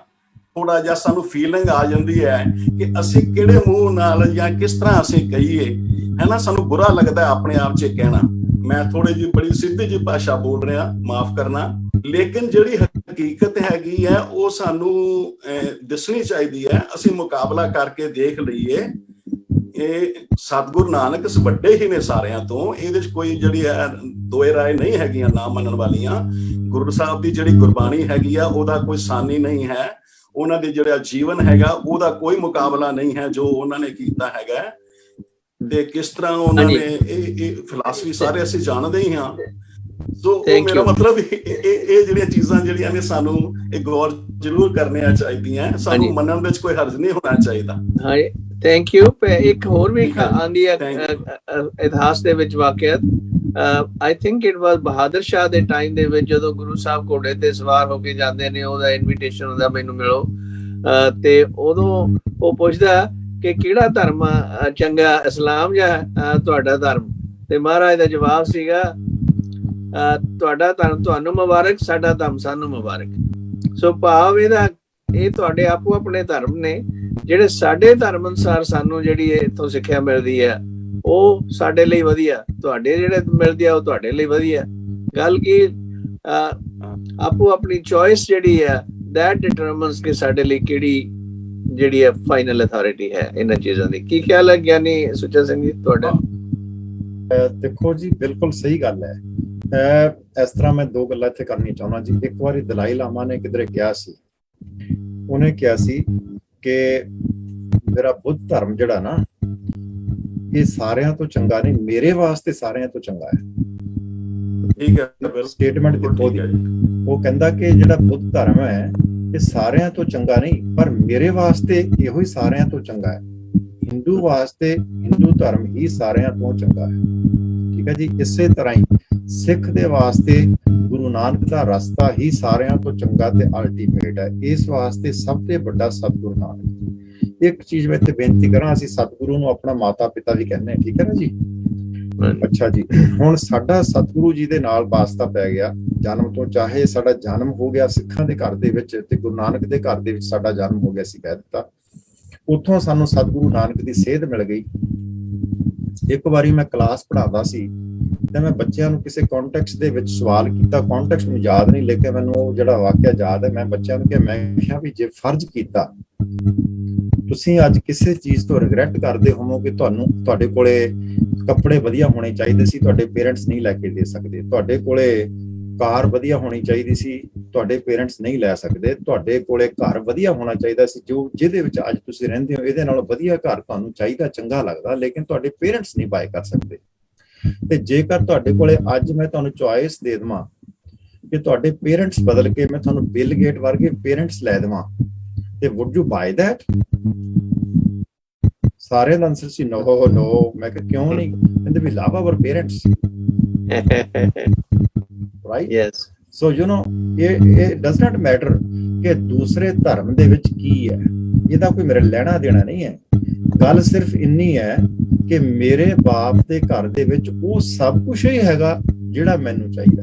ਥੋੜਾ ਜਿਹਾ, ਸਾਨੂੰ ਫੀਲਿੰਗ ਆ ਜਾਂਦੀ ਹੈ ਕਿ ਅਸੀਂ ਕਿਹੜੇ ਮੂੰਹ ਨਾਲ ਜਾਂ ਕਿਸ ਤਰ੍ਹਾਂ ਅਸੀਂ ਕਹੀਏ, ਹੈ ਨਾ। ਸਾਨੂੰ ਬੁਰਾ ਲੱਗਦਾ ਆਪਣੇ ਆਪ 'ਚ ਕਹਿਣਾ। ਮੈਂ ਥੋੜੀ ਜਿਹੀ ਬੜੀ ਸਿੱਧੀ ਜਿਹੀ ਭਾਸ਼ਾ ਬੋਲ ਰਿਹਾ, ਮਾਫ ਕਰਨਾ, ਲੇਕਿਨ ਜਿਹੜੀ ਹਕੀਕਤ ਹੈਗੀ ਹੈ ਉਹ ਸਾਨੂੰ ਦਿਸਣੀ ਚਾਹੀਦੀ ਹੈ। ਅਸੀਂ ਮੁਕਾਬਲਾ ਕਰਕੇ ਦੇਖ ਲਈਏ। ਇਹ ਸਤਿਗੁਰੂ ਨਾਨਕ ਵੱਡੇ ਹੀ ਨੇ ਸਾਰਿਆਂ ਤੋਂ, ਇਹਦੇ 'ਚ ਕੋਈ ਜਿਹੜੀ ਹੈ ਦੋਏ ਰਾਏ ਨਹੀਂ ਹੈਗੀਆਂ ਨਾ ਮੰਨਣ ਵਾਲੀਆਂ। ਗੁਰੂ ਸਾਹਿਬ ਦੀ ਜਿਹੜੀ ਗੁਰਬਾਣੀ ਹੈਗੀ ਆ ਉਹਦਾ ਕੋਈ ਸਾਨੀ ਨਹੀਂ ਹੈ, ਉਹਨਾਂ ਦੇ ਜਿਹੜਾ ਜੀਵਨ ਹੈਗਾ ਉਹਦਾ ਕੋਈ ਮੁਕਾਬਲਾ ਨਹੀਂ ਹੈ ਜੋ ਉਹਨਾਂ ਨੇ ਕੀਤਾ ਹੈਗਾ। ਤੇ ਕਿਸ ਤਰ੍ਹਾਂ ਉਹਨਾਂ ਨੇ ਇਹ ਫਿਲਾਸਫੀ ਸਾਰੇ ਅਸੀਂ ਜਾਣਦੇ ਹੀ ਹਾਂ। ਸੋ ਮੇਰਾ ਮਤਲਬ ਇਹ ਜਿਹੜੀਆਂ ਚੀਜ਼ਾਂ ਜਿਹੜੀਆਂ ਨੇ ਸਾਨੂੰ ਇਹ ਗੌਰ ਜ਼ਰੂਰ ਕਰਨੀਆਂ ਚਾਹੀਦੀਆਂ, ਸਾਨੂੰ ਮੰਨਣ ਵਿੱਚ ਕੋਈ ਹਰਜ ਨਹੀਂ ਹੋਣਾ ਚਾਹੀਦਾ। ਹਾਂਜੀ, ਥੈਂਕ ਯੂ। ਇੱਕ ਹੋਰ ਵੀ ਆਂਦੀ ਹੈ ਇਤਿਹਾਸ ਦੇ ਵਿੱਚ ਵਾਕਿਆ, I think it was Bahadur Shah ਦੇ ਟਾਈਮ ਦੇ ਵਿੱਚ, ਜਦੋਂ ਗੁਰੂ ਸਾਹਿਬ ਘੋੜੇ ਤੇ ਸਵਾਰ ਹੋ ਕੇ ਜਾਂਦੇ ਨੇ, ਉਹਦਾ ਇਨਵੀਟੇਸ਼ਨ ਹੁੰਦਾ ਮੈਨੂੰ ਮਿਲੋ, ਤੇ ਉਦੋਂ ਉਹ ਪੁੱਛਦਾ ਕਿ ਕਿਹੜਾ ਧਰਮ ਚੰਗਾ, ਇਸਲਾਮ ਜਾਂ ਤੁਹਾਡਾ ਧਰਮ? ਤੇ ਮਹਾਰਾਜ ਦਾ ਜਵਾਬ ਸੀਗਾ, ਤੁਹਾਡਾ ਧਰਮ ਤੁਹਾਨੂੰ ਮੁਬਾਰਕ, ਸਾਡਾ ਧਰਮ ਸਾਨੂੰ ਮੁਬਾਰਕ। ਸੋ ਭਾਵ ਇਹਦਾ ਇਹ ਤੁਹਾਡੇ ਆਪੋ ਆਪਣੇ ਧਰਮ ਨੇ, ਜਿਹੜੇ ਸਾਡੇ ਧਰਮ ਅਨੁਸਾਰ ਸਾਨੂੰ ਜਿਹੜੀ ਇੱਥੋਂ ਸਿੱਖਿਆ ਮਿਲਦੀ ਹੈ ਉਹ ਸਾਡੇ ਲਈ ਵਧੀਆ, ਤੁਹਾਡੇ ਜਿਹੜੇ ਮਿਲਦੀ ਆ ਉਹ ਤੁਹਾਡੇ ਲਈ ਵਧੀਆ। ਗੱਲ ਕੀ ਆਪੋ ਆਪਣੀ ਚੋਇਸ ਜਿਹੜੀ ਹੈ that determines ਕਿ ਸਾਡੇ ਲਈ ਕਿਹੜੀ ਜਿਹੜੀ ਹੈ ਫਾਈਨਲ ਅਥਾਰਟੀ ਹੈ ਇਹਨਾਂ ਚੀਜ਼ਾਂ ਦੀ। ਕੀ ਖਿਆਲ ਹੈ ਗਿਆਨੀ ਸੁੱਚਾ ਸਿੰਘ ਜੀ ਤੁਹਾਡਾ? ਦੇਖੋ ਜੀ, ਬਿਲਕੁਲ ਸਹੀ ਗੱਲ ਹੈ। ਇਸ ਤਰ੍ਹਾਂ ਮੈਂ ਦੋ ਗੱਲਾਂ ਇੱਥੇ ਕਰਨੀ ਚਾਹੁੰਦਾ ਜੀ। ਇੱਕ ਵਾਰੀ ਦਲਾਈ ਲਾਮਾ ਨੇ ਕਿਧਰੇ ਕਿਹਾ ਸੀ, ਉਹਨੇ ਕਿਹਾ ਸੀ ਕਿ ਮੇਰਾ ਬੁੱਧ ਧਰਮ ਜਿਹੜਾ ਨਾ ਇਹ ਸਾਰਿਆਂ ਤੋਂ ਚੰਗਾ ਨਹੀਂ, ਮੇਰੇ ਵਾਸਤੇ ਸਾਰਿਆਂ ਤੋਂ ਚੰਗਾ ਹੈ। ਠੀਕ ਹੈ, ਸਟੇਟਮੈਂਟ ਦਿੱਤੀ। ਉਹ ਕਹਿੰਦਾ ਕਿ ਜਿਹੜਾ ਬੁੱਧ ਧਰਮ ਹੈ ਇਹ ਸਾਰਿਆਂ ਤੋਂ ਚੰਗਾ ਨਹੀਂ, ਪਰ ਮੇਰੇ ਵਾਸਤੇ ਇਹੋ ਹੀ ਸਾਰਿਆਂ ਤੋਂ ਚੰਗਾ ਹੈ। ਹਿੰਦੂ ਵਾਸਤੇ ਹਿੰਦੂ ਧਰਮ ਹੀ ਸਾਰਿਆਂ ਤੋਂ ਚੰਗਾ ਹੈ। ਠੀਕ ਹੈ ਜੀ। ਇਸੇ ਤਰ੍ਹਾਂ ਹੀ ਸਿੱਖ ਦੇ ਵਾਸਤੇ ਗੁਰੂ ਨਾਨਕ ਦਾ ਰਸਤਾ ਹੀ ਸਾਰਿਆਂ ਤੋਂ ਚੰਗਾ ਤੇ ਅਲਟੀਮੇਟ ਹੈ। ਇਸ ਵਾਸਤੇ ਸਭ ਤੋਂ ਵੱਡਾ ਸਤਿਗੁਰੂ ਨਾਨਕ। ਇੱਕ ਚੀਜ਼ ਮੈਂ ਇੱਥੇ ਬੇਨਤੀ ਕਰਾਂ, ਅਸੀਂ ਸਤਿਗੁਰੂ ਨੂੰ ਆਪਣਾ ਮਾਤਾ ਪਿਤਾ ਵੀ ਕਹਿੰਦੇ ਹਾਂ, ਠੀਕ ਹੈ ਨਾ ਜੀ। ਅੱਛਾ ਜੀ, ਹੁਣ ਸਾਡਾ ਸਤਿਗੁਰੂ ਜੀ ਦੇ ਨਾਲ ਵਾਸਤਾ ਪੈ ਗਿਆ ਜਨਮ ਤੋਂ, ਚਾਹੇ ਸਾਡਾ ਜਨਮ ਹੋ ਗਿਆ ਸਿੱਖਾਂ ਦੇ ਘਰ ਦੇ ਵਿੱਚ ਤੇ ਗੁਰੂ ਨਾਨਕ ਦੇ ਘਰ ਦੇ ਵਿੱਚ ਸਾਡਾ ਜਨਮ ਹੋ ਗਿਆ, ਸੀ ਕਹਿ ਦਿੱਤਾ। ਉੱਥੋਂ ਸਾਨੂੰ ਸਤਿਗੁਰੂ ਨਾਨਕ ਦੀ ਸੇਧ ਮਿਲ ਗਈ। ਇੱਕ ਵਾਰੀ ਮੈਂ ਕਲਾਸ ਪੜ੍ਹਾਉਂਦਾ ਸੀ ਤੇ ਮੈਂ ਬੱਚਿਆਂ ਨੂੰ ਕਿਸੇ ਕੰਟੈਕਸਟ ਦੇ ਵਿੱਚ ਸਵਾਲ ਕੀਤਾ, ਕੰਟੈਕਸਟ ਮੈਨੂੰ ਯਾਦ ਨਹੀਂ, ਲੇਕਿਨ ਮੈਨੂੰ ਉਹ ਜਿਹੜਾ ਵਾਕਿਆ ਯਾਦ ਹੈ। ਮੈਂ ਬੱਚਿਆਂ ਨੂੰ ਕਿਹਾ, ਮੈਂ ਕਿਹਾ ਵੀ ਜੇ ਫਰਜ਼ ਕੀਤਾ ਤੁਸੀਂ ਅੱਜ ਕਿਸੇ ਚੀਜ਼ ਤੋਂ ਰਿਗਰੈਟ ਕਰਦੇ ਹੋਵੋਗੇ, ਤੁਹਾਡੇ ਕੋਲੇ ਕੱਪੜੇ ਵਧੀਆ ਹੋਣੇ ਚਾਹੀਦੇ ਸੀ, ਤੁਹਾਡੇ ਪੇਰੈਂਟਸ ਨਹੀਂ ਲੈ ਕੇ ਦੇ ਸਕਦੇ, ਤੁਹਾਡੇ ਕੋਲੇ ਕਾਰ ਵਧੀਆ ਹੋਣੀ ਚਾਹੀਦੀ ਸੀ, ਤੁਹਾਡੇ ਪੇਰੈਂਟਸ ਨਹੀਂ ਲੈ ਸਕਦੇ, ਤੁਹਾਡੇ ਕੋਲੇ ਘਰ ਵਧੀਆ ਹੋਣਾ ਚਾਹੀਦਾ ਸੀ, ਜਿਹਦੇ ਵਿੱਚ ਅੱਜ ਤੁਸੀਂ ਰਹਿੰਦੇ ਹੋ ਇਹਦੇ ਨਾਲ ਵਧੀਆ ਘਰ ਤੁਹਾਨੂੰ ਚਾਹੀਦਾ, ਚੰਗਾ ਲੱਗਦਾ, ਲੇਕਿਨ ਤੁਹਾਡੇ ਪੇਰੈਂਟਸ ਨਹੀਂ ਬਾਏ ਕਰ ਸਕਦੇ। ਤੇ ਜੇਕਰ ਤੁਹਾਡੇ ਕੋਲੇ ਅੱਜ ਮੈਂ ਤੁਹਾਨੂੰ ਚੁਆਇਸ ਦੇ ਦੇਵਾਂ ਕਿ ਤੁਹਾਡੇ ਪੇਰੈਂਟਸ ਬਦਲ ਕੇ ਮੈਂ ਤੁਹਾਨੂੰ ਬਿਲ ਗੇਟ ਵਰਗੇ ਪੇਰੈਂਟਸ ਲੈ ਦੇਵਾਂ, ਤੇ ਵੁੱਡ ਯੂ ਬਾਏ ਦੈਟ? ਸਾਰਿਆਂ ਦਾ ਆਨਸਰ ਸੀ ਨੋ ਨੋ। ਮੈਂ ਕਿਹਾ ਕਿਉਂ ਨਹੀਂ? ਕਹਿੰਦੇ we love our parents, right? Yes. So you know ਇਹ ਡਸ ਨਾਟ ਮੈਟਰ ਕਿ ਦੂਸਰੇ ਧਰਮ ਦੇ ਵਿੱਚ ਕੀ ਹੈ, ਇਹਦਾ ਕੋਈ ਮੇਰੇ ਲੈਣਾ ਦੇਣਾ ਨਹੀਂ ਹੈ। ਗੱਲ ਸਿਰਫ ਇੰਨੀ ਹੈ ਕਿ ਮੇਰੇ ਬਾਪ ਦੇ ਘਰ ਦੇ ਵਿੱਚ ਉਹ ਸਭ ਕੁਝ ਹੀ ਹੈਗਾ ਜਿਹੜਾ ਮੈਨੂੰ ਚਾਹੀਦਾ।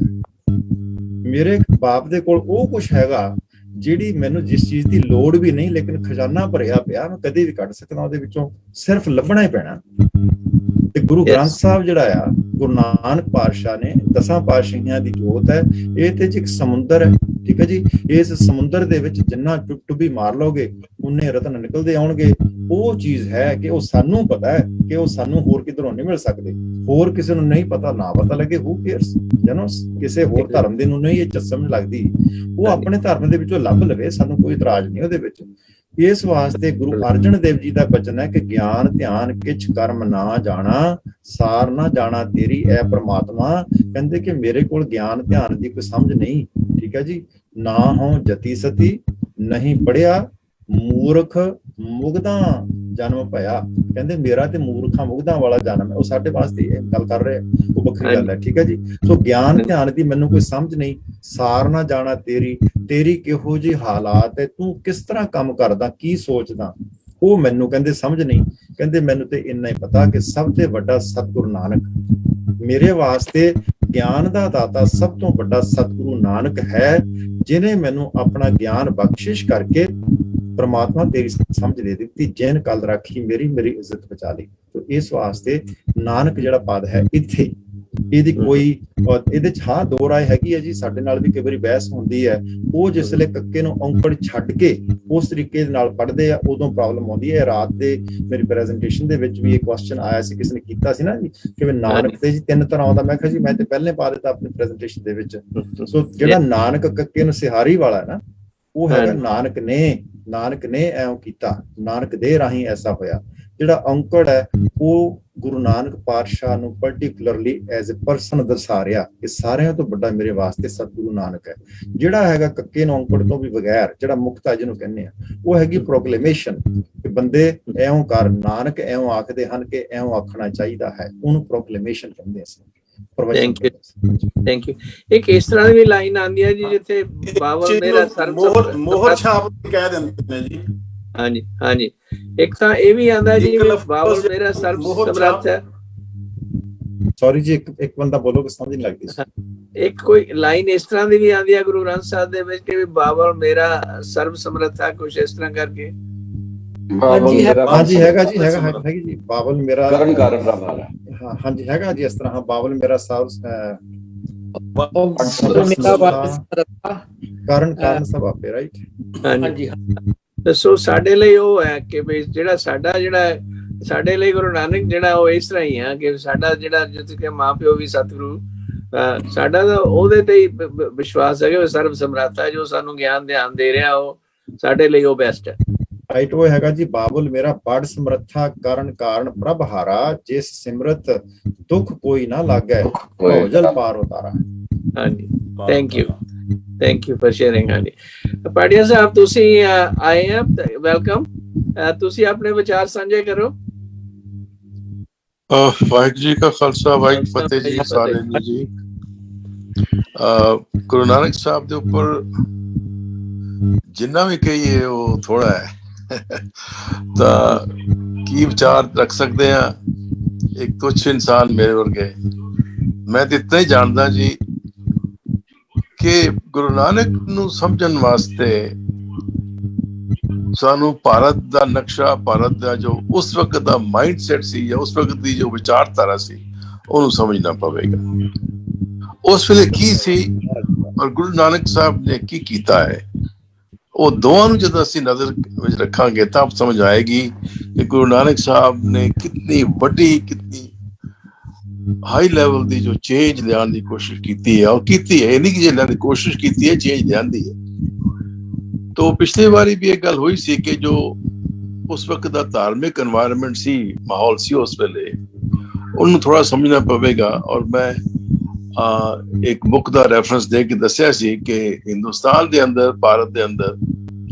ਮੇਰੇ ਬਾਪ ਦੇ ਕੋਲ ਉਹ ਕੁਝ ਹੈਗਾ ਜਿਹੜੀ ਮੈਨੂੰ ਜਿਸ ਚੀਜ਼ ਦੀ ਲੋੜ ਵੀ ਨਹੀਂ, ਲੇਕਿਨ ਖਜ਼ਾਨਾ ਭਰਿਆ ਪਿਆ, ਮੈਂ ਕਦੇ ਵੀ ਕੱਢ ਸਕਦਾ ਉਹਦੇ ਵਿੱਚੋਂ, ਸਿਰਫ ਲੱਭਣਾ ਹੀ ਪੈਣਾ। ਤੇ ਗੁਰੂ ਗ੍ਰੰਥ ਸਾਹਿਬ ਜਿਹੜਾ ਆ, ਗੁਰੂ ਨਾਨਕ ਪਾਤਸ਼ਾਹ ਨੇ 10 ਪਾਤਸ਼ਾਹੀਆਂ ਦੀ ਜੋਤ ਹੈ, ਇਹ ਤੇ ਇੱਕ ਸਮੁੰਦਰ ਹੈ, ਠੀਕ ਹੈ ਜੀ। ਇਸ ਸਮੁੰਦਰ ਦੇ ਵਿੱਚ ਜਿੰਨਾ ਟੁੱਬੀ ਮਾਰ ਲਓਗੇ ਉਨੇ ਰਤਨ ਨਿਕਲਦੇ ਆਉਣਗੇ। ਉਹ ਚੀਜ਼ ਹੈ ਕਿ ਉਹ ਸਾਨੂੰ ਪਤਾ ਹੈ ਕਿ ਉਹ ਸਾਨੂੰ ਹੋਰ ਕਿਧਰੋਂ ਨਹੀਂ ਮਿਲ ਸਕਦੇ, ਹੋਰ ਕਿਸੇ ਨੂੰ ਨਹੀਂ ਪਤਾ, ਨਾ ਪਤਾ ਲੱਗੇ, ਹੂ ਕੇਅਰਸ, ਕਿਸੇ ਹੋਰ ਧਰਮ ਦੇ ਨੂੰ ਨਹੀਂ ਇਹ ਸਮਝ ਲੱਗਦੀ, ਉਹ ਆਪਣੇ ਧਰਮ ਦੇ ਵਿੱਚੋਂ ਲੱਭ ਲਵੇ, ਸਾਨੂੰ ਕੋਈ ਇਤਰਾਜ਼ ਨਹੀਂ ਉਹਦੇ ਵਿੱਚ। ਇਸ ਵਾਸਤੇ ਗੁਰੂ ਅਰਜਨ ਦੇਵ ਜੀ ਦਾ ਬਚਨ ਹੈ ਕਿ ਗਿਆਨ ਧਿਆਨ ਕਿਛ ਕਰਮ ਨਾ ਜਾਣਾ, ਸਾਰ ਨਾ ਜਾਣਾ ਤੇਰੀ ਐ ਪ੍ਰਮਾਤਮਾ। ਕਹਿੰਦੇ ਕਿ ਮੇਰੇ ਕੋਲ ਗਿਆਨ ਧਿਆਨ ਦੀ ਕੋਈ ਸਮਝ ਨਹੀਂ, ਠੀਕ ਹੈ ਜੀ। ਨਾ ਹੋ ਜਤੀ ਸਤੀ, ਨਹੀਂ ਪੜਿਆ ਮੂਰਖ ਮੁਗਦਾ, ਜਨਮ ਭਇਆ, ਕਹਿੰਦੇ ਮੇਰਾ ਤੇ ਮੂਰਖਾਂ ਮੁਗਧਾਂ ਵਾਲਾ ਜਨਮ ਹੈ। ਉਹ ਸਾਡੇ ਵਾਸਤੇ ਇਹ ਗੱਲ ਕਰ ਰਹੇ, ਉਹ ਵੱਖਰੀ ਗੱਲ ਹੈ, ਠੀਕ ਹੈ ਜੀ। ਸੋ ਗਿਆਨ ਧਿਆਨ ਦੀ ਮੈਨੂੰ ਕੋਈ ਸਮਝ ਨਹੀਂ, ਸਾਰ ਨਾ ਜਾਣਾ ਤੇਰੀ ਕਿਹੋ ਜਿਹੀ ਹਾਲਾਤ ਹੈ, ਤੂੰ ਕਿਸ ਤਰ੍ਹਾਂ ਕੰਮ ਕਰਦਾ, ਕੀ ਸੋਚਦਾ, ਉਹ ਮੈਨੂੰ ਕਹਿੰਦੇ ਸਮਝ ਨਹੀਂ। ਕਹਿੰਦੇ ਮੈਨੂੰ ਤੇ ਇੰਨਾ ਹੀ ਪਤਾ ਕਿ ਸਭ ਤੋਂ ਵੱਡਾ ਸਤਿਗੁਰੂ ਨਾਨਕ, ਮੇਰੇ ਵਾਸਤੇ ਗਿਆਨ ਦਾ ਦਾਤਾ ਸਭ ਤੋਂ ਵੱਡਾ ਸਤਿਗੁਰੂ ਨਾਨਕ ਹੈ, ਜਿਨੇ ਮੈਨੂੰ ਆਪਣਾ ਗਿਆਨ ਬਖਸ਼ਿਸ਼ ਕਰਕੇ ਪ੍ਰਮਾਤਮਾ ਤੇਰੀ ਸਮਝ ਦੇ ਦਿੱਤੀ, ਜਿਨ ਕਲ ਰਾਖੀ ਮੇਰੀ ਇੱਜ਼ਤ ਬਚਾ ਲਈ। ਤੋ ਇਸ ਵਾਸਤੇ ਨਾਨਕ ਜਿਹੜਾ ਪਦ ਹੈ ਇੱਥੇ, ਇਹਦੀ ਕੋਈ ਇਹਦੇ ਚ ਹਾਂ ਦੋ ਰਾਏ ਹੈਗੀ ਹੈ ਜੀ। ਸਾਡੇ ਨਾਲ ਵੀ ਕਈ ਵਾਰੀ ਬਹਿਸ ਹੁੰਦੀ ਹੈ, ਉਹ ਜਿਸਲੇ ਕੱਕੇ ਨੂੰ ਔਂਕੜ ਛੱਡ ਕੇ ਉਸ ਤਰੀਕੇ ਦੇ ਨਾਲ ਪੜ੍ਹਦੇ ਆ, ਉਦੋਂ ਪ੍ਰੋਬਲਮ ਆਉਂਦੀ ਹੈ। ਰਾਤ ਦੇ ਮੇਰੀ ਪ੍ਰੈਜੈਂਟੇਸ਼ਨ ਦੇ ਵਿੱਚ ਵੀ ਇਹ ਕੁਐਸਚਨ ਆਇਆ ਸੀ, ਕਿਸੇ ਨੇ ਕੀਤਾ ਸੀ ਨਾ ਜੀ ਕਿ ਨਾਨਕ ਤੇ ਜੀ 3 ਤਰ੍ਹਾਂ ਆਉਂਦਾ। ਮੈਂ ਕਿਹਾ ਜੀ ਮੈਂ ਤੇ ਪਹਿਲੇ ਪਾ ਦਿੱਤਾ ਆਪਣੀ ਪ੍ਰੈਜੈਂਟੇਸ਼ਨ ਦੇ ਵਿੱਚ। ਸੋ ਜਿਹੜਾ ਨਾਨਕ ਕੱਕੇ ਨੂੰ ਸਿਹਾਰੀ ਵਾਲਾ ਹੈ ਨਾ, ਉਹ ਹੈਗਾ ਨਾਨਕ ਨੇ ਐਂ ਕੀਤਾ, ਨਾਨਕ ਦੇ ਰਾਹੀਂ ਐਸਾ ਹੋਇਆ। ਜਿਹੜਾ ਔਂਕੜ ਹੈ ਉਹ ਗੁਰੂ ਨਾਨਕ ਪਾਤਸ਼ਾਹ ਨੂੰ ਪਾਰਟਿਕੂਲਰਲੀ ਐਜ਼ ਅ ਪਰਸਨ ਦਰਸਾ ਰਿਹਾ ਕਿ ਸਾਰਿਆਂ ਤੋਂ ਵੱਡਾ ਮੇਰੇ ਵਾਸਤੇ ਸਤਿਗੁਰੂ ਨਾਨਕ ਹੈ। ਜਿਹੜਾ ਹੈਗਾ ਕੱਕੇ ਨੂੰ ਔਂਕੜ ਤੋਂ ਵੀ ਬਗੈਰ, ਜਿਹੜਾ ਮੁਕਤਾ ਜਿਹਨੂੰ ਕਹਿੰਦੇ ਆ, ਉਹ ਹੈਗੀ ਪ੍ਰੋਕਲੇਮੇਸ਼ਨ ਕਿ ਬੰਦੇ ਐਉਂ ਕਰ, ਨਾਨਕ ਐਉਂ ਆਖਦੇ ਹਨ ਕਿ ਐਉਂ ਆਖਣਾ ਚਾਹੀਦਾ ਹੈ, ਉਹਨੂੰ ਪ੍ਰੋਕਲੇਮੇਸ਼ਨ ਕਹਿੰਦੇ ਅਸੀਂ। Thank you. ਇੱਕ ਇਸ ਤਰ੍ਹਾਂ ਦੀ ਵੀ ਲਾਈਨ ਆਉਂਦੀ ਹੈ ਜੀ ਜਿੱਥੇ ਬਾਬਲ ਮੇਰਾ ਸਰਬ ਮੋਹਰ ਛਾਪ ਕਹਿ ਦਿੰਦੇ ਨੇ ਜੀ। ਹਾਂਜੀ ਇੱਕ ਤਾਂ ਇਹ ਵੀ ਆਂਦਾ ਜੀ ਬਾਬਲ ਮੇਰਾ ਸਰਬ ਸਮਰੱਥ ਹੈ। ਸੌਰੀ ਜੀ, ਇੱਕ ਬੰਦਾ ਬੋਲੋ ਕਿ ਸਮਝ ਨਹੀਂ ਲੱਗਦੀ। ਇੱਕ ਕੋਈ ਲਾਈਨ ਇਸ ਤਰ੍ਹਾਂ ਦੀ ਵੀ ਆਉਂਦੀ ਹੈ ਗੁਰੂ ਗ੍ਰੰਥ ਸਾਹਿਬ ਦੇ ਵਿੱਚ ਕਿ ਬਾਬਲ ਮੇਰਾ ਸਰਬ ਸਮਰੱਥ ਹੈ, ਕੁਛ ਇਸ ਤਰ੍ਹਾਂ ਕਰਕੇ। ਹਾਂਜੀ ਹੈਗਾ ਜੀ, ਹੈਗੀ ਜੀ, ਬਾਬਲ ਮੇਰਾ ਕਰਨ ਕਾਰਨ ਦਾ ਵਾਲਾ। ਹਾਂ ਹਾਂਜੀ ਹੈਗਾ ਜੀ ਇਸ ਤਰ੍ਹਾਂ। ਹਾਂ, ਬਾਬਲ ਮੇਰਾ ਸਰਬ ਕਾਰਨ ਸਭ ਆਪੇ, ਰਾਈਟ। ਹਾਂਜੀ। ਸੋ ਸਾਡੇ ਲਈ ਉਹ ਹੈ ਕਿ ਵੀ ਜਿਹੜਾ ਸਾਡੇ ਲਈ ਗੁਰੂ ਨਾਨਕ ਜਿਹੜਾ ਉਹ ਇਸ ਤਰ੍ਹਾਂ ਹੀ ਆ ਕਿ ਸਾਡਾ ਜਿਹੜਾ ਜਿੱਥੇ ਕਿ ਮਾਂ ਪਿਓ ਵੀ ਸਤਿਗੁਰੂ, ਸਾਡਾ ਤਾਂ ਉਹਦੇ ਤੇ ਹੀ ਵਿਸ਼ਵਾਸ ਹੈ ਕਿ ਸਰਬ ਸਮਰੱਥ ਹੈ, ਜੋ ਸਾਨੂੰ ਗਿਆਨ ਧਿਆਨ ਦੇ ਰਿਹਾ, ਉਹ ਸਾਡੇ ਲਈ ਉਹ ਬੈਸਟ ਹੈ। ਰਾਈਟ, ਉਹ ਹੈਗਾ ਜੀ ਬਾਬੁਲ ਮੇਰਾ ਬੜ ਸਮਰੱਥਾ ਕਰਨ ਕਾਰਨ ਪ੍ਰਭ ਹਾਰਾ, ਜਿਸ ਸਿਮਰਤ ਦੁੱਖ ਕੋਈ ਨਾ ਲਾਗੈ, ਭਉ ਪਾਰ ਉਤਾਰਾ। ਹਾਂਜੀ, ਥੈਂਕ ਯੂ ਫॉर ਸ਼ੇਅਰਿੰਗ। ਹਾਂਜੀ ਪਾਟਿਆ ਸਾਹਿਬ ਤੁਸੀਂ ਆਏ ਆ, ਵੈਲਕਮ। ਤੁਸੀਂ ਆਪਣੇ ਵਿਚਾਰ ਸਾਂਝੇ ਕਰੋ। ਵਾਹਿਗੁਰੂ ਜੀ ਕਾ ਖਾਲਸਾ, ਵਾਹਿਗੁਰੂ ਫਤਿਹ ਜੀ ਸਾਰਿਆਂ ਨੂੰ ਜੀ। ਗੁਰੂ ਨਾਨਕ ਸਾਹਿਬ ਦੇ ਉੱਪਰ ਜਿੰਨਾ ਵੀ ਕਹੀਏ ਉਹ ਥੋੜਾ ਹੈ। ਤਾਂ ਕੀ ਵਿਚਾਰ ਰੱਖ ਸਕਦੇ ਆ ਇੱਕ ਤੁੱਛ ਇਨਸਾਨ ਮੇਰੇ ਵਰਗੇ। ਮੈਂ ਤਾਂ ਇਤਨਾ ਹੀ ਜਾਣਦਾ ਜੀ ਕਿ ਗੁਰੂ ਨਾਨਕ ਨੂੰ ਸਮਝਣ ਵਾਸਤੇ ਸਾਨੂੰ ਭਾਰਤ ਦਾ ਨਕਸ਼ਾ, ਭਾਰਤ ਦਾ ਜੋ ਉਸ ਵਕਤ ਦਾ ਮਾਈਂਡ ਸੈਟ ਸੀ ਜਾਂ ਉਸ ਵਕਤ ਦੀ ਜੋ ਵਿਚਾਰਧਾਰਾ ਸੀ, ਉਹਨੂੰ ਸਮਝਣਾ ਪਵੇਗਾ। ਉਸ ਵੇਲੇ ਕੀ ਸੀ ਔਰ ਗੁਰੂ ਨਾਨਕ ਸਾਹਿਬ ਨੇ ਕੀ ਕੀਤਾ ਹੈ, ਉਹ ਦੋਵਾਂ ਨੂੰ ਜਦੋਂ ਅਸੀਂ ਨਜ਼ਰ ਵਿੱਚ ਰੱਖਾਂਗੇ ਤਾਂ ਸਮਝ ਆਏਗੀ ਕਿ ਗੁਰੂ ਨਾਨਕ ਸਾਹਿਬ ਨੇ ਕਿਤਨੀ ਵੱਡੀ, ਕਿਤਨੀ ਹਾਈ ਲੈਵਲ ਦੀ ਜੋ ਚੇਂਜ ਲਿਆਉਣ ਦੀ ਕੋਸ਼ਿਸ਼ ਕੀਤੀ ਹੈ, ਔਰ ਕੀਤੀ ਹੈ। ਇਹ ਨਹੀਂ ਕਿ ਜੇ ਲਿਆਉਣ ਦੀ ਕੋਸ਼ਿਸ਼ ਕੀਤੀ ਹੈ, ਚੇਂਜ ਲਿਆਂਦੀ ਹੈ। तो पिछली बारी भी एक गल हुई सी कि जो उस वक्त का धार्मिक एनवायरनमेंट सी, माहौल सी उस वेले, उन्होंने थोड़ा समझना पवेगा। और मैं एक बुक का रेफरेंस दे के दसिया सी कि हिंदुस्तान के अंदर, भारत के अंदर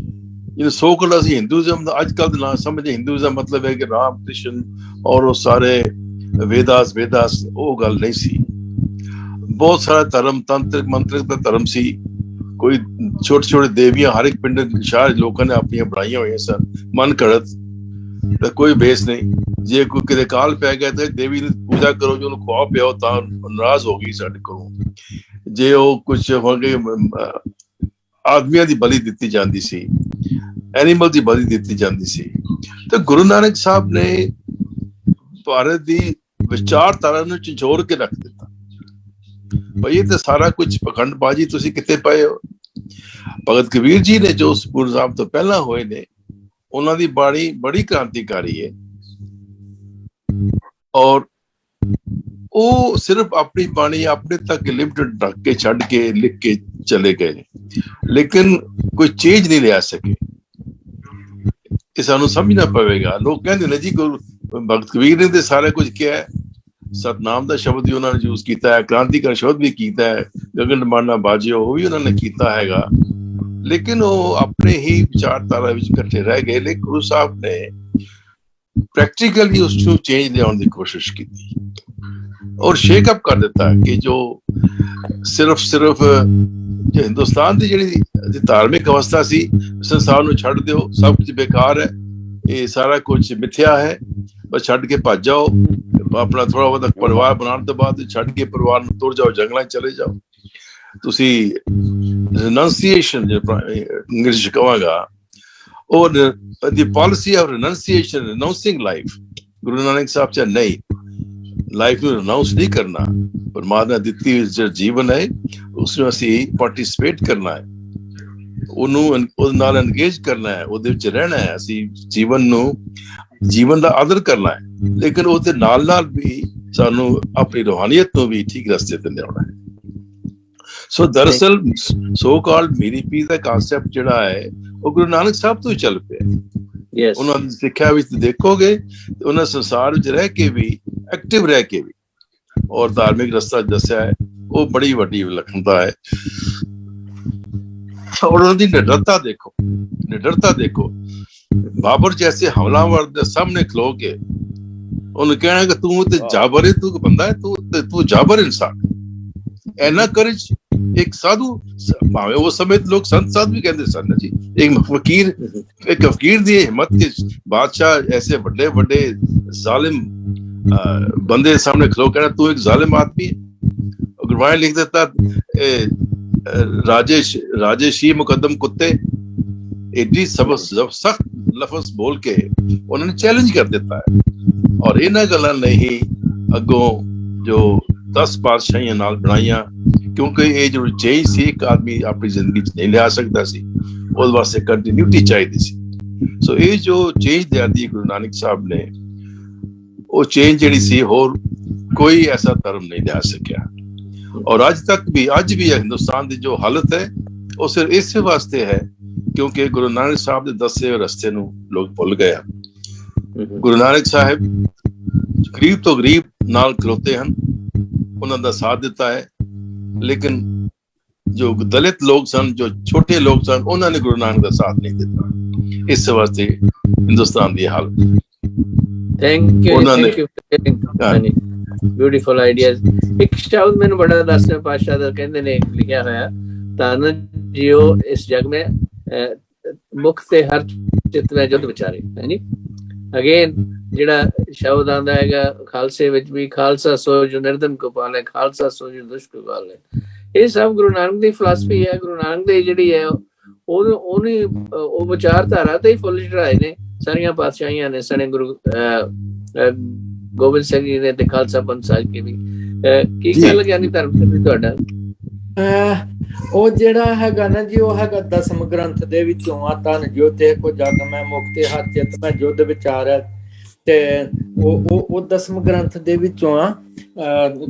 जो सो कॉल्ड असीं हिंदुइज्म दा अजकल ना समझे, हिंदुइज्म मतलब है कि राम कृष्ण और वो सारे वेदास वो गल नहीं सी। बहुत सारा धर्म, तंत्रिक मंत्रिक का धर्म सी। कोई छोटे छोटे देवियां हर एक पिंड शहर लोगों ने अपनी बनाई हुई सन, मन घड़त, तो कोई बेस नहीं। जे कोई किते काल पै गया तो देवी ने पूजा करो, जो खुआ पियाओ तां नाराज हो गई साडे कोलों। जे वो कुछ आदमियां दी बलि दित्ती जांदी सी, एनिमल दी बलि दित्ती जांदी सी। तो गुरु नानक साहब ने भारत दी विचारधारा नूं झंझोड़ के रख दिता। भाई ये तो सारा कुछ पखंडबाजी तुसी किते पाए हो। भगत कबीर जी ने जो गुरु साहब तो पहला होए ने, उन्हां दी बाणी बड़ी क्रांतिकारी है और वो सिर्फ अपनी बाणी अपने तक लिमिटेड रख के छड़ के लिख के चले गए, लेकिन कोई चेंज नहीं ले आ सके। ये सानू समझना पवेगा। लोग कहते ने जी गुरु भगत कबीर ने तो सारा कुछ किया है, सतनाम का शब्द भी उन्होंने यूज किया है, क्रांतिकारी शब्द भी किया है, गगन माना बाजियो वो भी उन्होंने किया हैगा, लेकिन वो अपने ही विचारधारा में इकट्ठे रह गए। लेकिन गुरु साहब ने ਪ੍ਰੈਕਟੀਕਲੀ ਉਸ ਨੂੰ ਚੇਂਜ ਲਿਆਉਣ ਦੀ ਕੋਸ਼ਿਸ਼ ਕੀਤੀ ਔਰ ਸ਼ੇਕਅਪ ਕਰ ਦਿੱਤਾ ਕਿ ਜੋ ਸਿਰਫ ਜੋ ਹਿੰਦੁਸਤਾਨ ਦੀ ਜਿਹੜੀ ਧਾਰਮਿਕ ਅਵਸਥਾ ਸੀ, ਸੰਸਾਰ ਨੂੰ ਛੱਡ ਦਿਓ, ਸਭ ਕੁਝ ਬੇਕਾਰ ਹੈ, ਇਹ ਸਾਰਾ ਕੁਝ ਮਿਥਿਆ ਹੈ, ਬਸ ਛੱਡ ਕੇ ਭੱਜ ਜਾਓ, ਆਪਣਾ ਥੋੜਾ ਬਹੁਤਾ ਪਰਿਵਾਰ ਬਣਾਉਣ ਤੋਂ ਬਾਅਦ ਛੱਡ ਕੇ ਪਰਿਵਾਰ ਨੂੰ ਤੁਰ ਜਾਓ, ਜੰਗਲਾਂ 'ਚ ਚਲੇ ਜਾਓ। ਤੁਸੀਂ ਰਿਨੰਸੀਏਸ਼ਨ ਇੰਗਲਿਸ਼ ਕਹਾਂਗਾ, ਔਰ ਦੀ policy of ਰਿਨੰਸੀਏਸ਼ਨ, ਰਿਨਾਉਂਸਿੰਗ life, Guru Nanak Sahib ਚ ਨਹੀਂ, ਲਾਈਫ ਨੂੰ ਰਿਨਾਉਂਸ ਨਹੀਂ ਕਰਨਾ, ਪਰਮਾਤਮਾ ਦਿੱਤੀ ਜਿਹੜਾ ਜੀਵਨ ਹੈ ਉਸ ਨੂੰ ਅਸੀਂ ਪਾਰਟਿਸਿਪੇਟ ਕਰਨਾ ਹੈ, ਉਹਦੇ ਨਾਲ ਐਨਗੇਜ ਕਰਨਾ ਹੈ, ਉਹਦੇ ਵਿੱਚ ਰਹਿਣਾ ਹੈ, ਅਸੀਂ ਜੀਵਨ ਦਾ ਆਦਰ ਕਰਨਾ ਹੈ, ਲੇਕਿਨ ਉਹਦੇ ਨਾਲ ਨਾਲ ਵੀ ਸਾਨੂੰ ਆਪਣੀ ਰੂਹਾਨੀਅਤ ਨੂੰ ਵੀ ਠੀਕ ਰਸਤੇ ਤੇ ਲਿਆਉਣਾ ਹੈ। ਸੋ ਦਰਅਸਲ ਸੋ ਕਾਲਡ ਮੇਰੀ ਪੀਸ ਦਾ ਕਨਸੈਪਟ ਜਿਹੜਾ ਹੈ ਉਹ ਗੁਰੂ ਨਾਨਕ ਸਾਹਿਬ ਤੋਂ ਹੀ ਚੱਲ ਪਿਆ। ਉਹਨਾਂ ਦੀ ਸਿੱਖਿਆ ਵਿੱਚ ਦੇਖੋਗੇ ਉਹਨਾਂ ਸੰਸਾਰ ਵਿੱਚ ਰਹਿ ਕੇ ਵੀ, ਐਕਟਿਵ ਰਹਿ ਕੇ ਵੀ, ਔਰ ਧਾਰਮਿਕ ਰਸਤਾ ਦੱਸਿਆ ਹੈ, ਉਹ ਬੜੀ ਵੱਡੀ ਵਿਲੱਖਣਤਾ ਹੈ। ਔਰ ਉਹਨਾਂ ਦੀ ਨਿਡਰਤਾ ਦੇਖੋ, ਬਾਬਰ ਜੈਸੇ ਹਮਲਾਵਰ ਦੇ ਸਾਹਮਣੇ ਖਲੋ ਕੇ ਉਹਨੂੰ ਕਹਿਣਾ ਕਿ ਤੂੰ ਤੇ ਜਾਬਰ ਹੈ, ਤੂੰ ਬੰਦਾ ਹੈ, ਤੂੰ ਜਾਬਰ ਇਨਸਾਨ। ਇੰਨਾ ਕਰੇਜ ਇੱਕ ਸਾਧੂ, ਭਾਵੇਂ ਉਸ ਸਮੇਂ ਲੋਕ ਸੰਤ ਸਾਧ ਵੀ ਕਹਿੰਦੇ ਸਨ ਜੀ, ਇੱਕ ਫਕੀਰ ਦੀ ਹਿੰਮਤ ਕਿ ਬਾਦਸ਼ਾਹ ਐਸੇ ਵੱਡੇ ਜ਼ਾਲਿਮ ਬੰਦੇ ਸਾਹਮਣੇ ਖਲੋ ਕਹਿਣਾ ਤੂੰ ਇੱਕ ਜ਼ਾलिम आदमी है। गुरबाणी लिख देता राजेशी मुकदम कुत्ते, एडी सख्त लफ्ज बोल के उन्होंने चैलेंज कर देता है। और इन्हां गल्लां ने ही अगों जो 10 पातशाहियां नाल बनाइयां, क्योंकि ये जो चेंज सी एक आदमी अपनी जिंदगी च नहीं लिया सकता सी, उस वास्ते कंटिन्यूटी चाहिए सी। सो ये जो चेंज लिया दी गुरु नानक साहब ने, वो चेंज जिहड़ी सी होर कोई ऐसा धर्म नहीं लिया सकिया। और अज भी हिंदुस्तान की जो हालत है वो सिर्फ इस वास्ते है क्योंकि गुरु नानक साहब के दसे रस्ते नूं लोग भुल गए। गुरु नानक साहब गरीब तो गरीब नाल खलोते हैं, उन्हां दा साथ दिता है, लेकिन जो दलित लोग सन, जो छोटे लोग सन, उन्होंने गुरु नानक का साथ नहीं दिता। इस वास्ते हिंदुस्तान की हालत। Thank you beautiful ideas. एक शब्द मैंने बड़ा 10वें पातशाह दा कहंदे ने लिखिया होया, धन जियो इस जग में मुख ते हर चित में जुद विचारे, है नी। अगेन जिहड़ा शब्द आंदा हैगा खालसे विच भी, खालसा सो जो निर्धन को पाले, खालसा सो जो दुष्ट को पाले, ये सब गुरु नानक दी फिलासफी है। गुरु नानक दी जिहड़ी है ਉਹ ਵਿਚਾਰਧਾਰਾ ਤੇ ਹੀ ਫੁੱਲ ਚੜਾਏ ਨੇ ਸਾਰੀਆਂ ਪਾਤਸ਼ਾਹੀਆਂ ਨੇ, ਸਣੇ ਗੁਰੂ ਗੋਬਿੰਦ ਸਿੰਘ ਜੀ ਨੇ ਤੇ ਖਾਲਸਾ ਪੰਥ ਸਾਹਿਬ ਕੇ ਵੀ। ਕੀ ਗੱਲ ਗਿਆਨੀ ਧਰਮ ਸਿੰਘ ਤੁਹਾਡਾ? ਉਹ ਜਿਹੜਾ ਹੈਗਾ ਨਾ ਜੀ, ਉਹ ਹੈਗਾ 10ਵੇਂ ਗ੍ਰੰਥ ਦੇ ਵਿੱਚੋਂ ਆ, ਧਨ ਜੋ ਤੇ ਕੋ ਜਗ ਮੈਂ ਮੁਕਤੇ ਹਰ ਚਿਤ ਮੈਂ ਜੁਧ ਵਿਚਾਰ, ਤੇ ਉਹ 10ਵੇਂ ਗ੍ਰੰਥ ਦੇ ਵਿੱਚੋਂ ਆ।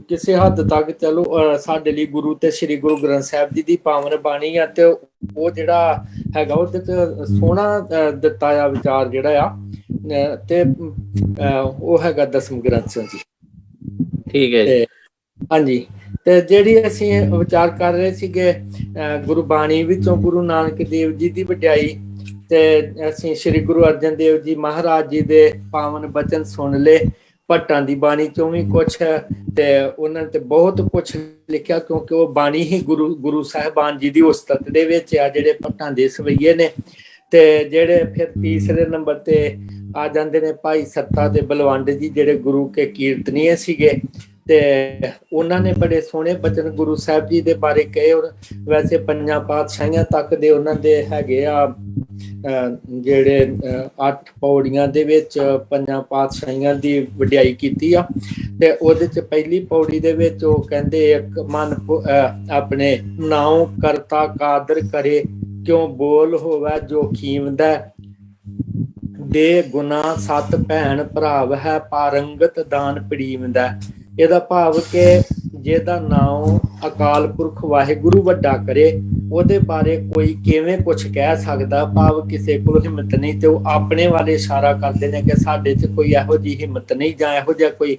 ਕਿਸੇ ਹੱਦ ਤੱਕ ਚਲੋ ਸਾਡੇ ਲਈ ਗੁਰੂ ਤੇ ਸ੍ਰੀ ਗੁਰੂ ਗ੍ਰੰਥ ਸਾਹਿਬ ਜੀ ਦੀ ਪਾਵਨ ਬਾਣੀ ਆ, ਤੇ ਉਹ ਜਿਹੜਾ ਹੈਗਾ ਉਹਦੇ ਚ ਸੋਹਣਾ ਦਿੱਤਾ ਆ ਵਿਚਾਰ ਜਿਹੜਾ ਆ, ਤੇ ਉਹ ਹੈਗਾ 10ਵੇਂ ਗ੍ਰੰਥ ਜੀ। ਠੀਕ ਹੈ। ਹਾਂਜੀ, ਤੇ ਜਿਹੜੀ ਅਸੀਂ ਵਿਚਾਰ ਕਰ ਰਹੇ ਸੀਗੇ ਗੁਰਬਾਣੀ ਵਿੱਚੋਂ ਗੁਰੂ ਨਾਨਕ ਦੇਵ ਜੀ ਦੀ ਵਡਿਆਈ, ਤੇ ਅਸੀਂ ਸ੍ਰੀ ਗੁਰੂ ਅਰਜਨ ਦੇਵ ਜੀ ਮਹਾਰਾਜ ਜੀ ਦੇ ਪਾਵਨ ਬਚਨ ਸੁਣ ਲਏ। ਭੱਟਾਂ ਦੀ ਬਾਣੀ ਚੋਂ ਵੀ ਕੁਛ, ਤੇ ਉਹਨਾਂ ਤੇ ਬਹੁਤ ਕੁਛ ਲਿਖਿਆ, ਕਿਉਂਕਿ ਉਹ ਬਾਣੀ ਹੀ ਗੁਰੂ ਸਾਹਿਬਾਨ ਜੀ ਦੀ ਉਸਤਤ ਦੇ ਵਿੱਚ ਆ, ਜਿਹੜੇ ਭੱਟਾਂ ਦੇ ਸਵਈਏ ਨੇ। ਤੇ ਜਿਹੜੇ ਫਿਰ ਤੀਸਰੇ ਨੰਬਰ ਤੇ ਆ ਜਾਂਦੇ ਨੇ ਭਾਈ ਸੱਤਾ ਤੇ ਬਲਵੰਡ ਜੀ, ਜਿਹੜੇ ਗੁਰੂ ਕੇ ਕੀਰਤਨੀਏ ਸੀਗੇ, ਤੇ ਉਹਨਾਂ ਨੇ ਬੜੇ ਸੋਹਣੇ ਬਚਨ ਗੁਰੂ ਸਾਹਿਬ ਜੀ ਦੇ ਬਾਰੇ ਕਹੇ। ਔਰ ਵੈਸੇ 5 ਪਾਤਸ਼ਾਹੀਆਂ ਤੱਕ ਦੇ ਉਹਨਾਂ ਦੇ ਹੈਗੇ ਆ, ਜਿਹੜੇ 8 ਪੌੜੀਆਂ ਦੇ ਵਿੱਚ 5 ਪਾਤਸ਼ਾਹੀਆਂ ਦੀ ਵਡਿਆਈ ਕੀਤੀ ਆ। ਤੇ ਉਹਦੇ ਚ ਪਹਿਲੀ ਪੌੜੀ ਦੇ ਵਿੱਚ ਉਹ ਕਹਿੰਦੇ, ਇੱਕ ਮਨ ਆਪਣੇ ਨਾਉ ਕਰਤਾ ਕਾਦਰ ਕਰੇ, ਕਿਉਂ ਬੋਲ ਹੋਵੇ ਜੋ ਖੀਵਦਾ, ਦੇ ਗੁਨਾ 7 ਭੈਣ ਭਰਾਵ ਹੈ, ਪਾਰੰਗਤ ਦਾਨ ਪੜੀਵਦਾ। ਇਹਦਾ ਭਾਵ ਕਿ ਜਿਹਦਾ ਨਾਮ ਅਕਾਲ ਪੁਰਖ ਵਾਹਿਗੁਰੂ ਵੱਡਾ ਕਰੇ, ਉਹਦੇ ਬਾਰੇ ਕੋਈ ਕਿਵੇਂ ਕੁਛ ਕਹਿ ਸਕਦਾ। ਭਾਵ ਕਿਸੇ ਕੋਲ ਹਿੰਮਤ ਨਹੀਂ, ਤੇ ਉਹ ਆਪਣੇ ਵਾਲੇ ਇਸ਼ਾਰਾ ਕਰਦੇ ਨੇ ਕਿ ਸਾਡੇ 'ਚ ਕੋਈ ਇਹੋ ਜਿਹੀ ਹਿੰਮਤ ਨਹੀਂ, ਜਾਂ ਇਹੋ ਜਿਹਾ ਕੋਈ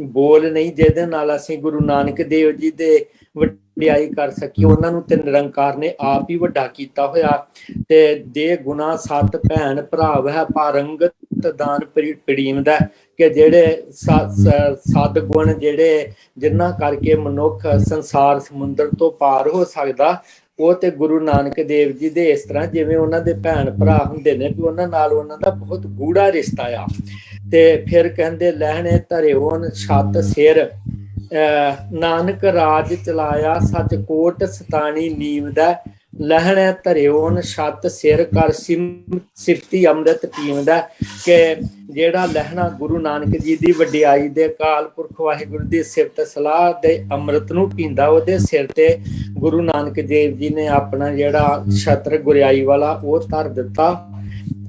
ਬੋਲ ਨਹੀਂ ਜਿਹਦੇ ਨਾਲ ਅਸੀਂ ਗੁਰੂ ਨਾਨਕ ਦੇਵ ਜੀ ਦੇ ਵਡਿਆਈ ਕਰ ਸਕੀਏ। ਉਹਨਾਂ ਨੂੰ ਤੇ ਨਿਰੰਕਾਰ ਨੇ ਆਪ ਹੀ ਵੱਡਾ ਕੀਤਾ ਹੋਇਆ। ਤੇ ਦੇ ਗੁਨਾ 7 ਭੈਣ ਭਰਾਵ ਹੈ, ਪਾਰੰਗਤ ਅੰਮ੍ਰਿਤ ਦਾਨ ਪੜੀਮਦਾ ਕਿ ਜਿਹੜੇ ਸੱਤ ਗੁਣ ਜਿਹੜੇ ਜਿਨ੍ਹਾਂ ਕਰਕੇ ਮਨੁੱਖ ਸੰਸਾਰ ਸਮੁੰਦਰ ਤੋਂ ਪਾਰ ਹੋ ਸਕਦਾ, ਉਹ ਤੇ ਗੁਰੂ ਨਾਨਕ ਦੇਵ ਜੀ ਦੇ ਇਸ ਤਰ੍ਹਾਂ ਜਿਵੇਂ ਉਹਨਾਂ ਦੇ ਭੈਣ ਭਰਾ ਹੁੰਦੇ ਨੇ, ਵੀ ਉਹਨਾਂ ਨਾਲ ਉਹਨਾਂ ਦਾ ਬਹੁਤ ਗੂੜਾ ਰਿਸ਼ਤਾ ਆ। ਤੇ ਫਿਰ ਕਹਿੰਦੇ ਲਹਿਣੇ ਧਰਿਓਨ ਛੱਤ ਸਿਰ, ਨਾਨਕ ਰਾਜ ਚਲਾਇਆ ਸੱਚ ਕੋਟ ਸਤਾਣੀ ਨੀਮ ਦਾ, ਲਹਿਣੇ ਧਰਿਓਨ ਛੱਤ ਸਿਰ ਕਰ ਸਿਫਤੀ ਅੰਮ੍ਰਿਤ ਪੀਵਦਾ। ਕਿ ਜਿਹੜਾ ਲਹਿਣਾ ਗੁਰੂ ਨਾਨਕ ਜੀ ਦੀ ਵਡਿਆਈ ਦੇ ਅਕਾਲ ਪੁਰਖ ਵਾਹਿਗੁਰੂ ਦੀ ਸਿਫਤ ਸਲਾਹ ਦੇ ਅੰਮ੍ਰਿਤ ਨੂੰ ਪੀਂਦਾ, ਉਹਦੇ ਸਿਰ ਤੇ ਗੁਰੂ ਨਾਨਕ ਦੇਵ ਜੀ ਨੇ ਆਪਣਾ ਜਿਹੜਾ ਛਤਰ ਗੁਰਿਆਈ ਵਾਲਾ ਉਹ ਧਰ ਦਿੱਤਾ।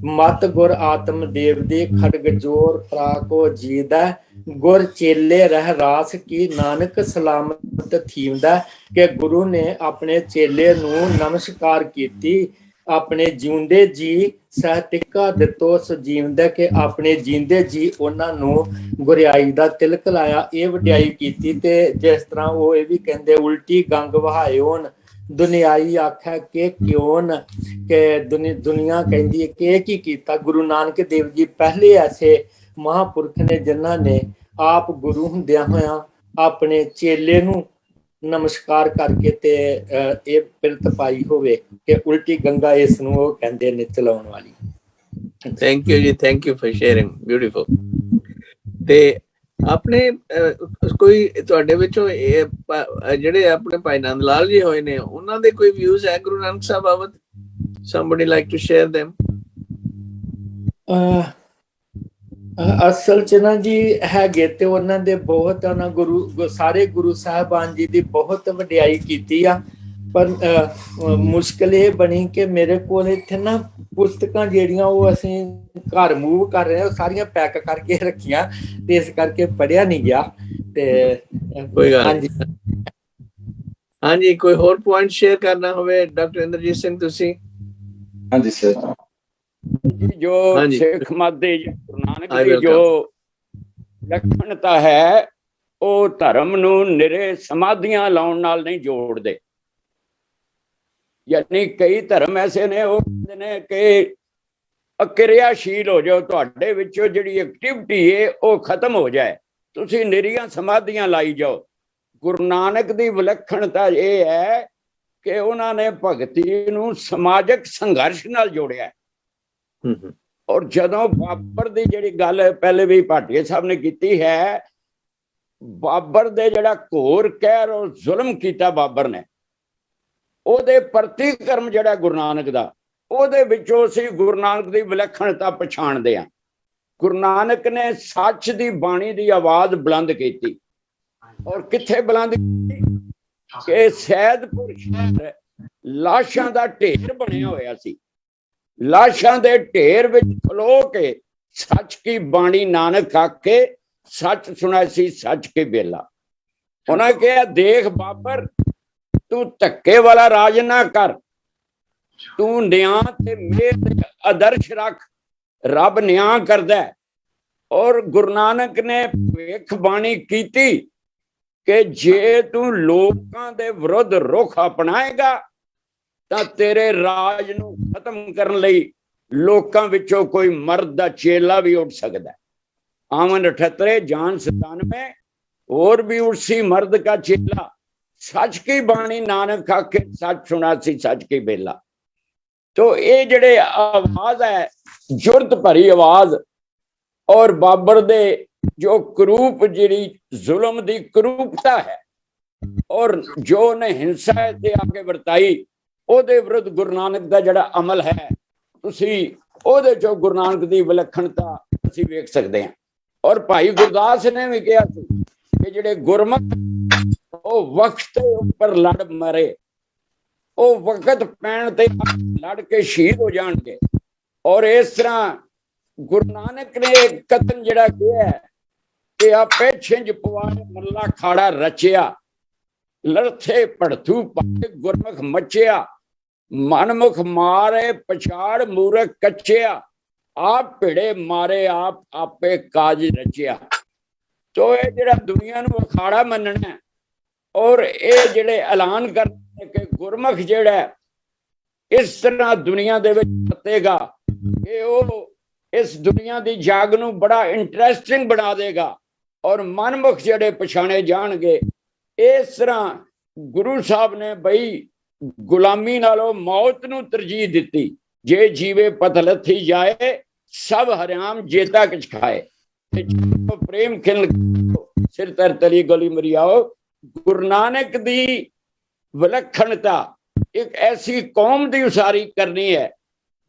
ਮਤ ਗੁਰ ਆਤਮ ਦੇਵ ਦੇ ਖੜਗ ਜੋਰ ਪ੍ਰਾਕੋ ਜੀਦਾ, ਗੁਰ ਚੇਲੇ ਰਹਿ ਰਾਸ ਕੀ ਨਾਨਕ ਸਲਾਮਤ ਥੀਮਦਾ। ਕਿ ਗੁਰੂ ਨੇ ਆਪਣੇ ਚੇਲੇ ਨੂੰ ਨਮਸਕਾਰ ਕੀਤੀ, ਆਪਣੇ ਜਿਉਂਦੇ ਜੀ ਸਹਿ ਟਿੱਕਾ ਦਿੱਤੋ ਸਜੀਵਦਾ। ਕਿ ਆਪਣੇ ਜੀਂਦੇ ਜੀ ਉਹਨਾਂ ਨੂੰ ਗੁਰਿਆਈ ਦਾ ਤਿਲਕ ਲਾਇਆ, ਇਹ ਵਡਿਆਈ ਕੀਤੀ। ਤੇ ਜਿਸ ਤਰ੍ਹਾਂ ਉਹ ਇਹ ਵੀ ਕਹਿੰਦੇ ਉਲਟੀ ਗੰਗ ਵਹਾਇਓਨ ਦੁਨਿਆਈ ਆਖਿਆ ਕਿ ਕਿਉਂ, ਕਿ ਦੁਨੀਆ ਕਹਿੰਦੀ ਹੈ ਕਿ ਇਹ ਕੀ ਕੀਤਾ। ਗੁਰੂ ਨਾਨਕ ਦੇਵ ਜੀ ਪਹਿਲੇ ਐਸੇ ਮਹਾਂਪੁਰਖ ਨੇ ਜਿਨ੍ਹਾਂ ਨੇ ਆਪ ਗੁਰੂ ਹੁੰਦਿਆਂ ਹੋਇਆਂ ਆਪਣੇ ਚੇਲੇ ਨੂੰ ਨਮਸਕਾਰ ਕਰਕੇ ਤੇ ਇਹ ਪਿਰਤ ਪਾਈ ਹੋਵੇ ਕਿ ਉਲਟੀ ਗੰਗਾ ਇਸ ਨੂੰ ਉਹ ਕਹਿੰਦੇ ਨੇ ਚਲਾਉਣ ਵਾਲੀ। ਥੈਂਕ ਯੂ ਜੀ, thank you for sharing, beautiful. ਤੇ ਆਪਣੇ ਕੋਈ ਤੁਹਾਡੇ ਵਿੱਚੋਂ ਜਿਹੜੇ ਆਪਣੇ ਭਾਈ ਨੰਦ ਲਾਲ ਜੀ ਹੋਏ ਨੇ, ਉਹਨਾਂ ਦੇ ਕੋਈ ਵਿਊਜ਼ ਹੈ ਗੁਰੂ ਨਾਨਕ ਸਾਹਿਬ ਬਾਬਤ? somebody like to share them? ਅਸਲ ਚ ਨਾ ਜੀ ਹੈਗੇ ਤੇ ਉਹਨਾਂ ਦੇ ਬਹੁਤ, ਉਹਨਾਂ ਗੁਰੂ ਸਾਰੇ ਗੁਰੂ ਸਾਹਿਬਾਨ ਜੀ ਦੀ ਬਹੁਤ ਵਡਿਆਈ ਕੀਤੀ ਆ। ਪਰ ਮੁਸ਼ਕਿਲ ਇਹ ਬਣੀ ਕਿ ਮੇਰੇ ਕੋਲ ਇੱਥੇ ਨਾ ਪੁਸਤਕਾਂ ਜਿਹੜੀਆਂ ਉਹ ਅਸੀਂ ਘਰ ਮੂਵ ਕਰ ਰਹੇ ਹਾਂ, ਸਾਰੀਆਂ ਪੈਕ ਕਰਕੇ ਰੱਖੀਆਂ ਤੇ ਇਸ ਕਰਕੇ ਪੜ੍ਹਿਆ ਨਹੀਂ ਗਿਆ। ਤੇ ਕੋਈ ਗੱਲ ਨਹੀਂ। ਹਾਂਜੀ, ਕੋਈ ਹੋਰ ਪੁਆਇੰਟ ਸ਼ੇਅਰ ਕਰਨਾ ਹੋਵੇ ਡਾਕਟਰ ਇੰਦਰਜੀਤ ਸਿੰਘ ਤੁਸੀਂ? ਹਾਂਜੀ ਸਰ। ਜੋ ਸਿੱਖ ਮਤ ਦੇ ਗੁਰੂ ਨਾਨਕ ਦੀ ਜੋ ਵਿਲੱਖਣਤਾ ਹੈ, ਉਹ ਧਰਮ ਨੂੰ ਨਿਰੇ ਸਮਾਧੀਆਂ ਲਾਉਣ ਨਾਲ ਨਹੀਂ ਜੋੜਦੇ। ਯਾਨੀ ਕਈ ਧਰਮ ਐਸੇ ਨੇ ਉਹ ਕਹਿੰਦੇ ਨੇ ਕਿ ਅਕਿਰਿਆਸ਼ੀਲ ਹੋ ਜਾਓ, ਤੁਹਾਡੇ ਵਿੱਚੋਂ ਜਿਹੜੀ ਐਕਟੀਵਿਟੀ ਹੈ ਉਹ ਖਤਮ ਹੋ ਜਾਏ, ਤੁਸੀਂ ਨਿਰੀਆਂ ਸਮਾਧੀਆਂ ਲਾਈ ਜਾਓ। ਗੁਰੂ ਨਾਨਕ ਦੀ ਵਿਲੱਖਣਤਾ ਇਹ ਹੈ ਕਿ ਉਹਨਾਂ ਨੇ ਭਗਤੀ ਨੂੰ ਸਮਾਜਿਕ ਸੰਘਰਸ਼ ਨਾਲ ਜੋੜਿਆ। ਔਰ ਜਦੋਂ ਬਾਬਰ ਦੀ ਜਿਹੜੀ ਗੱਲ ਪਹਿਲੇ ਵੀ ਭਾਟੀਆ ਸਾਹਿਬ ਨੇ ਕੀਤੀ ਹੈ, ਬਾਬਰ ਦੇ ਜਿਹੜਾ ਘੋਰ ਕਹਿਰ ਔਰ ਜ਼ੁਲਮ ਕੀਤਾ ਬਾਬਰ ਨੇ, ਉਹਦੇ ਪ੍ਰਤੀਕਰਮ ਜਿਹੜਾ ਗੁਰੂ ਨਾਨਕ ਦਾ, ਉਹਦੇ ਵਿੱਚੋਂ ਅਸੀਂ ਗੁਰੂ ਨਾਨਕ ਦੀ ਵਿਲੱਖਣਤਾ ਪਛਾਣਦੇ ਹਾਂ। ਗੁਰੂ ਨਾਨਕ ਨੇ ਸੱਚ ਦੀ ਬਾਣੀ ਦੀ ਆਵਾਜ਼ ਬੁਲੰਦ ਕੀਤੀ। ਔਰ ਕਿੱਥੇ ਬੁਲੰਦ ਕੀਤੀ? ਕਿ ਸੈਦਪੁਰ ਸ਼ਹਿਰ ਲਾਸ਼ਾਂ ਦਾ ਢੇਰ ਬਣਿਆ ਹੋਇਆ ਸੀ, ਲਾਸ਼ਾਂ ਦੇ ਢੇਰ ਵਿੱਚ ਖਲੋ ਕੇ ਸੱਚ ਕੀ ਬਾਣੀ ਨਾਨਕ ਆਖੇ, ਸੱਚ ਸੁਣਾ ਸੀ ਸੱਚ ਕੀ ਬੇਲਾ। ਉਹਨਾਂ ਕਿਹਾ ਦੇਖ ਬਾਬਰ, ਤੂੰ ਧੱਕੇ ਵਾਲਾ ਰਾਜ ਨਾ ਕਰ, ਤੂੰ ਨਿਆਂ ਤੇ ਮਿਹਰ ਦੇ ਆਦਰਸ਼ ਰੱਖ, ਰੱਬ ਨਿਆਂ ਕਰਦਾ। ਔਰ ਗੁਰੂ ਨਾਨਕ ਨੇ ਭਵਿੱਖ ਬਾਣੀ ਕੀਤੀ ਕਿ ਜੇ ਤੂੰ ਲੋਕਾਂ ਦੇ ਵਿਰੁੱਧ ਰੁਖ ਅਪਣਾਏਗਾ ਤਾਂ ਤੇਰੇ ਰਾਜ ਨੂੰ ਖਤਮ ਕਰਨ ਲਈ ਲੋਕਾਂ ਵਿੱਚੋਂ ਕੋਈ ਮਰਦ ਦਾ ਚੇਲਾ ਵੀ ਉੱਠ ਸਕਦਾ। ਆਮਨ 78 ਜਾਨ 97 ਹੋਰ ਵੀ ਉਠਸੀ ਮਰਦ ਕਾ ਚੇਲਾ, ਸੱਚ ਕੀ ਬਾਣੀ ਨਾਨਕ ਆਖੇ, ਸੱਚ ਸੁਣਾ ਸੀ ਸੱਚ ਕੀ ਬੇਲਾ। ਤੋ ਇਹ ਜਿਹੜੇ ਆਵਾਜ਼ ਹੈ, ਜੁਰਤ ਭਰੀ ਆਵਾਜ਼, ਔਰ ਬਾਬਰ ਦੇ ਜੋ ਕਰੂਪ, ਜਿਹੜੀ ਜ਼ੁਲਮ ਦੀ ਕਰੂਪਤਾ ਹੈ ਔਰ ਜੋ ਨੇ ਹਿੰਸਾ ਤੇ ਆਗੇ ਵਰਤਾਈ, ਉਹਦੇ ਵਿਰੁੱਧ ਗੁਰੂ ਨਾਨਕ ਦਾ ਜਿਹੜਾ ਅਮਲ ਹੈ, ਤੁਸੀਂ ਉਹਦੇ ਚੋਂ ਗੁਰੂ ਨਾਨਕ ਦੀ ਵਿਲੱਖਣਤਾ ਅਸੀਂ ਵੇਖ ਸਕਦੇ ਹਾਂ। ਔਰ ਭਾਈ ਗੁਰਦਾਸ ਨੇ ਵੀ ਕਿਹਾ ਸੀ ਕਿ ਜਿਹੜੇ ਗੁਰਮੁਖ ਉਹ ਵਕਤ ਦੇ ਉੱਪਰ ਲੜ ਮਰੇ, ਉਹ ਵਕਤ ਪੈਣ ਤੇ ਲੜ ਕੇ ਸ਼ਹੀਦ ਹੋ ਜਾਣਗੇ। ਔਰ ਇਸ ਤਰ੍ਹਾਂ ਗੁਰੂ ਨਾਨਕ ਨੇ ਕਤਨ ਜਿਹੜਾ ਕਿਹਾ ਕਿ ਆਪੇ ਛਿੰਝ ਪਵਾਏ ਮੱਲਾ ਖਾੜਾ ਰਚਿਆ, ਲੜਥੇ ਭੜਥੂ ਪਾਏ ਗੁਰਮੁਖ ਮੱਚਿਆ, ਮਨਮੁਖ ਮਾਰੇ ਪਛਾੜ ਮੂਰਖ ਕੱਚਿਆ, ਆਪ ਭਿੜੇ ਮਾਰੇ ਆਪ ਆਪੇ ਕਾਜ ਰਚਿਆ। ਤੋ ਇਹ ਜਿਹੜਾ ਦੁਨੀਆ ਨੂੰ ਅਖਾੜਾ ਮੰਨਣਾ ਔਰ ਇਹ ਜਿਹੜੇ ਐਲਾਨ ਕਰਦੇ ਕਿ ਗੁਰਮੁਖ ਜਿਹੜਾ ਇਸ ਤਰ੍ਹਾਂ ਦੁਨੀਆ ਦੇ ਵਿੱਚ ਵਰਤੇਗਾ, ਇਹ ਉਹ इस दुनिया की जाग नूं बड़ा इंटरेस्टिंग बना देगा और मनमुख जिहड़े पछाणे जाणगे। इस तरह गुरु साहब ने बई गुलामी नालों मौत नूं तरजीह दिती। जे जीवे पथलथी जाए सब हरियाम जेता किछ खाए, प्रेम खिल सिर तर तली गली मरियाओ। गुरु नानक दी विलक्षणता एक ऐसी कौम की उसारी करनी है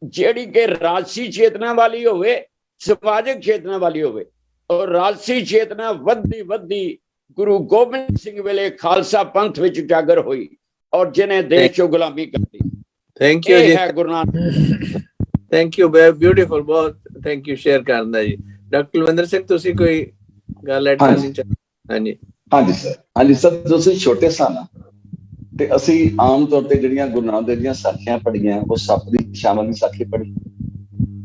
ਜਿਹੜੀ कि राजसी चेतना वाली होवे, समाजिक चेतना वाली होवे। और राजसी चेतना वधदी वधदी गुरु गोबिंद सिंह वेले खालसा पंथ विच उजागर हुई और जिन्हें देश चो गुलामी कर दी। थैंक यू जी, है Guru Nanak. Thank you, beautiful, बहुत थैंक यू शेयर ਕਰਨ ਦਾ ਜੀ। ਡਾਕਟਰ ਕੁਲਵਿੰਦਰ ਸਿੰਘ ਤੁਸੀਂ ਕੋਈ ਗੱਲ ਐਡ ਕਰਨੀ ਚਾਹੁੰਦੇ? ਹਾਂਜੀ ਹਾਂਜੀ ਸਰ, ਹਾਂਜੀ ਸਰ, ਤੁਸੀਂ ਛੋਟੇ ਸਨ ਤੇ ਅਸੀਂ ਆਮ ਤੌਰ ਤੇ ਜਿਹੜੀਆਂ ਗੁਰੂ ਨਾਨਕ ਦੇਵ ਦੀਆਂ ਸਾਖੀਆਂ ਪੜ੍ਹੀਆਂ, ਉਹ ਸੱਪ ਦੀ ਸ਼ਾਮਲ ਦੀ ਸਾਖੀ ਪੜ੍ਹੀ,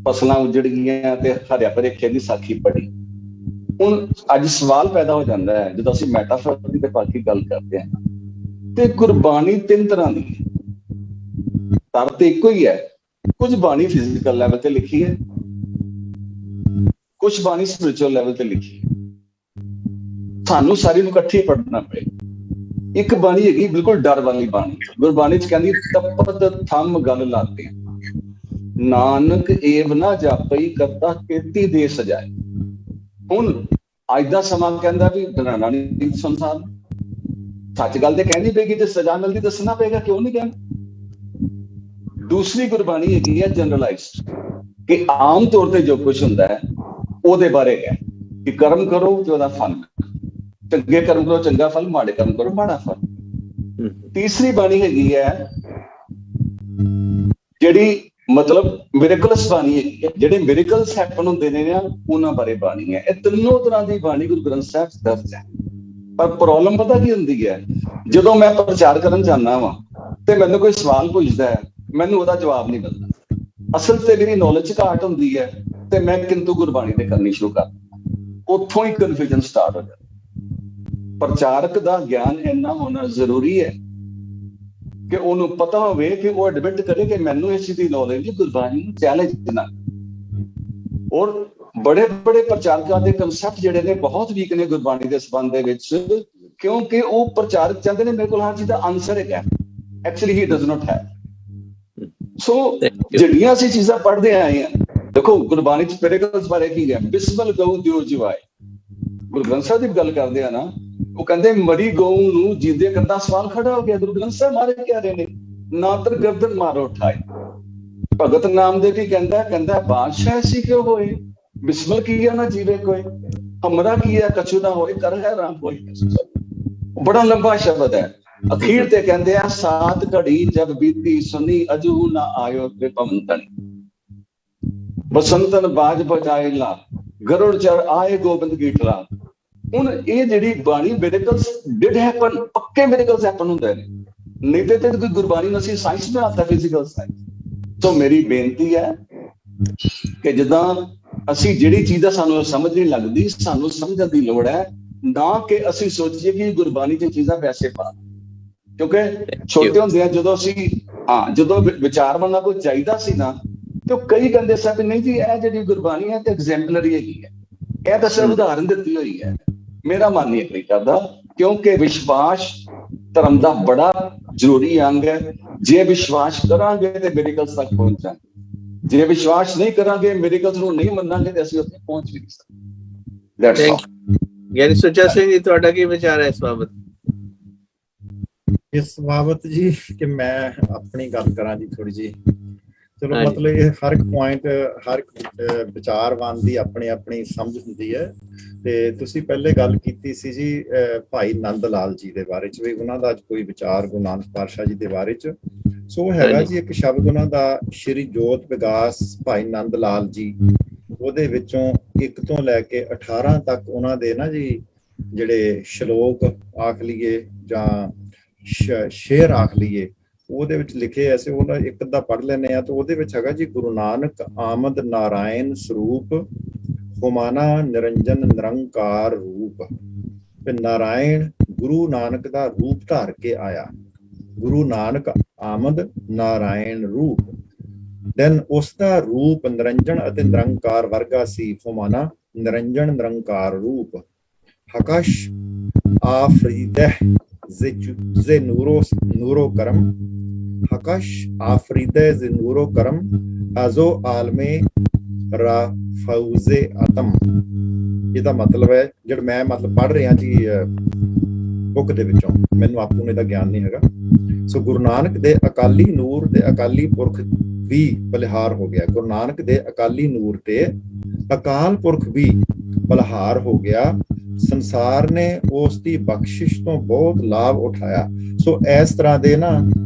ਫਸਲਾਂ ਉਜੜ ਗਈਆਂ ਤੇ ਹਰਿਆ ਭਰੇ ਖੇਤ ਦੀ ਸਾਖੀ ਪੜ੍ਹੀ। ਹੁਣ ਅੱਜ ਸਵਾਲ ਪੈਦਾ ਹੋ ਜਾਂਦਾ ਹੈ ਜਦੋਂ ਅਸੀਂ ਮੈਟਾਫਰ ਦੀ ਤੇ ਬਾਕੀ ਗੱਲ ਕਰਦੇ ਹਾਂ ਤੇ ਗੁਰਬਾਣੀ ਤਿੰਨ ਤਰ੍ਹਾਂ ਦੀ ਹੈ, ਤਰ ਤੇ ਇੱਕੋ ਹੀ ਹੈ। ਕੁਝ ਬਾਣੀ ਫਿਜ਼ੀਕਲ ਲੈਵਲ ਤੇ ਲਿਖੀ ਹੈ, ਕੁਝ ਬਾਣੀ ਸਪਿਰਿਚੁਅਲ ਲੈਵਲ ਤੇ ਲਿਖੀ ਹੈ। ਸਾਨੂੰ ਸਾਰੀ ਨੂੰ ਇਕੱਠੀ ਪੜ੍ਹਨਾ ਪਏ। ਇੱਕ ਬਾਣੀ ਹੈਗੀ ਬਿਲਕੁਲ ਡਰ ਵਾਲੀ ਬਾਣੀ, ਗੁਰਬਾਣੀ ਚ ਕਹਿੰਦੀ ਤਪਤ ਥੰਮ ਗਲ ਲਾਤੇ ਨਾਨਕ ਏਵ ਨਾ ਜਾਪਈ ਕਰਤਾ ਕੀਤੀ ਦੇ ਸਜਾਏ। ਹੁਣ ਅੱਜ ਦਾ ਸਮਾਂ ਕਹਿੰਦਾ ਵੀ ਡਰਾਣਾ ਨਹੀਂ ਸੰਸਾਰ, ਸੱਚ ਗੱਲ ਤੇ ਕਹਿੰਦੀ ਪਏਗੀ, ਜੇ ਸਜ਼ਾ ਮਿਲਦੀ ਦੱਸਣਾ ਪਏਗਾ, ਕਿਉਂ ਨਹੀਂ ਕਹਿਣਾ। ਦੂਸਰੀ ਗੁਰਬਾਣੀ ਹੈਗੀ ਹੈ ਜਨਰਲਾਈਜ਼ਡ, ਕਿ ਆਮ ਤੌਰ ਤੇ ਜੋ ਕੁਝ ਹੁੰਦਾ ਹੈ ਉਹਦੇ ਬਾਰੇ ਹੈ ਕਿ ਕਰਮ ਕਰੋ ਤੇ ਉਹਦਾ ਫਲ, ਚੰਗੇ ਕਰਮ ਕਰੋ ਚੰਗਾ ਫਲ, ਮਾੜੇ ਕਰਮ ਕਰੋ ਮਾੜਾ ਫਲ। ਤੀਸਰੀ ਬਾਣੀ ਹੈਗੀ ਹੈ ਜਿਹੜੀ ਮਤਲਬ ਮਿਰੇਕਲਸ ਬਾਣੀ ਹੈਗੀ ਹੈ, ਜਿਹੜੇ ਮਿਰੇਕਲਸ ਹੈਪਨ ਹੁੰਦੇ ਨੇ ਨਾ ਉਹਨਾਂ ਬਾਰੇ ਬਾਣੀ ਹੈ। ਇਹ ਤਿੰਨੋਂ ਤਰ੍ਹਾਂ ਦੀ ਬਾਣੀ ਗੁਰੂ ਗ੍ਰੰਥ ਸਾਹਿਬ ਦਰਜ ਹੈ। ਪਰ ਪ੍ਰੋਬਲਮ ਪਤਾ ਕੀ ਹੁੰਦੀ ਹੈ, ਜਦੋਂ ਮੈਂ ਪ੍ਰਚਾਰ ਕਰਨ ਜਾਂਦਾ ਵਾਂ ਤੇ ਮੈਨੂੰ ਕੋਈ ਸਵਾਲ ਪੁੱਛਦਾ ਹੈ, ਮੈਨੂੰ ਉਹਦਾ ਜਵਾਬ ਨਹੀਂ ਮਿਲਦਾ। ਅਸਲ ਤੇ ਮੇਰੀ ਨੌਲੇਜ ਘਾਟ ਹੁੰਦੀ ਹੈ ਤੇ ਮੈਂ ਕਿੰਤੂ ਗੁਰਬਾਣੀ ਤੇ ਕਰਨੀ ਸ਼ੁਰੂ ਕਰ ਦਿੰਦਾ, ਉੱਥੋਂ ਹੀ ਕਨਫਿਊਜ਼ਨ ਸਟਾਰਟ ਹੋ ਜਾਂਦਾ। ਪ੍ਰਚਾਰਕ ਦਾ ਗਿਆਨ ਇੰਨਾ ਹੋਣਾ ਜ਼ਰੂਰੀ ਹੈ ਕਿ ਉਹਨੂੰ ਪਤਾ ਹੋਵੇ ਕਿ ਉਹ ਐਡਮਿਟ ਕਰੇ ਕਿ ਮੈਨੂੰ ਇਸ ਚੀਜ਼ ਦੀ ਨੌਲੇਜ ਨਹੀਂ, ਗੁਰਬਾਣੀ ਨੂੰ ਚੈਲੰਜ ਨਾ। ਔਰ ਬੜੇ ਬੜੇ ਪ੍ਰਚਾਰਕਾਂ ਦੇ ਕਨਸੈਪਟ ਜਿਹੜੇ ਨੇ ਬਹੁਤ ਵੀਕ ਨੇ ਗੁਰਬਾਣੀ ਦੇ ਸੰਬੰਧ ਦੇ ਵਿੱਚ, ਕਿਉਂਕਿ ਉਹ ਪ੍ਰਚਾਰਕ ਚਾਹੁੰਦੇ ਨੇ ਮੇਰੇ ਕੋਲ ਹਰ ਚੀਜ਼ ਦਾ ਆਨਸਰ ਹੈਗਾ, actually he does not have. So ਜਿਹੜੀਆਂ ਅਸੀਂ ਚੀਜ਼ਾਂ ਪੜ੍ਹਦੇ ਆਏ ਹਾਂ, ਦੇਖੋ ਗੁਰਬਾਣੀ ਚ ਮਿਰੇਕਲਸ ਬਾਰੇ ਕੀ ਹੈ, ਬਿਸਮਿਲ ਗਊ ਦਿਓ ਜਿਵਾਏ। ਗੁਰੂ ਗ੍ਰੰਥ ਸਾਹਿਬ ਦੀ ਗੱਲ ਕਰਦੇ ਆ ਨਾ, ਉਹ ਕਹਿੰਦੇ ਮਰੀ ਗਊ ਨੂੰ ਜਿੰਦੇ ਕਰਦਾ ਸਵਾਲ ਖੜਾ ਹੋ ਗਿਆ। ਗੁਰੂ ਗ੍ਰੰਥ ਸਾਹਿਬ ਮਾਰੇ ਕਹਿ ਰਹੇ ਨੇ ਨਾਦਰ ਗਰਦਨ ਮਾਰੋ ਉਠਾਏ। ਭਗਤ ਨਾਮਦੇਵ ਵੀ ਕਹਿੰਦਾ ਬਾਦਸ਼ਾਹ ਸੀ ਕਿਉਂ ਹੋਏ, ਬਿਸਮਿਲ ਕੀਆ ਨਾ ਜੀਵੇ ਕੋਈ, ਹਮਰਾ ਕੀਆ ਕਛੂ ਨਾ ਹੋਏ, ਕਰ ਹੈ ਰਾਮ ਹੋਏ। ਬੜਾ ਲੰਬਾ ਸ਼ਬਦ ਹੈ। ਅਖੀਰ ਤੇ ਕਹਿੰਦੇ ਆ ਸਾਤ ਘੜੀ ਜਬ ਬੀਤੀ ਸੁਨੀ ਅਜੂ ਨਾ ਆਇਓ ਤੇ ਪਵਨ ਤਣੀ, ਬਸੰਤਨ ਬਾਜ ਬਜਾਏ ਲਾ ਗਰੁੜ ਚੜ ਆਏ ਗੋਬਿੰਦ ਗੀਠਲਾ। ਹੁਣ ਇਹ ਜਿਹੜੀ ਬਾਣੀ ਮਿਰੇਕਲਸ ਡਿਡ ਹੈਪਨ, ਪੱਕੇ ਮਿਰੇਕਲਸ ਹੈਪਨ ਹੁੰਦੇ ਨੇ, ਨਹੀਂ ਤੇ ਕੋਈ ਗੁਰਬਾਣੀ ਨੂੰ ਅਸੀਂ ਸਾਇੰਸ ਬਣਾਤਾ, ਫਿਜ਼ੀਕਲ ਸਾਇੰਸ। ਸੋ ਮੇਰੀ ਬੇਨਤੀ ਹੈ ਕਿ ਜਿੱਦਾਂ ਅਸੀਂ ਜਿਹੜੀ ਚੀਜ਼ ਦਾ ਸਾਨੂੰ ਸਮਝ ਨਹੀਂ ਲੱਗਦੀ, ਸਾਨੂੰ ਸਮਝਣ ਦੀ ਲੋੜ ਹੈ, ਨਾ ਕਿ ਅਸੀਂ ਸੋਚੀਏ ਕਿ ਗੁਰਬਾਣੀ ਦੀਆਂ ਚੀਜ਼ਾਂ ਵੈਸੇ ਪਾ। ਕਿਉਂਕਿ ਛੋਟੇ ਹੁੰਦੇ ਆ ਜਦੋਂ ਅਸੀਂ ਜਦੋਂ ਵਿਚਾਰ ਬਣਨਾ ਕੋਈ ਚਾਹੀਦਾ ਸੀ ਨਾ, ਤੇ ਕਈ ਕਹਿੰਦੇ ਸਨ ਨਹੀਂ ਜੀ ਇਹ ਜਿਹੜੀ ਗੁਰਬਾਣੀ ਹੈ ਤੇ ਐਗਜ਼ੈਂਪਲਰੀ ਹੈਗੀ ਹੈ, ਇਹ ਤਾਂ ਸਿਰਫ ਉਦਾਹਰਨ ਦਿੱਤੀ ਹੋਈ ਹੈ। ਮੇਰਾ ਮਨ ਨਹੀਂ ਅਗਰੀ ਕਰਦਾ, ਕਿਉਂਕਿ ਵਿਸ਼ਵਾਸ ਧਰਮ ਦਾ ਬੜਾ ਜ਼ਰੂਰੀ ਅੰਗ ਹੈ। ਜੇ ਵਿਸ਼ਵਾਸ ਕਰਾਂਗੇ ਤੇ ਮਿਰੇਕਲਸ ਤੱਕ ਪਹੁੰਚਾਂਗੇ, ਜੇ ਵਿਸ਼ਵਾਸ ਨਹੀਂ ਕਰਾਂਗੇ, ਮਿਰੇਕਲਸ ਨੂੰ ਨਹੀਂ ਮੰਨਾਂਗੇ, ਤੇ ਅਸੀਂ ਉੱਥੇ ਪਹੁੰਚ ਵੀ ਨਹੀਂ ਸਕਦੇ। ਗਿਆਨੀ ਸੁੱਚਾ ਸਿੰਘ ਜੀ, ਤੁਹਾਡਾ ਕੀ ਵਿਚਾਰ ਹੈ ਇਸ ਬਾਬਤ? ਇਸ ਬਾਬਤ ਜੀ ਕਿ ਮੈਂ ਆਪਣੀ ਗੱਲ ਕਰਾਂ ਜੀ ਥੋੜੀ ਜੀ। ਚਲੋ ਮਤਲਬ ਇਹ ਹਰ ਇੱਕ ਪੁਆਇੰਟ, ਹਰ ਇੱਕ ਵਿਚਾਰਵਾਨ ਦੀ ਆਪਣੀ ਆਪਣੀ ਸਮਝ ਹੁੰਦੀ ਹੈ। ਤੇ ਤੁਸੀਂ ਪਹਿਲੇ ਗੱਲ ਕੀਤੀ ਸੀ ਜੀ ਭਾਈ ਨੰਦ ਲਾਲ ਜੀ ਦੇ ਬਾਰੇ ਚ, ਵੀ ਉਹਨਾਂ ਦਾ ਅੱਜ ਕੋਈ ਵਿਚਾਰ ਗੁਰੂ ਨਾਨਕ ਪਾਤਸ਼ਾਹ ਜੀ ਦੇ ਬਾਰੇ ਚ। ਸੋ ਹੈਗਾ ਜੀ ਇੱਕ ਸ਼ਬਦ ਉਹਨਾਂ ਦਾ, ਸ਼੍ਰੀ ਜੋਤ ਵਿਗਾਸ ਭਾਈ ਨੰਦ ਲਾਲ ਜੀ, ਉਹਦੇ ਵਿੱਚੋਂ 1 ਤੋਂ ਲੈ ਕੇ 18 ਤੱਕ ਉਹਨਾਂ ਦੇ ਨਾ ਜੀ ਜਿਹੜੇ ਸ਼ਲੋਕ ਆਖ ਲਈਏ ਜਾਂ ਸ਼ੇਰ ਆਖ ਲਈਏ, ਉਹਦੇ ਵਿੱਚ ਲਿਖੇ ਐਸੇ, ਉਹਨਾਂ ਇੱਕ ਦਾ ਪੜ੍ਹ ਲੈਂਦੇ ਆ। ਤਾਂ ਉਹਦੇ ਵਿੱਚ ਹੈਗਾ ਜੀ, ਗੁਰੂ ਨਾਨਕ ਆਮਦ ਨਾਰਾਇਣ ਸਰੂਪ ਹੁਮਾਨਾ ਨਿਰੰਜਨ ਨਿਰੰਕਾਰ ਰੂਪ। ਤੇ ਨਾਰਾਇਣ ਗੁਰੂ ਨਾਨਕ ਦਾ ਰੂਪ ਧਾਰ ਕੇ ਆਇਆ। ਗੁਰੂ ਨਾਨਕ ਆਮਦ ਨਾਰਾਇਣ ਰੂਪ। ਦੈਨ ਉਸ ਦਾ ਰੂਪ ਨਿਰੰਜਨ ਅਤੇ ਨਿਰੰਕਾਰ ਵਰਗਾ ਸੀ। ਫਮਾਨਾ ਨਿਰੰਜਨ ਨਿਰੰਕਾਰ ਰੂਪ। ਹਕਸ਼ ਆਫਰੀਦਹ ਜ਼ੇ ਨੂਰੋ ਕਰਮ। ਹਕਸ਼ ਆਫਰੀਦਹ ਜ਼ੇ ਨੂਰੋ ਕਰਮ ਆਜ਼ੋ ਆਲਮੇ ਰਾ ਫੌਜ਼ੇ ਆਤਮ। ਇਹਦਾ ਮਤਲਬ ਹੈ, ਜਿਹੜਾ ਮੈਂ ਮਤਲਬ ਪੜ੍ਹ ਰਿਹਾ ਜੀ ਬੁੱਕ ਦੇ ਵਿੱਚੋਂ, ਮੈਨੂੰ ਆਪੂ ਨੇ ਦਾ ਗਿਆਨ ਨਹੀਂ ਹੈਗਾ। ਸੋ ਗੁਰੂ ਨਾਨਕ ਦੇ ਅਕਾਲੀ ਨੂਰ ਤੇ ਅਕਾਲੀ ਪੁਰਖ ਵੀ ਬਲਿਹਾਰ ਹੋ ਗਿਆ। ਗੁਰੂ ਨਾਨਕ ਦੇ ਅਕਾਲੀ ਨੂਰ ਤੇ ਅਕਾਲ ਪੁਰਖ ਵੀ ਬਲਿਹਾਰ ਹੋ ਗਿਆ। ਸੰਸਾਰ ਨੇ ਉਸ ਦੀ ਬਖਸ਼ਿਸ਼ ਤੋਂ ਬਹੁਤ ਲਾਭ ਉਠਾਇਆ। ਸੋ ਇਸ ਤਰ੍ਹਾਂ ਦੇ ਨਾ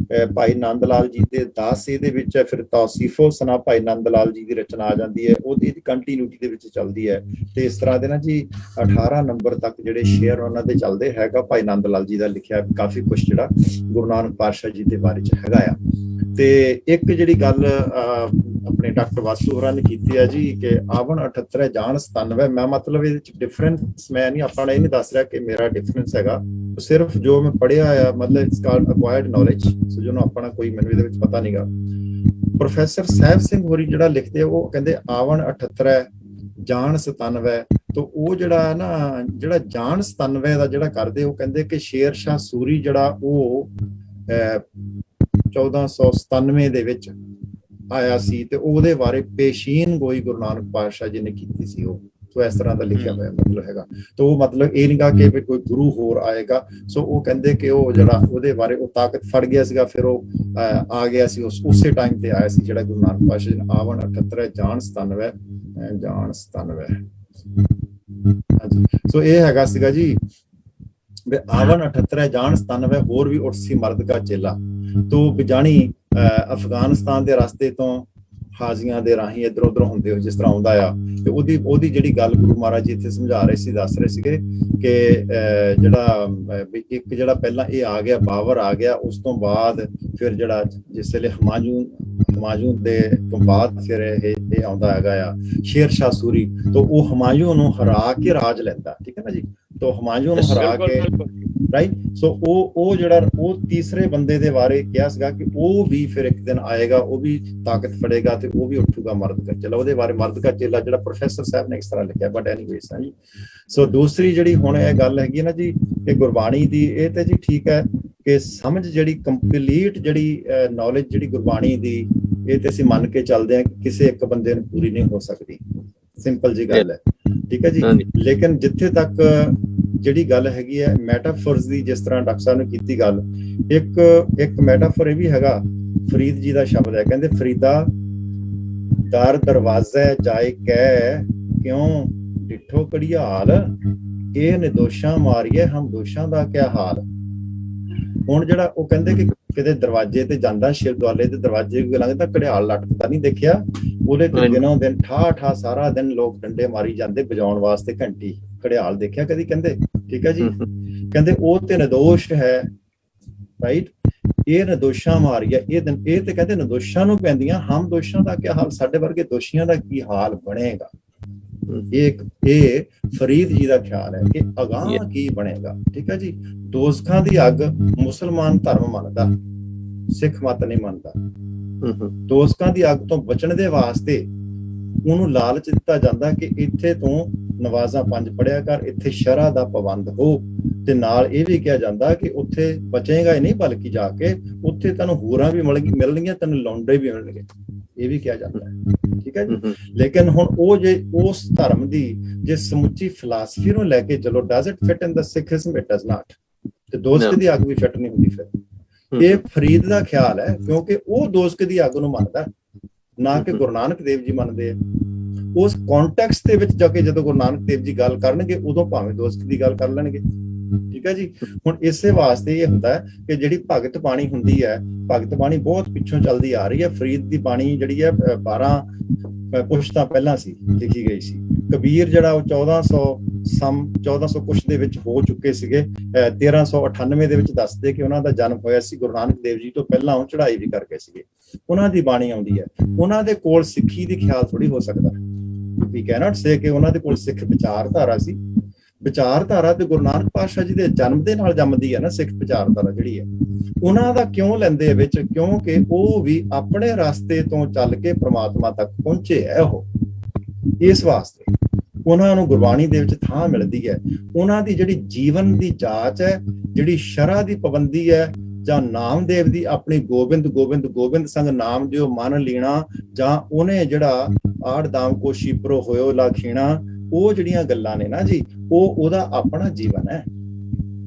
ਭਾਈ ਨੰਦ ਲਾਲ ਜੀ ਦੇ 10 ਦੇ ਵਿੱਚ ਹੈ, ਫਿਰ ਤੌਸੀਫੋ ਸਨਾ ਭਾਈ ਨੰਦ ਲਾਲ ਜੀ ਦੀ ਰਚਨਾ ਆ ਜਾਂਦੀ ਹੈ, ਉਹਦੀ ਕੰਟੀਨਿਊਟੀ ਦੇ ਵਿੱਚ ਚੱਲਦੀ ਹੈ। ਤੇ ਇਸ ਤਰ੍ਹਾਂ ਦੇ ਨਾ ਜੀ 18 ਨੰਬਰ ਤੱਕ ਜਿਹੜੇ ਸ਼ੇਅਰ ਉਹਨਾਂ ਦੇ ਚੱਲਦੇ ਹੈਗਾ। ਭਾਈ ਨੰਦ ਲਾਲ ਜੀ ਦਾ ਲਿਖਿਆ ਕਾਫੀ ਕੁਛ ਜਿਹੜਾ ਗੁਰੂ ਨਾਨਕ ਪਾਤਸ਼ਾਹ ਜੀ ਦੇ ਬਾਰੇ ਚ ਹੈਗਾ ਆ। ਤੇ ਇੱਕ ਜਿਹੜੀ ਗੱਲ ਆਪਣੇ ਡਾਕਟਰ ਵਾਸੂ ਹੋਰਾਂ ਨੇ ਕੀਤੀ ਹੈ ਜੀ ਕਿ ਆਵਣ 78 ਜਾਣ 97। ਮੈਂ ਮਤਲਬ ਇਹਦੇ ਚ ਡਿਫਰੈਂਸ ਮੈਂ ਨਹੀਂ, ਆਪਾਂ ਨੇ ਇਹ ਨਹੀਂ ਦੱਸ ਰਿਹਾ ਕਿ ਮੇਰਾ ਡਿਫਰੈਂਸ ਹੈਗਾ, ਸਿਰਫ ਜੋ ਮੈਂ ਪੜ੍ਹਿਆ ਆ, ਮਤਲਬ ਇਟਸ ਕਾਲਡ ਅਕਵਾਇਰਡ ਨੌਲੇਜ। ਸੋ ਜਿਹਨੂੰ ਆਪਣਾ ਕੋਈ ਮੈਨੂੰ ਇਹਦੇ ਵਿੱਚ ਪਤਾ ਨਹੀਂਗਾ। ਪ੍ਰੋਫੈਸਰ ਸਾਹਿਬ ਸਿੰਘ ਹੋਰੀ ਜਿਹੜਾ ਲਿਖਦੇ ਉਹ ਕਹਿੰਦੇ ਆਵਣ 78 ਜਾਣ 97। ਤਾਂ ਉਹ ਜਿਹੜਾ ਨਾ ਜਿਹੜਾ ਜਾਣ 97 ਦਾ ਜਿਹੜਾ ਕਰਦੇ, ਉਹ ਕਹਿੰਦੇ ਕਿ ਸ਼ੇਰ ਸ਼ਾਹ ਸੂਰੀ ਜਿਹੜਾ ਉਹ 1497 ਦੇ ਵਿੱਚ ਆਇਆ ਸੀ ਤੇ ਉਹਦੇ ਬਾਰੇ ਪੇਸ਼ੀਨ ਗੋਈ ਗੁਰੂ ਨਾਨਕ ਪਾਤਸ਼ਾਹ ਜੀ ਨੇ ਕੀਤੀ ਸੀ। ਉਹ ਸੋ ਇਸ ਤਰ੍ਹਾਂ ਦਾ ਲਿਖਿਆ ਹੋਇਆ ਮਤਲਬ ਹੈਗਾ। ਤਾਂ ਉਹ ਮਤਲਬ ਇਹ ਨਹੀਂਗਾ ਕਿ ਕੋਈ ਗੁਰੂ ਹੋਰ ਆਏਗਾ। ਸੋ ਉਹ ਕਹਿੰਦੇ ਕਿ ਉਹ ਜਿਹੜਾ ਉਹਦੇ ਬਾਰੇ ਉਹ ਤਾਕਤ ਫੜ ਗਿਆ ਸੀਗਾ, ਫਿਰ ਉਹ ਆ ਗਿਆ ਸੀ, ਉਸੇ ਟਾਈਮ ਤੇ ਆਇਆ ਸੀ ਜਿਹੜਾ ਗੁਰੂ ਨਾਨਕ ਪਾਤਸ਼ਾਹ ਜੀ ਨੇ ਆਵਣ 78 ਜਾਣ 97 ਜਾਣ 97। ਹਾਂਜੀ, ਸੋ ਇਹ ਹੈਗਾ ਸੀਗਾ ਜੀ ਆਵਣ 78 ਜਾਣ 97। ਹੋਰ ਵੀ ਉੱਠ ਸੀ ਮਰਦ ਕਾ ਚੇਲਾ। ਤੋ ਬਿਜਾਣੀ ਅਫਗਾਨਿਸਤਾਨ ਦੇ ਰਸਤੇ ਤੋਂ ਹਾਜ਼ੀਆਂ ਦੇ ਰਾਹੀਂ ਇੱਧਰ ਉੱਧਰ ਹੁੰਦੇ ਹੋਏ ਜਿਸ ਤਰ੍ਹਾਂ ਆਉਂਦਾ ਆ, ਤੇ ਉਹਦੀ ਜਿਹੜੀ ਗੱਲ ਗੁਰੂ ਮਹਾਰਾਜ ਜੀ ਇੱਥੇ ਸਮਝਾ ਰਹੇ ਸੀ, ਦੱਸ ਰਹੇ ਸੀਗੇ ਕਿ ਜਿਹੜਾ ਪਹਿਲਾਂ ਇਹ ਆ ਗਿਆ, ਬਾਬਰ ਆ ਗਿਆ, ਉਸ ਤੋਂ ਬਾਅਦ ਫਿਰ ਜਿਹੜਾ ਜਿਸ ਵੇਲੇ ਹਮਾਯੂੰ ਦੇ ਤੋਂ ਬਾਅਦ ਫਿਰ ਇਹ ਆਉਂਦਾ ਹੈਗਾ ਆ ਸ਼ੇਰ ਸ਼ਾਹ ਸੂਰੀ। ਤਾਂ ਉਹ ਹਮਾਯੂੰ ਨੂੰ ਹਰਾ ਕੇ ਰਾਜ ਲੈਂਦਾ, ਠੀਕ ਹੈ ਨਾ ਜੀ। ਤਾਂ ਹਮਾਯੂੰ ਨੂੰ ਹਰਾ ਕੇ ਰਾਈਟ। ਸੋ ਉਹ ਜਿਹੜਾ ਉਹ ਤੀਸਰੇ ਬੰਦੇ ਦੇ ਬਾਰੇ ਕਿਹਾ ਸੀਗਾ ਕਿ ਉਹ ਵੀ ਫਿਰ ਇੱਕ ਦਿਨ ਆਏਗਾ, ਉਹ ਵੀ ਤਾਕਤ ਫੜੇਗਾ ਤੇ ਉਹ ਵੀ ਉੱਠੂਗਾ ਮਰਦ ਕਾ ਚੇਲਾ। ਉਹਦੇ ਬਾਰੇ ਮਰਦ ਕਾ ਚੇਲਾ ਜਿਹੜਾ ਪ੍ਰੋਫੈਸਰ ਸਾਹਿਬ ਨੇ ਇਸ ਤਰ੍ਹਾਂ ਲਿਖਿਆ। ਬਟ ਐਨੀਵੇਜ਼ ਜੀ, ਸੋ ਦੂਸਰੀ ਜਿਹੜੀ ਹੁਣ ਇਹ ਗੱਲ ਹੈਗੀ ਨਾ ਜੀ ਕਿ ਗੁਰਬਾਣੀ ਦੀ, ਇਹ ਤੇ ਜੀ ਠੀਕ ਹੈ ਕਿ ਸਮਝ ਜਿਹੜੀ ਕੰਪਲੀਟ ਜਿਹੜੀ ਨੌਲੇਜ ਜਿਹੜੀ ਗੁਰਬਾਣੀ ਦੀ, ਇਹ ਤੇ ਅਸੀਂ ਮੰਨ ਕੇ ਚੱਲਦੇ ਹਾਂ ਕਿ ਕਿਸੇ ਇੱਕ ਬੰਦੇ ਨੂੰ ਪੂਰੀ ਨਹੀਂ ਹੋ ਸਕਦੀ। ਸਿੰਪਲ ਜੀ ਗੱਲ ਹੈ, ਠੀਕ ਹੈ ਜੀ। ਲੇਕਿਨ ਜਿੱਥੇ ਤੱਕ ਜਿਹੜੀ ਗੱਲ ਹੈਗੀ ਹੈ ਮੈਟਾਫੋਰਸ ਦੀ, ਜਿਸ ਤਰ੍ਹਾਂ ਡਾਕਟਰ ਸਾਹਿਬ ਨੇ ਕੀਤੀ ਗੱਲ, ਇੱਕ ਮੈਟਾਫੋਰ ਇਹ ਵੀ ਹੈਗਾ, ਫਰੀਦ ਜੀ ਦਾ ਸ਼ਬਦ ਹੈ, ਕਹਿੰਦੇ ਫਰੀਦਾ ਦਰ ਦਰਵਾਜ਼ੇ ਜਾਏ ਕਹਿ ਕਿਉਂ ਡਿੱਠੋ ਘੜਿਆਲ, ਇਹ ਨਿਦੋਸ਼ਾਂ ਮਾਰੀਏ ਹਮ ਦੋਸ਼ਾਂ ਦਾ ਕਿਆ ਹਾਲ। ਹੁਣ ਜਿਹੜਾ ਉਹ ਕਹਿੰਦੇ ਕਿ ਕਿਤੇ ਦਰਵਾਜ਼ੇ ਤੇ ਜਾਂਦਾ, ਸ਼ਿਰ ਦੁਆਲੇ ਦੇ ਦਰਵਾਜ਼ੇ ਲੰਘਦਾ, ਘੜਿਆਲ ਲਟਕਦਾ ਨਹੀਂ ਦੇਖਿਆ। ਉਹਦੇ ਤੇ ਦਿਨੋਂ ਦਿਨ ਠਾ ਸਾਰਾ ਦਿਨ ਲੋਕ ਡੰਡੇ ਮਾਰੀ ਜਾਂਦੇ ਵਜਾਉਣ ਵਾਸਤੇ ਘੰਟੀ, ਘੜਿਆਲ ਦੇਖਿਆ ਕਦੀ? ਕਹਿੰਦੇ ਠੀਕ ਹੈ ਜੀ। ਕਹਿੰਦੇ ਉਹ ਤੇ ਨਿਦੋਸ਼ ਹੈ, ਰਾਈਟ। ਇਹ ਨਿਦੋਸ਼ਾਂ ਮਾਰੀਆ, ਇਹ ਤੇ ਕਹਿੰਦੇ ਨਿਦੋਸ਼ਾਂ ਨੂੰ ਪੈਂਦੀਆਂ, ਹਮ ਦੋਸ਼ਾਂ ਦਾ ਕੀ ਹਾਲ, ਸਾਡੇ ਵਰਗੇ ਦੋਸ਼ੀਆਂ ਦਾ ਕੀ ਹਾਲ ਬਣੇਗਾ। ਇਹ ਫਰੀਦ ਜੀ ਦਾ ਖਿਆਲ ਹੈ ਕਿ ਅਗਾਂਹ ਕੀ ਬਣੇਗਾ, ਠੀਕ ਹੈ ਜੀ। ਦੋਜ਼ਖਾਂ ਦੀ ਅੱਗ ਮੁਸਲਮਾਨ ਧਰਮ ਮੰਨਦਾ, ਸਿੱਖ ਮਤ ਨਹੀਂ ਮੰਨਦਾ। ਦੋਜ਼ਖਾਂ ਦੀ ਅੱਗ ਤੋਂ ਬਚਣ ਦੇ ਵਾਸਤੇ ਉਹਨੂੰ ਲਾਲਚ ਦਿੱਤਾ ਜਾਂਦਾ ਕਿ ਇੱਥੇ ਤੋਂ ਨਵਾਜ਼ਾਂ 5 ਪੜਿਆ ਕਰ, ਇੱਥੇ ਸ਼ਰਅ ਦਾ ਪਾਬੰਦ ਹੋ, ਤੇ ਨਾਲ ਇਹ ਵੀ ਕਿਹਾ ਜਾਂਦਾ ਕਿ ਉੱਥੇ ਬਚੇਗਾ ਹੀ ਨਹੀਂ, ਬਲਕਿ ਜਾ ਕੇ ਉੱਥੇ ਤੈਨੂੰ ਹੋਰਾਂ ਵੀ ਮਿਲਣਗੀਆਂ, ਤੈਨੂੰ ਲੌਂਡੇ ਵੀ ਮਿਲਣਗੇ, ਇਹ ਵੀ ਕਿਹਾ ਜਾਂਦਾ ਹੈ, ਠੀਕ ਹੈ ਜੀ। ਲੇਕਿਨ ਹੁਣ ਉਹ ਜੇ ਉਸ ਧਰਮ ਦੀ ਜੇ ਸਮੁੱਚੀ ਫਿਲਾਸਫੀ ਨੂੰ ਲੈ ਕੇ ਚਲੋ, does it fit in the ਸਿੱਖਿਜ਼ਮ? It does not. ਤੇ ਦੋਸਤ ਦੀ ਅੱਗ ਵੀ ਫਿੱਟ ਨਹੀਂ ਹੁੰਦੀ ਫਿਰ। ਇਹ ਫਰੀਦ ਦਾ ਖਿਆਲ ਹੈ, ਕਿਉਂਕਿ ਉਹ ਦੋਸਤ ਦੀ ਅੱਗ ਨੂੰ ਮੰਨਦਾ, ਨਾ ਕਿ ਗੁਰੂ ਨਾਨਕ ਦੇਵ ਜੀ ਮੰਨਦੇ ਆ। ਉਸ ਕੌਂਟੈਕਸਟ ਦੇ ਵਿੱਚ ਜਾ ਕੇ ਜਦੋਂ ਗੁਰੂ ਨਾਨਕ ਦੇਵ ਜੀ ਗੱਲ ਕਰਨਗੇ, ਉਦੋਂ ਭਾਵੇਂ ਦੋਸਤ ਦੀ ਗੱਲ ਕਰ ਲੈਣਗੇ, ਠੀਕ ਹੈ ਜੀ। ਹੁਣ ਇਸੇ ਵਾਸਤੇ ਇਹ ਹੁੰਦਾ ਹੈ ਕਿ ਜਿਹੜੀ ਭਗਤ ਬਾਣੀ ਹੁੰਦੀ ਹੈ, ਭਗਤ ਬਾਣੀ ਬਹੁਤ ਪਿੱਛੋਂ ਚੱਲਦੀ ਆ ਰਹੀ ਹੈ। ਫਰੀਦ ਦੀ ਬਾਣੀ ਜਿਹੜੀ ਹੈ 12 ਪੁਸ਼ਤਾਂ ਪਹਿਲਾਂ ਸੀ, ਲਿਖੀ ਗਈ ਸੀ। ਕਬੀਰ ਜਿਹੜਾ ਉਹ 1400 ਕੁਛ ਦੇ ਵਿੱਚ ਹੋ ਚੁੱਕੇ ਸੀਗੇ। 1398 ਦੇ ਵਿੱਚ ਦੱਸਦੇ ਕਿ ਉਹਨਾਂ ਦਾ ਜਨਮ ਹੋਇਆ ਸੀ, ਗੁਰੂ ਨਾਨਕ ਦੇਵ ਜੀ ਤੋਂ ਪਹਿਲਾਂ ਉਹ ਚੜ੍ਹਾਈ ਵੀ ਕਰ ਗਏ ਸੀਗੇ। ਉਹਨਾਂ ਦੀ ਬਾਣੀ ਆਉਂਦੀ ਹੈ, ਉਹਨਾਂ ਦੇ ਕੋਲ ਸਿੱਖੀ ਦੀ ਖਿਆਲ ਥੋੜੀ ਹੋ ਸਕਦਾ। ਵੀ ਕੈਨੋਟ ਸੇ ਕਿ ਉਹਨਾਂ ਦੇ ਕੋਲ ਸਿੱਖ ਵਿਚਾਰਧਾਰਾ ਸੀ, ਵਿਚਾਰਧਾਰਾ ਤੇ ਗੁਰੂ ਨਾਨਕ ਪਾਤਸ਼ਾਹ ਜੀ ਦੇ ਜਨਮ ਦੇ ਨਾਲ ਜੰਮਦੀ ਹੈ ਨਾ ਸਿੱਖ ਵਿਚਾਰਧਾਰਾ ਜਿਹੜੀ ਹੈ, ਉਹਨਾਂ ਦਾ ਕਿਉਂ ਲੈਂਦੇ ਵਿੱਚ, ਕਿਉਂਕਿ ਉਹ ਵੀ ਆਪਣੇ ਰਸਤੇ ਤੋਂ ਚੱਲ ਕੇ ਪ੍ਰਮਾਤਮਾ ਤੱਕ ਪਹੁੰਚੇ ਹੈ। ਉਹ ਇਸ ਵਾਸਤੇ ਉਹਨਾਂ ਨੂੰ ਗੁਰਬਾਣੀ ਦੇ ਵਿੱਚ ਥਾਂ ਮਿਲਦੀ ਹੈ। ਉਹਨਾਂ ਦੀ ਜਿਹੜੀ ਜੀਵਨ ਦੀ ਜਾਂਚ ਹੈ, ਜਿਹੜੀ ਸ਼ਰ੍ਹਾ ਦੀ ਪਾਬੰਦੀ ਹੈ, ਜਾਂ ਨਾਮਦੇਵ ਦੀ ਆਪਣੀ ਗੋਬਿੰਦ ਗੋਬਿੰਦ ਗੋਬਿੰਦ ਸੰਗ ਨਾਮ ਦਿਓ ਮਨ ਲੀਣਾ, ਜਾਂ ਉਹਨੇ ਜਿਹੜਾ ਆੜ ਦਾਮ ਕੋ ਸ਼ੀਪਰੋ ਹੋਇਓ ਲਾਖੀਣਾ, ਉਹ ਜਿਹੜੀਆਂ ਗੱਲਾਂ ਨੇ ਨਾ ਜੀ, ਉਹ ਉਹਦਾ ਆਪਣਾ ਜੀਵਨ ਹੈ।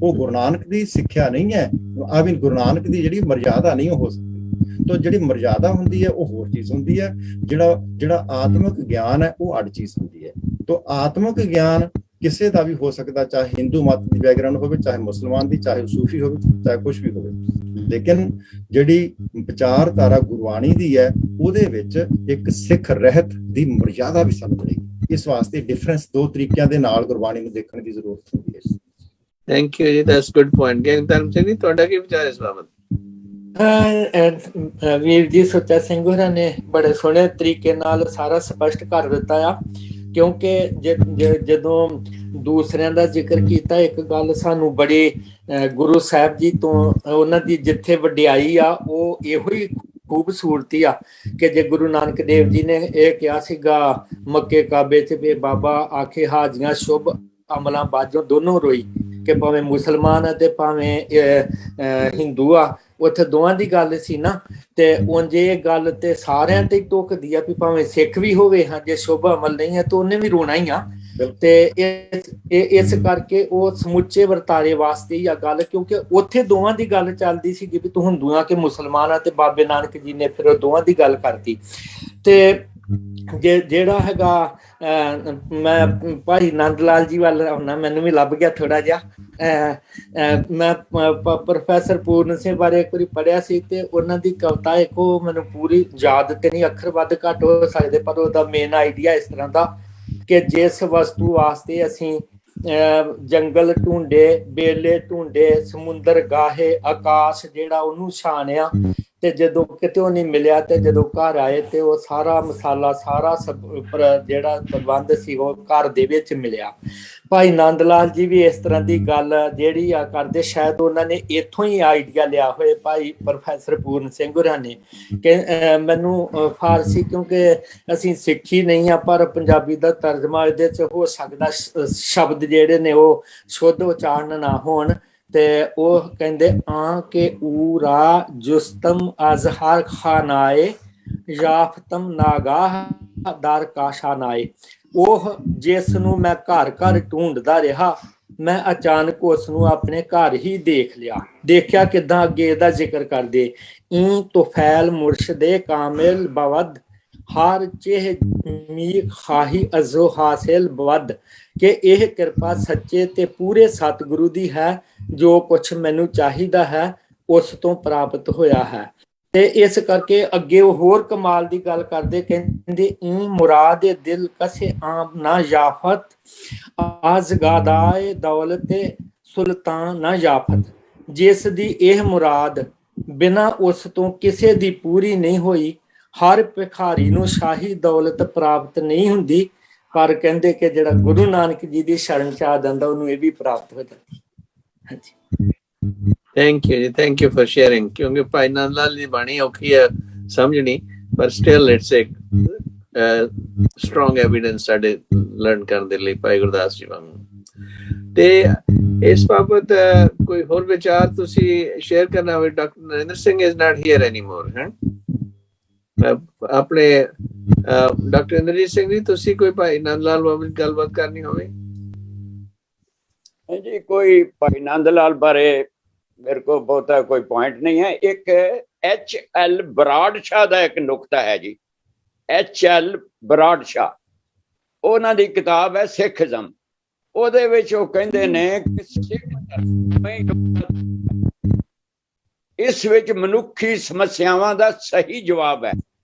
ਉਹ ਗੁਰੂ ਨਾਨਕ ਦੀ ਸਿੱਖਿਆ ਨਹੀਂ ਹੈ। ਆਵੀ ਗੁਰੂ ਨਾਨਕ ਦੀ ਜਿਹੜੀ ਮਰਜ਼ਾਦਾ ਨਹੀਂ ਹੋ ਸਕਦੀ। ਤਾਂ ਜਿਹੜੀ ਮਰਜ਼ਾਦਾ ਹੁੰਦੀ ਹੈ ਉਹ ਹੋਰ ਚੀਜ਼ ਹੁੰਦੀ ਹੈ। ਜਿਹੜਾ ਆਤਮਿਕ ਗਿਆਨ ਹੈ ਉਹ ਅੱਡ ਚੀਜ਼ ਹੁੰਦੀ ਹੈ। ਤਾਂ ਆਤਮਿਕ ਗਿਆਨ ਕਿਸੇ ਦਾ ਵੀ ਹੋ ਸਕਦਾ, ਚਾਹੇ ਹਿੰਦੂ ਮਤ ਦੀ ਬੈਕਗ੍ਰਾਉਂਡ ਹੋਵੇ, ਚਾਹੇ ਮੁਸਲਮਾਨ ਦੀ, ਚਾਹੇ ਸੂਫੀ ਹੋਵੇ, ਚਾਹੇ ਕੁਛ ਵੀ ਹੋਵੇ। ਲੇਕਿਨ ਜਿਹੜੀ ਵਿਚਾਰਧਾਰਾ ਗੁਰਬਾਣੀ ਦੀ ਹੈ, ਉਹਦੇ ਵਿੱਚ ਇੱਕ ਸਿੱਖ ਰਹਿਤ ਦੀ ਮਰਜ਼ਾਦਾ ਵੀ ਸਾਨੂੰ ਮਿਲੇਗੀ। ਇਸ ਵਾਸਤੇ ਡਿਫਰੈਂਸ ਦੋ ਤਰੀਕਿਆਂ ਦੇ ਨਾਲ ਗੁਰਬਾਣੀ ਨੂੰ ਦੇਖਣ ਦੀ ਜ਼ਰੂਰਤ ਹੁੰਦੀ ਹੈ। ਥੈਂਕ ਯੂ ਜੀ, ਦੈਟਸ ਗੁੱਡ ਪੁਆਇੰਟ। ਧਰਮ ਸਿੰਘ ਜੀ, ਤੁਹਾਡਾ ਕੀ ਵਿਚਾਰ ਇਸ ਬਾਬਤ? ਵੀਰ ਜੀ ਸੁੱਚਾ ਸਿੰਘ ਹੋਰਾਂ ਨੇ ਬੜੇ ਸੋਹਣੇ ਤਰੀਕੇ ਨਾਲ ਸਾਰਾ ਸਪਸ਼ਟ ਕਰ ਦਿੱਤਾ ਆ। ਕਿਉਂਕਿ ਜਦੋਂ ਦੂਸਰਿਆਂ ਦਾ ਜ਼ਿਕਰ ਕੀਤਾ, ਇੱਕ ਗੱਲ ਸਾਨੂੰ ਬੜੀ ਗੁਰੂ ਸਾਹਿਬ ਜੀ ਤੋਂ ਉਹਨਾਂ ਦੀ ਜਿੱਥੇ ਵਡਿਆਈ ਆ ਉਹ ਇਹੋ ਹੀ ਖੂਬਸੂਰਤੀ ਆ ਕਿ ਜੇ ਗੁਰੂ ਨਾਨਕ ਦੇਵ ਜੀ ਨੇ ਇਹ ਕਿਹਾ ਸੀਗਾ ਮੱਕੇ ਕਾਬੇ 'ਚ ਵੀ ਬਾਬਾ ਆਖੇ ਹਾਜੀਆਂ ਸ਼ੁਭ ਅਮਲਾਂ ਬਾਝੋਂ ਦੋਨੋਂ ਰੋਈ, ਕਿ ਭਾਵੇਂ ਮੁਸਲਮਾਨ ਆ ਤੇ ਭਾਵੇਂ ਹਿੰਦੂ ਆ, ਉੱਥੇ ਦੋਵਾਂ ਦੀ ਗੱਲ ਸੀ ਨਾ। ਤੇ ਉਂਝ ਇਹ ਗੱਲ ਤੇ ਸਾਰਿਆਂ ਤੇ ਟੁੱਕਦੀ ਆ ਵੀ ਭਾਵੇਂ ਸਿੱਖ ਵੀ ਹੋਵੇ, ਹਾਂ ਜੇ ਸ਼ੁਭ ਅਮਲ ਨਹੀਂ ਹੈ ਤਾਂ ਉਹਨੇ ਵੀ ਰੋਣਾ ਹੀ ਆ। ਤੇ ਇਸ ਕਰਕੇ ਉਹ ਸਮੁੱਚੇ ਵਰਤਾਰੇ ਵਾਸਤੇ ਹੀ ਆ ਗੱਲ, ਕਿਉਂਕਿ ਉੱਥੇ ਦੋਵਾਂ ਦੀ ਗੱਲ ਚੱਲਦੀ ਸੀਗੀ ਵੀ ਤੂੰ ਹਿੰਦੂ ਆ ਕਿ ਮੁਸਲਮਾਨ ਆ, ਤੇ ਬਾਬੇ ਨਾਨਕ ਜੀ ਨੇ ਫਿਰ ਉਹ ਦੋਵਾਂ ਦੀ ਗੱਲ ਕਰਤੀ। ਤੇ ਜਿਹੜਾ ਹੈਗਾ ਮੈਂ ਭਾਈ ਨੰਦ ਲਾਲ ਜੀ ਵੱਲ ਆਉਣਾ, ਮੈਨੂੰ ਵੀ ਲੱਭ ਗਿਆ ਥੋੜਾ ਜਿਹਾ। ਮੈਂ ਪ੍ਰੋਫੈਸਰ ਪੂਰਨ ਸਿੰਘ ਬਾਰੇ ਇੱਕ ਵਾਰੀ ਪੜ੍ਹਿਆ ਸੀ, ਤੇ ਉਹਨਾਂ ਦੀ ਕਵਿਤਾ ਇੱਕ, ਉਹ ਮੈਨੂੰ ਪੂਰੀ ਯਾਦ ਤੇ ਨਹੀਂ, ਅੱਖਰ ਵੱਧ ਘੱਟ ਹੋ ਸਕਦੇ, ਪਰ ਉਹਦਾ ਮੇਨ ਆਈਡੀਆ ਇਸ ਤਰ੍ਹਾਂ ਦਾ ਕਿ ਜਿਸ ਵਸਤੂ ਵਾਸਤੇ ਅਸੀਂ ਜੰਗਲ ਢੂੰਡੇ, ਬੇਲੇ ਢੂੰਡੇ, ਸਮੁੰਦਰ ਗਾਹੇ, ਆਕਾਸ਼ ਜਿਹੜਾ ਉਹਨੂੰ ਛਾਣਿਆ, ਤੇ ਜਦੋਂ ਕਿਤੇ ਉਹ ਨਹੀਂ ਮਿਲਿਆ, ਤੇ ਜਦੋਂ ਘਰ ਆਏ ਤੇ ਉਹ ਸਾਰਾ ਮਸਾਲਾ, ਸਾਰਾ ਜਿਹੜਾ ਪ੍ਰਬੰਧ ਸੀ ਉਹ ਘਰ ਦੇ ਵਿੱਚ ਮਿਲਿਆ। ਭਾਈ ਨੰਦ ਲਾਲ ਜੀ ਵੀ ਇਸ ਤਰ੍ਹਾਂ ਦੀ ਗੱਲ ਜਿਹੜੀ ਆ ਕਰਦੇ, ਸ਼ਾਇਦ ਉਹਨਾਂ ਨੇ ਇੱਥੋਂ ਹੀ ਆਈਡੀਆ ਲਿਆ ਹੋਏ ਭਾਈ ਪ੍ਰੋਫੈਸਰ ਪੂਰਨ ਸਿੰਘ ਹੋਰਾਂ ਨੇ। ਕਿ ਮੈਨੂੰ ਫਾਰਸੀ, ਕਿਉਂਕਿ ਅਸੀਂ ਸਿੱਖੀ ਨਹੀਂ ਆ, ਪਰ ਪੰਜਾਬੀ ਦਾ ਤਰਜਮਾ ਇਹਦੇ 'ਚ ਹੋ ਸਕਦਾ ਸ਼ਬਦ ਜਿਹੜੇ ਨੇ ਉਹ ਸ਼ੁੱਧ ਉਚਾਰਨ ਨਾ ਹੋਣ। ਤੇ ਉਹ ਕਹਿੰਦੇ ਆ ਕਿ ਊਰਾ ਜੁਸਤਮ ਅਜ਼ਹਰ ਖਾਨਾਏ ਯਾਫਤਮ ਨਾਗਾਹ ਦਰ ਕਾਸ਼ਾਨਾਏ। ਉਹ ਜਿਸ ਨੂੰ ਮੈਂ ਘਰ ਘਰ ਢੂੰਡਦਾ ਰਿਹਾ, ਮੈਂ ਅਚਾਨਕ ਉਸ ਨੂੰ ਆਪਣੇ ਘਰ ਹੀ ਦੇਖ ਲਿਆ। ਦੇਖਿਆ ਕਿੱਦਾਂ, ਅੱਗੇ ਇਹਦਾ ਜ਼ਿਕਰ ਕਰਦੇ, ਈ ਤੁਫੈਲ ਮੁਰਸ਼ਦੇ ਕਾਮਿਲ ਬਵਦ ਹਰ ਚੇਹ ਮੀ ਖਾਹੀ ਅਜ਼ੋ ਹਾਸਿਲ ਬਵਦ, ਕਿ ਇਹ ਕਿਰਪਾ ਸੱਚੇ ਤੇ ਪੂਰੇ ਸਤਿਗੁਰੂ ਦੀ ਹੈ, ਜੋ ਕੁਛ ਮੈਨੂੰ ਚਾਹੀਦਾ ਹੈ ਉਸ ਤੋਂ ਪ੍ਰਾਪਤ ਹੋਇਆ ਹੈ। ਤੇ ਇਸ ਕਰਕੇ ਅੱਗੇ ਉਹ ਹੋਰ ਕਮਾਲ ਦੀ ਗੱਲ ਕਰਦੇ, ਕਹਿੰਦੇ ਈ ਮੁਰਾਦ ਦਿਲ ਕਸੇ ਆਮ ਨਾ ਯਾਫਤ ਆਜ਼ਗਾਦਾਏ ਦੌਲਤ ਸੁਲਤਾਨ ਨਾ ਯਾਫਤ। ਜਿਸ ਦੀ ਇਹ ਮੁਰਾਦ ਬਿਨਾਂ ਉਸ ਤੋਂ ਕਿਸੇ ਦੀ ਪੂਰੀ ਨਹੀਂ ਹੋਈ, ਹਰ ਭਿਖਾਰੀ ਨੂੰ ਸ਼ਾਹੀ ਦੌਲਤ ਪ੍ਰਾਪਤ ਨਹੀਂ ਹੁੰਦੀ, ਪਰ ਕਹਿੰਦੇ ਕਿ ਜਿਹੜਾ ਗੁਰੂ ਨਾਨਕ ਜੀ ਦੀ ਸ਼ਰਨ ਚ ਆ ਜਾਂਦਾ ਉਹਨੂੰ ਇਹ ਵੀ ਪ੍ਰਾਪਤ ਹੋ ਜਾਂਦੀ। ਹਾਂਜੀ, ਥੈਂਕ ਯੂ ਜੀ, ਥੈਂਕ ਯੂ ਫॉर ਸ਼ੇਅਰਿੰਗ। ਕਿਉਂਕਿ ਭਾਈ ਨੰਦ ਲਾਲ ਦੀ ਬਾਣੀ ਔਖੀ ਹੈ ਸਮਝਣੀ, ਪਰ ਸਟਿਲ ਇਟਸ ਇੱਕ ਸਟਰੋਂਗ ਐਵੀਡੈਂਸ ਸਾਡੇ ਲਰਨ ਕਰਨ ਦੇ ਲਈ ਭਾਈ ਗੁਰਦਾਸ ਜੀ ਵਾਂਗੂ। ਤੇ ਇਸ ਬਾਬਤ ਕੋਈ ਹੋਰ ਵਿਚਾਰ ਤੁਸੀਂ ਸ਼ੇਅਰ ਕਰਨਾ ਹੋਵੇ? Doctor Narinder Singh is not here anymore, ਹੈ ਆਪਣੇ ਡਾਕਟਰ ਇੰਦਰਜੀਤ ਸਿੰਘ ਜੀ, ਤੁਸੀਂ ਕੋਈ ਭਾਈ ਨੰਦ ਲਾਲ ਬਾਬਤ ਗੱਲਬਾਤ ਕਰਨੀ ਹੋਵੇ? ਜੀ ਕੋਈ ਭਾਈ ਨੰਦ ਲਾਲ ਬਾਰੇ ਮੇਰੇ ਕੋਲ ਬਹੁਤਾ ਕੋਈ ਪੁਆਇੰਟ ਨਹੀਂ ਹੈ। ਇੱਕ H.L. ਬਰਾੜ ਸ਼ਾਹ ਦਾ ਇੱਕ ਨੁਕਤਾ ਹੈ ਜੀ, H.L. ਬਰਾੜ ਸ਼ਾਹ, ਉਹਨਾਂ ਦੀ ਕਿਤਾਬ ਹੈ ਸਿੱਖਜ਼ਮ। ਉਹਦੇ ਵਿੱਚ ਉਹ ਕਹਿੰਦੇ ਨੇ ਕਿ ਸਿੱਖ ਇਸ ਵਿੱਚ ਮਨੁੱਖੀ ਸਮੱਸਿਆਵਾਂ ਦਾ ਸਹੀ ਜਵਾਬ ਹੈ।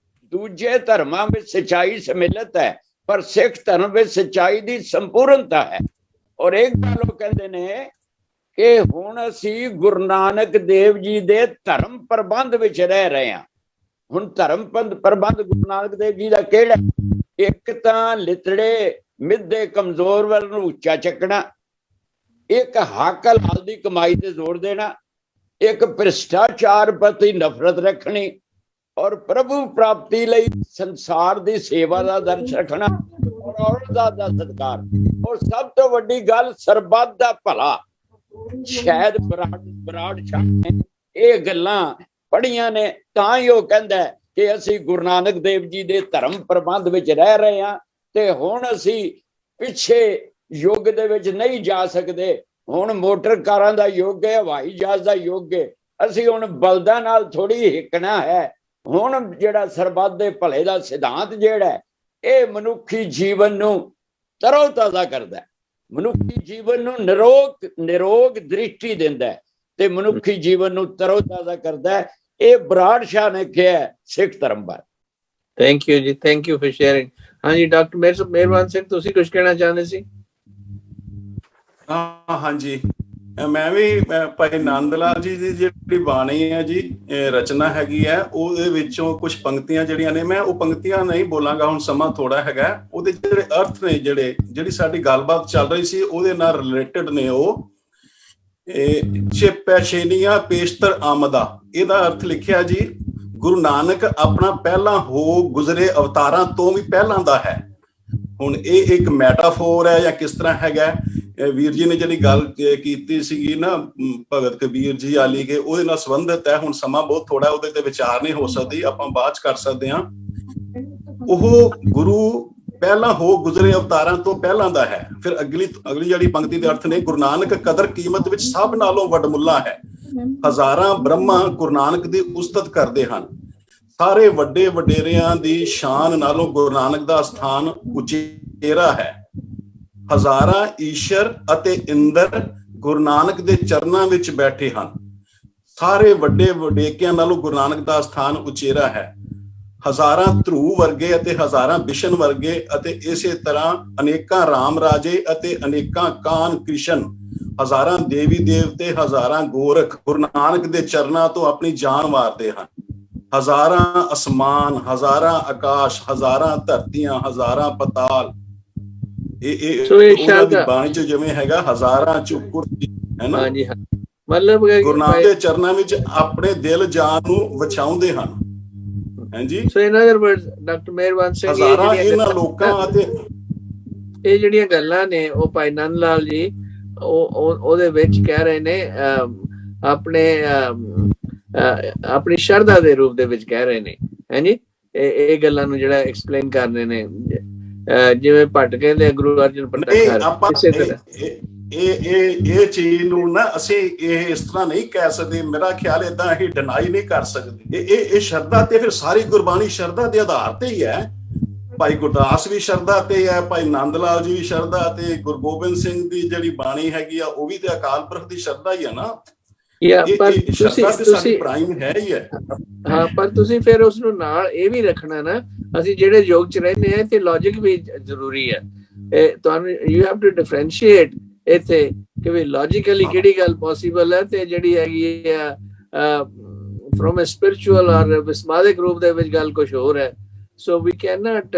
ਦੂਜੇ ਧਰਮਾਂ ਵਿੱਚ ਸੱਚਾਈ ਸਮਿਲਿਤ ਹੈ, ਪਰ ਸਿੱਖ ਧਰਮ ਵਿੱਚ ਸੱਚਾਈ ਦੀ ਸੰਪੂਰਨਤਾ ਹੈ। ਔਰ ਇੱਕ ਗੱਲ ਉਹ ਕਹਿੰਦੇ ਨੇ ਕਿ ਹੁਣ ਅਸੀਂ ਗੁਰੂ ਨਾਨਕ ਦੇਵ ਜੀ ਦੇ ਧਰਮ ਪ੍ਰਬੰਧ ਵਿੱਚ ਰਹਿ ਰਹੇ ਹਾਂ। ਹੁਣ ਧਰਮ ਪ੍ਰਬੰਧ ਗੁਰੂ ਨਾਨਕ ਦੇਵ ਜੀ ਦਾ ਕਿਹੜਾ? ਇੱਕ ਤਾਂ ਲਿਤੜੇ ਮਿੱਧੇ ਕਮਜ਼ੋਰ ਵੱਲ ਨੂੰ ਉੱਚਾ ਚੱਕਣਾ, ਇੱਕ ਹੱਕ ਹਲਾਲ ਦੀ ਕਮਾਈ ਤੇ ਜ਼ੋਰ ਦੇਣਾ, ਇੱਕ ਭ੍ਰਿਸ਼ਟਾਚਾਰ ਪ੍ਰਤੀ ਨਫ਼ਰਤ ਰੱਖਣੀ, ਔਰ ਪ੍ਰਭੂ ਪ੍ਰਾਪਤੀ ਲਈ ਸੰਸਾਰ ਦੀ ਸੇਵਾ ਦਾ ਆਦਰਸ਼ ਰੱਖਣਾ, ਔਰ ਔਰਤ ਦਾ ਸਤਿਕਾਰ, ਔਰ ਸਭ ਤੋਂ ਵੱਡੀ ਗੱਲ ਸਰਬੱਤ ਦਾ ਭਲਾ। ਸ਼ਾਇਦ ਬਰਾੜ ਸ਼ਾਹ ਨੇ ਇਹ ਗੱਲਾਂ ਪੜ੍ਹੀਆਂ ਨੇ, ਤਾਂ ਹੀ ਉਹ ਕਹਿੰਦਾ ਕਿ ਅਸੀਂ ਗੁਰੂ ਨਾਨਕ ਦੇਵ ਜੀ ਦੇ ਧਰਮ ਪ੍ਰਬੰਧ ਵਿੱਚ ਰਹਿ ਰਹੇ ਹਾਂ ਤੇ ਹੁਣ ਅਸੀਂ ਪਿੱਛੇ ਯੁੱਗ ਦੇ ਵਿੱਚ ਨਹੀਂ ਜਾ ਸਕਦੇ। ਹੁਣ ਮੋਟਰ ਕਾਰਾਂ ਦਾ ਯੁੱਗ ਹੈ, ਹਵਾਈ ਜਹਾਜ਼ ਦਾ ਯੁੱਗ ਹੈ, ਅਸੀਂ ਹੁਣ ਬਲਦਾਂ ਨਾਲ ਥੋੜੀ ਹਿੱਕਣਾ ਹੈ। ਹੁਣ ਜਿਹੜਾ ਸਰਬੱਤ ਦੇ ਭਲੇ ਦਾ ਸਿਧਾਂਤ ਜਿਹੜਾ ਇਹ ਮਨੁੱਖੀ ਜੀਵਨ ਨੂੰ ਤਰੋ ਤਾਜ਼ਾ ਕਰਦਾ, ਮਨੁੱਖੀ ਜੀਵਨ ਨੂੰ ਨਿਰੋਗ ਦ੍ਰਿਸ਼ਟੀ ਦਿੰਦਾ ਤੇ ਮਨੁੱਖੀ ਜੀਵਨ ਨੂੰ ਤਰੋ ਤਾਜ਼ਾ ਕਰਦਾ। ਇਹ ਬਰਾੜ ਸ਼ਾਹ ਨੇ ਕਿਹਾ ਸਿੱਖ ਧਰਮ ਬਾਰੇ। ਥੈਂਕ ਯੂ ਜੀ, ਥੈਂਕ ਯੂ ਫॉर ਸ਼ੇਅਰਿੰਗ। ਹਾਂਜੀ ਡਾਕਟਰ ਮਿਹਰਬਾਨ ਸਿੰਘ, ਤੁਸੀਂ ਕੁਝ ਕਹਿਣਾ ਚਾਹੁੰਦੇ ਸੀ? ਹਾਂਜੀ, ਮੈਂ ਵੀ ਭਾਈ ਨੰਦ ਲਾਲ ਜੀ ਦੀ ਜਿਹੜੀ ਬਾਣੀ ਹੈ ਜੀ, ਰਚਨਾ ਹੈਗੀ ਹੈ, ਉਹਦੇ ਵਿੱਚੋਂ ਕੁਝ ਪੰਕਤੀਆਂ ਜਿਹੜੀਆਂ ਨੇ, ਮੈਂ ਉਹ ਪੰਕਤੀਆਂ ਨਹੀਂ ਬੋਲਾਂਗਾ, ਹੁਣ ਸਮਾਂ ਥੋੜਾ ਹੈਗਾ। ਉਹਦੇ ਜਿਹੜੇ ਅਰਥ ਨੇ, ਜਿਹੜੀ ਸਾਡੀ ਗੱਲਬਾਤ ਚੱਲ ਰਹੀ ਸੀ ਉਹਦੇ ਨਾਲ ਰਿਲੇਟਡ ਨੇ। ਉਹ ਪੈਸ਼ੇਨੀਆਂ ਪੇਸ਼ਤਰ ਆਮਦਾ, ਇਹਦਾ ਅਰਥ ਲਿਖਿਆ ਜੀ, ਗੁਰੂ ਨਾਨਕ ਆਪਣਾ ਪਹਿਲਾਂ ਹੋ ਗੁਜ਼ਰੇ ਅਵਤਾਰਾਂ ਤੋਂ ਵੀ ਪਹਿਲਾਂ ਦਾ ਹੈ। ਹੁਣ ਇਹ ਇੱਕ ਮੈਟਾਫੋਰ ਹੈ ਜਾਂ ਕਿਸ ਤਰ੍ਹਾਂ ਹੈਗਾ? ਵੀਰ ਜੀ ਨੇ ਜਿਹੜੀ ਗੱਲ ਕੀਤੀ ਸੀਗੀ ਨਾ, ਭਗਤ ਕਬੀਰ ਜੀ ਆਲੀ ਕੇ, ਉਹਦੇ ਨਾਲ ਸੰਬੰਧਿਤ ਹੈ। ਹੁਣ ਸਮਾਂ ਬਹੁਤ ਥੋੜਾ, ਉਹਦੇ ਤੇ ਵਿਚਾਰ ਨਹੀਂ ਹੋ ਸਕਦੀ, ਆਪਾਂ ਬਾਅਦ ਚ ਕਰ ਸਕਦੇ ਹਾਂ। ਉਹ ਗੁਰੂ ਪਹਿਲਾਂ ਹੋ ਗੁਜ਼ਰੇ ਅਵਤਾਰਾਂ ਤੋਂ ਪਹਿਲਾਂ ਦਾ ਹੈ। ਫਿਰ ਅਗਲੀ ਜਿਹੜੀ ਪੰਕਤੀ ਦੇ ਅਰਥ ਨੇ, ਗੁਰੂ ਨਾਨਕ ਕਦਰ ਕੀਮਤ ਵਿੱਚ ਸਭ ਨਾਲੋਂ ਵੱਡਮੁੱਲਾ ਹੈ। ਹਜ਼ਾਰਾਂ ਬ੍ਰਹਮਾ ਗੁਰੂ ਨਾਨਕ ਦੀ ਉਸਤਤ ਕਰਦੇ ਹਨ। ਸਾਰੇ ਵੱਡੇ ਵਡੇਰਿਆਂ ਦੀ ਸ਼ਾਨ ਨਾਲੋਂ ਗੁਰੂ ਨਾਨਕ ਦਾ ਸਥਾਨ ਉਚੇਰਾ ਹੈ। ਹਜ਼ਾਰਾਂ ਈਸ਼ਰ ਅਤੇ ਇੰਦਰ ਗੁਰੂ ਨਾਨਕ ਦੇ ਚਰਨਾਂ ਵਿੱਚ ਬੈਠੇ ਹਨ। ਸਾਰੇ ਵੱਡੇ ਵਡੇਕਿਆਂ ਨਾਲੋਂ ਗੁਰੂ ਨਾਨਕ ਦਾ ਸਥਾਨ ਉਚੇਰਾ ਹੈ। ਹਜ਼ਾਰਾਂ ਧਰੂ ਵਰਗੇ ਅਤੇ ਹਜ਼ਾਰਾਂ ਬਿਸ਼ਨ ਵਰਗੇ ਅਤੇ ਇਸੇ ਤਰ੍ਹਾਂ ਅਨੇਕਾਂ ਰਾਮ ਰਾਜੇ ਅਤੇ ਅਨੇਕਾਂ ਕਾਨ ਕ੍ਰਿਸ਼ਨ, ਹਜ਼ਾਰਾਂ ਦੇਵੀ ਦੇਵਤੇ, ਹਜ਼ਾਰਾਂ ਗੋਰਖ ਗੁਰੂ ਨਾਨਕ ਦੇ ਚਰਨਾਂ ਤੋਂ ਆਪਣੀ ਜਾਨ ਵਾਰਦੇ ਹਨ। ਹਜ਼ਾਰਾਂ ਅਸਮਾਨ, ਹਜ਼ਾਰਾਂ ਆਕਾਸ਼, ਹਜ਼ਾਰਾਂ ਧਰਤੀਆਂ, ਹਜ਼ਾਰਾਂ ਪਤਾਲ, ਉਹਨਾਂ ਦੀ ਬਾਣੀ ਚ ਜਿਵੇਂ ਹੈਗਾ ਹਜ਼ਾਰਾਂ ਚੁੱਕੁਰ ਹੈ ਨਾ, ਮਤਲਬ ਗੁਰੂ ਨਾਨਕ ਦੇ ਚਰਨਾਂ ਵਿੱਚ ਆਪਣੇ ਦਿਲ ਜਾਨ ਨੂੰ ਵਿਛਾਉਂਦੇ ਹਨ। ਹਾਂਜੀ, ਸੋ ਇਨ ਅਦਰ ਵਰਡਸ ਡਾਕਟਰ ਮਿਹਰਬਾਨ ਸਿੰਘ, ਹਜ਼ਾਰਾਂ ਇਹਨਾਂ ਲੋਕਾਂ ਅਤੇ ਇਹ ਜਿਹੜੀਆਂ ਗੱਲਾਂ ਨੇ ਉਹ ਭਾਈ ਨੰਦ ਲਾਲ ਜੀ ਉਹਦੇ ਵਿੱਚ ਕਹਿ ਰਹੇ ਨੇ, ਆਪਣੀ ਸ਼ਰਧਾ ਦੇ ਰੂਪ ਦੇ ਵਿੱਚ ਕਹਿ ਰਹੇ ਨੇ। ਹਾਂਜੀ, ਇਹ ਗੱਲਾਂ ਨੂੰ ਜਿਹੜਾ ਐਕਸਪਲੇਨ ਕਰ ਰਹੇ ਨੇ, ਜਿਵੇਂ ਭੱਟ ਕਹਿੰਦੇ ਗੁਰੂ ਅਰਜਨ ਪਟਨਾਗਰ। ਇਹ ਚੀਜ਼ ਨੂੰ ਨਾ ਅਸੀਂ ਇਸ ਤਰ੍ਹਾਂ ਨਹੀਂ ਕਹਿ ਸਕਦੇ, ਮੇਰਾ ਖਿਆਲ ਏਦਾਂ ਅਸੀਂ ਡਿਨਾਈ ਨਹੀਂ ਕਰ ਸਕਦੇ। ਇਹ ਸ਼ਰਧਾ ਤੇ ਫਿਰ ਸਾਰੀ ਗੁਰਬਾਣੀ ਸ਼ਰਧਾ ਦੇ ਆਧਾਰ ਤੇ ਹੀ ਹੈ। ਭਾਈ ਗੁਰਦਾਸ ਵੀ ਸ਼ਰਧਾ ਤੇ ਹੈ, ਭਾਈ ਨੰਦ ਲਾਲ ਜੀ ਵੀ ਸ਼ਰਧਾ, ਤੇ ਗੁਰੂ ਗੋਬਿੰਦ ਸਿੰਘ ਦੀ ਜਿਹੜੀ ਬਾਣੀ ਹੈਗੀ ਆ ਉਹ ਵੀ ਤੇ ਅਕਾਲ ਪੁਰਖ ਦੀ ਸ਼ਰਧਾ ਹੀ ਹੈ ਨਾ। ਪਰ ਤੁਸੀਂ ਫਿਰ ਉਸ ਨੂੰ ਨਾਲ ਇਹ ਵੀ ਰੱਖਣਾ ਨਾ, ਅਸੀਂ ਜਿਹੜੇ ਯੁੱਗ ਚ ਰਹਿੰਦੇ ਹਾਂ ਤੇ ਲੌਜਿਕ ਵੀ ਜ਼ਰੂਰੀ ਹੈ। ਤੁਹਾਨੂੰ ਯੂ ਹੈਵ ਟੂ ਡਿਫਰੈਂਸ਼ੀਏਟ ਇੱਥੇ ਕਿ ਵੀ ਲੌਜੀਕਲੀ ਕਿਹੜੀ ਗੱਲ ਪੋਸੀਬਲ ਹੈ ਤੇ ਜਿਹੜੀ ਹੈਗੀ ਆ ਫਰੋਮ ਅ ਸਪਿਰਿਚੁਅਲ ਔਰ ਵਿਸਮਾਦਿਕ ਰੂਪ ਦੇ ਵਿੱਚ ਗੱਲ ਕੁਝ ਹੋਰ ਹੈ। So we cannot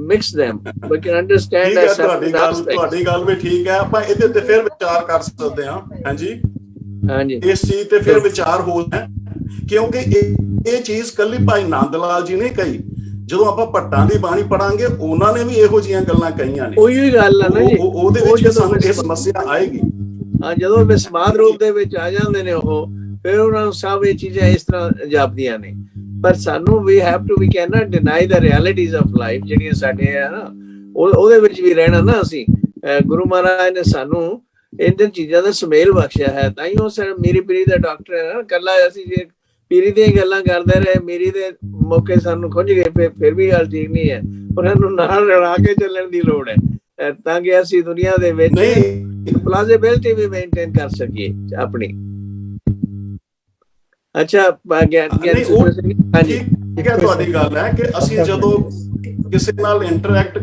mix them. We can understand that ਤੁਹਾਡੀ ਗੱਲ ਵੀ ਠੀਕ ਹੈ, ਆਪਾਂ ਇਹਦੇ ਤੇ ਫਿਰ ਵਿਚਾਰ ਕਰ ਸਕਦੇ ਹਾਂ। ਹਾਂਜੀ, ਇਸ ਚੀਜ਼ ਤੇ ਫਿਰ ਵਿਚਾਰ ਹੋ ਹੈ, ਕਿਉਂਕਿ ਇਹ ਚੀਜ਼ ਕੱਲੀ ਭਾਈ ਨੰਦ ਲਾਲ ਜੀ ਨੇ ਕਹੀ। ਜਦੋਂ ਆਪਾਂ ਭੱਟਾਂ ਦੀ ਬਾਣੀ ਪੜਾਂਗੇ ਉਹਨਾਂ ਨੇ ਵੀ ਇਹੋ ਜਿਹੀਆਂ ਗੱਲਾਂ ਕਹੀਆਂ ਨੇ। ਉਹੀ ਗੱਲ ਹੈ ਨਾ ਜੀ, ਉਹਦੇ ਵਿੱਚ ਸਾਨੂੰ ਇਹ ਸਮੱਸਿਆ ਆਏਗੀ। ਹਾਂ, ਜਦੋਂ ਵਿਸਮਾਦ ਰੂਪ ਦੇ ਵਿੱਚ ਆ ਜਾਂਦੇ ਨੇ ਉਹ, ਫਿਰ ਉਹਨਾਂ ਨੂੰ ਸਭ ਇਹ ਚੀਜ਼ਾਂ ਇਸ ਤਰ੍ਹਾਂ ਜਾਪਦੀਆਂ ਨੇ। ਪਰ ਸਾਨੂੰ we cannot deny the realities of life ਜਿਹੜੀਆਂ ਸਾਡੇ ਹੈ ਨਾ, ਉਹਦੇ ਵਿੱਚ ਵੀ ਰਹਿਣਾ ਨਾ ਅਸੀਂ। ਗੁਰੂ ਮਹਾਰਾਜ ਨੇ ਸਾਨੂੰ ਇਹਨਾਂ ਚੀਜ਼ਾਂ ਦਾ ਸੁਮੇਲ ਬਖਸ਼ਿਆ ਹੈ, ਤਾਂ ਹੀ ਉਹ ਮੇਰੀ ਪੀਰੀ ਦਾ ਡਾਕਟਰ ਹੈ ਨਾ। ਕੱਲਾ ਅਸੀਂ ਜੇ ਪੀਰੀ ਦੀਆਂ ਗੱਲਾਂ ਕਰਦੇ ਰਹੇ, ਮੇਰੀ ਦੇ ਮੌਕੇ ਸਾਨੂੰ ਖੁੰਝ ਗਏ, ਫਿਰ ਵੀ ਗੱਲ ਠੀਕ ਨਹੀਂ ਹੈ। ਉਹਨਾਂ ਨੂੰ ਨਾਲ ਰਲਾ ਕੇ ਚੱਲਣ ਦੀ ਲੋੜ ਹੈ ਤਾਂ ਕਿ ਅਸੀਂ ਦੁਨੀਆ ਦੇ ਵਿੱਚ ਪਲਾਜ਼ੇਬਿਲਟੀ ਵੀ ਮੇਨਟੇਨ ਕਰ ਸਕੀਏ ਆਪਣੀ। ਅੱਛਾ, ਤੁਹਾਡੀ ਗੱਲ ਹੈ ਕਿ ਅਸੀਂ ਜਦੋਂ ਕਿਸੇ ਨਾਲ ਇੰਟਰੈਕਟ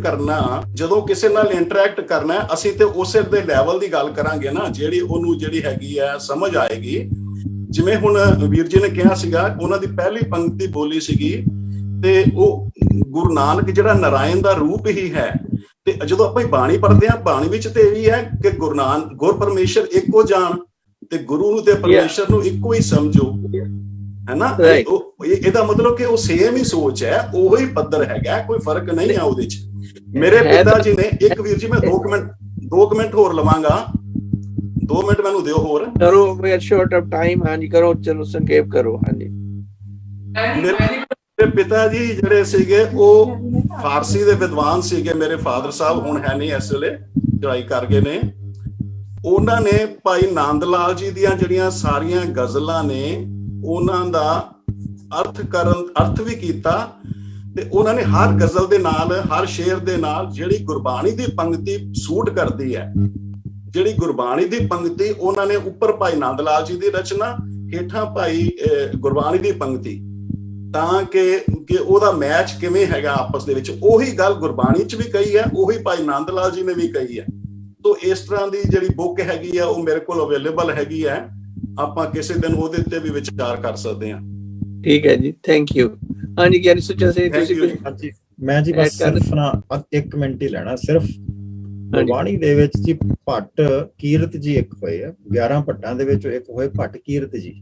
ਕਰਨਾ ਅਸੀਂ ਤੇ ਉਸੇ ਦੇ ਲੈਵਲ ਦੀ ਗੱਲ ਕਰਾਂਗੇ ਨਾ, ਜਿਹੜੀ ਉਹਨੂੰ ਜਿਹੜੀ ਹੈਗੀ ਹੈ ਸਮਝ ਆਏਗੀ। ਜਿਵੇਂ ਹੁਣ ਵੀਰ ਜੀ ਨੇ ਕਿਹਾ ਸੀਗਾ, ਉਹਨਾਂ ਦੀ ਪਹਿਲੀ ਪੰਕਤੀ ਬੋਲੀ ਸੀਗੀ, ਤੇ ਉਹ ਗੁਰੂ ਨਾਨਕ ਜਿਹੜਾ ਨਾਰਾਇਣ ਦਾ ਰੂਪ ਹੀ ਹੈ। ਤੇ ਜਦੋਂ ਆਪਾਂ ਬਾਣੀ ਪੜ੍ਹਦੇ ਆ, ਬਾਣੀ ਵਿੱਚ ਤੇ ਇਹ ਵੀ ਹੈ ਕਿ ਗੁਰ ਪਰਮੇਸ਼ਰ ਇੱਕੋ ਜਾਣ ਤੇ ਗੁਰੂ ਨੂੰ ਤੇ ਪਰਮੇਸ਼ਰ ਨੂੰ ਇੱਕੋ ਹੀ ਸਮਝੋ, ਹੈ ਨਾ। ਇਹਦਾ ਮਤਲਬ ਕਿ ਉਹ ਸੇਮ ਹੀ ਸੋਚ ਹੈ, ਉਹੀ ਪੱਧਰ ਹੈਗਾ, ਕੋਈ ਫਰਕ ਨਹੀਂ ਹੈ ਉਹਦੇ ਚ। ਮੇਰੇ ਪਿਤਾ ਜੀ ਨੇ ਇੱਕ ਵੀਰ ਜੀ, ਮੈਂ 2 ਮਿੰਟ ਹੋਰ ਲਵਾਂਗਾ, 2 ਮਿੰਟ ਮੈਨੂੰ ਦਿਓ ਹੋਰ। ਕਰੋ, we are short of time। ਹਾਂਜੀ ਕਰੋ, ਚਲੋ ਸੰਖੇਪ ਕਰੋ। ਹਾਂਜੀ, ਮੇਰੇ ਪਿਤਾ ਜੀ ਜਿਹੜੇ ਸੀਗੇ ਉਹ ਫਾਰਸੀ ਦੇ ਵਿਦਵਾਨ ਸੀਗੇ। ਮੇਰੇ ਫਾਦਰ ਸਾਹਿਬ ਹੁਣ ਹੈ ਨਹੀਂ ਇਸ ਵੇਲੇ, ਚੜਾਈ ਕਰ ਗਏ ਨੇ। ਉਹਨਾਂ ਨੇ ਭਾਈ ਨੰਦ ਲਾਲ ਜੀ ਦੀਆਂ ਜਿਹੜੀਆਂ ਸਾਰੀਆਂ ਗਜ਼ਲਾਂ ਨੇ ਉਹਨਾਂ ਦਾ ਅਰਥ ਵੀ ਕੀਤਾ, ਤੇ ਉਹਨਾਂ ਨੇ ਹਰ ਗਜ਼ਲ ਦੇ ਨਾਲ, ਹਰ ਸ਼ੇਰ ਦੇ ਨਾਲ ਜਿਹੜੀ ਗੁਰਬਾਣੀ ਦੀ ਪੰਕਤੀ ਸੂਟ ਕਰਦੀ ਹੈ, ਜਿਹੜੀ ਗੁਰਬਾਣੀ ਦੀ ਪੰਕਤੀ, ਉਹਨਾਂ ਨੇ ਉੱਪਰ ਭਾਈ ਨੰਦ ਲਾਲ ਜੀ ਦੀ ਰਚਨਾ, ਹੇਠਾਂ ਭਾਈ ਗੁਰਬਾਣੀ ਦੀ ਪੰਕਤੀ, ਤਾਂ ਕਿ ਉਹਦਾ ਮੈਚ ਕਿਵੇਂ ਹੈਗਾ ਆਪਸ ਦੇ ਵਿੱਚ। ਉਹੀ ਗੱਲ ਗੁਰਬਾਣੀ ਚ ਵੀ ਕਹੀ ਹੈ, ਉਹੀ ਭਾਈ ਨੰਦ ਲਾਲ ਜੀ ਨੇ ਵੀ ਕਹੀ ਹੈ। ਤੋ ਇਸ ਤਰ੍ਹਾਂ ਦੀ ਜਿਹੜੀ ਬੁੱਕ ਹੈਗੀ ਆ ਉਹ ਮੇਰੇ ਕੋਲ ਅਵੇਲੇਬਲ ਹੈਗੀ ਹੈ, ਆਪਾਂ ਕਿਸੇ ਦਿਨ ਉਹਦੇ ਉੱਤੇ ਵੀ ਵਿਚਾਰ ਕਰ ਸਕਦੇ ਹਾਂ। ਠੀਕ ਹੈ ਜੀ, ਥੈਂਕ ਯੂ। ਹਾਂਜੀ ਗਿਆਨੀ ਸੁੱਚਾ ਸਿੰਘ, ਤੁਸੀਂ ਹਾਂਜੀ, ਮੈਂ ਜੀ ਬਸ ਸਿਰਫ ਨਾ 1 ਮਿੰਟ ਹੀ ਲੈਣਾ। ਸਿਰਫ ਗੁਰਬਾਣੀ ਦੇ ਵਿੱਚ ਜੀ ਭੱਟ ਕੀਰਤ ਜੀ ਇੱਕ ਹੋਏ ਆ, 11 ਭੱਟਾਂ ਦੇ ਵਿੱਚ ਇੱਕ ਹੋਏ ਭੱਟ ਕੀਰਤ ਜੀ।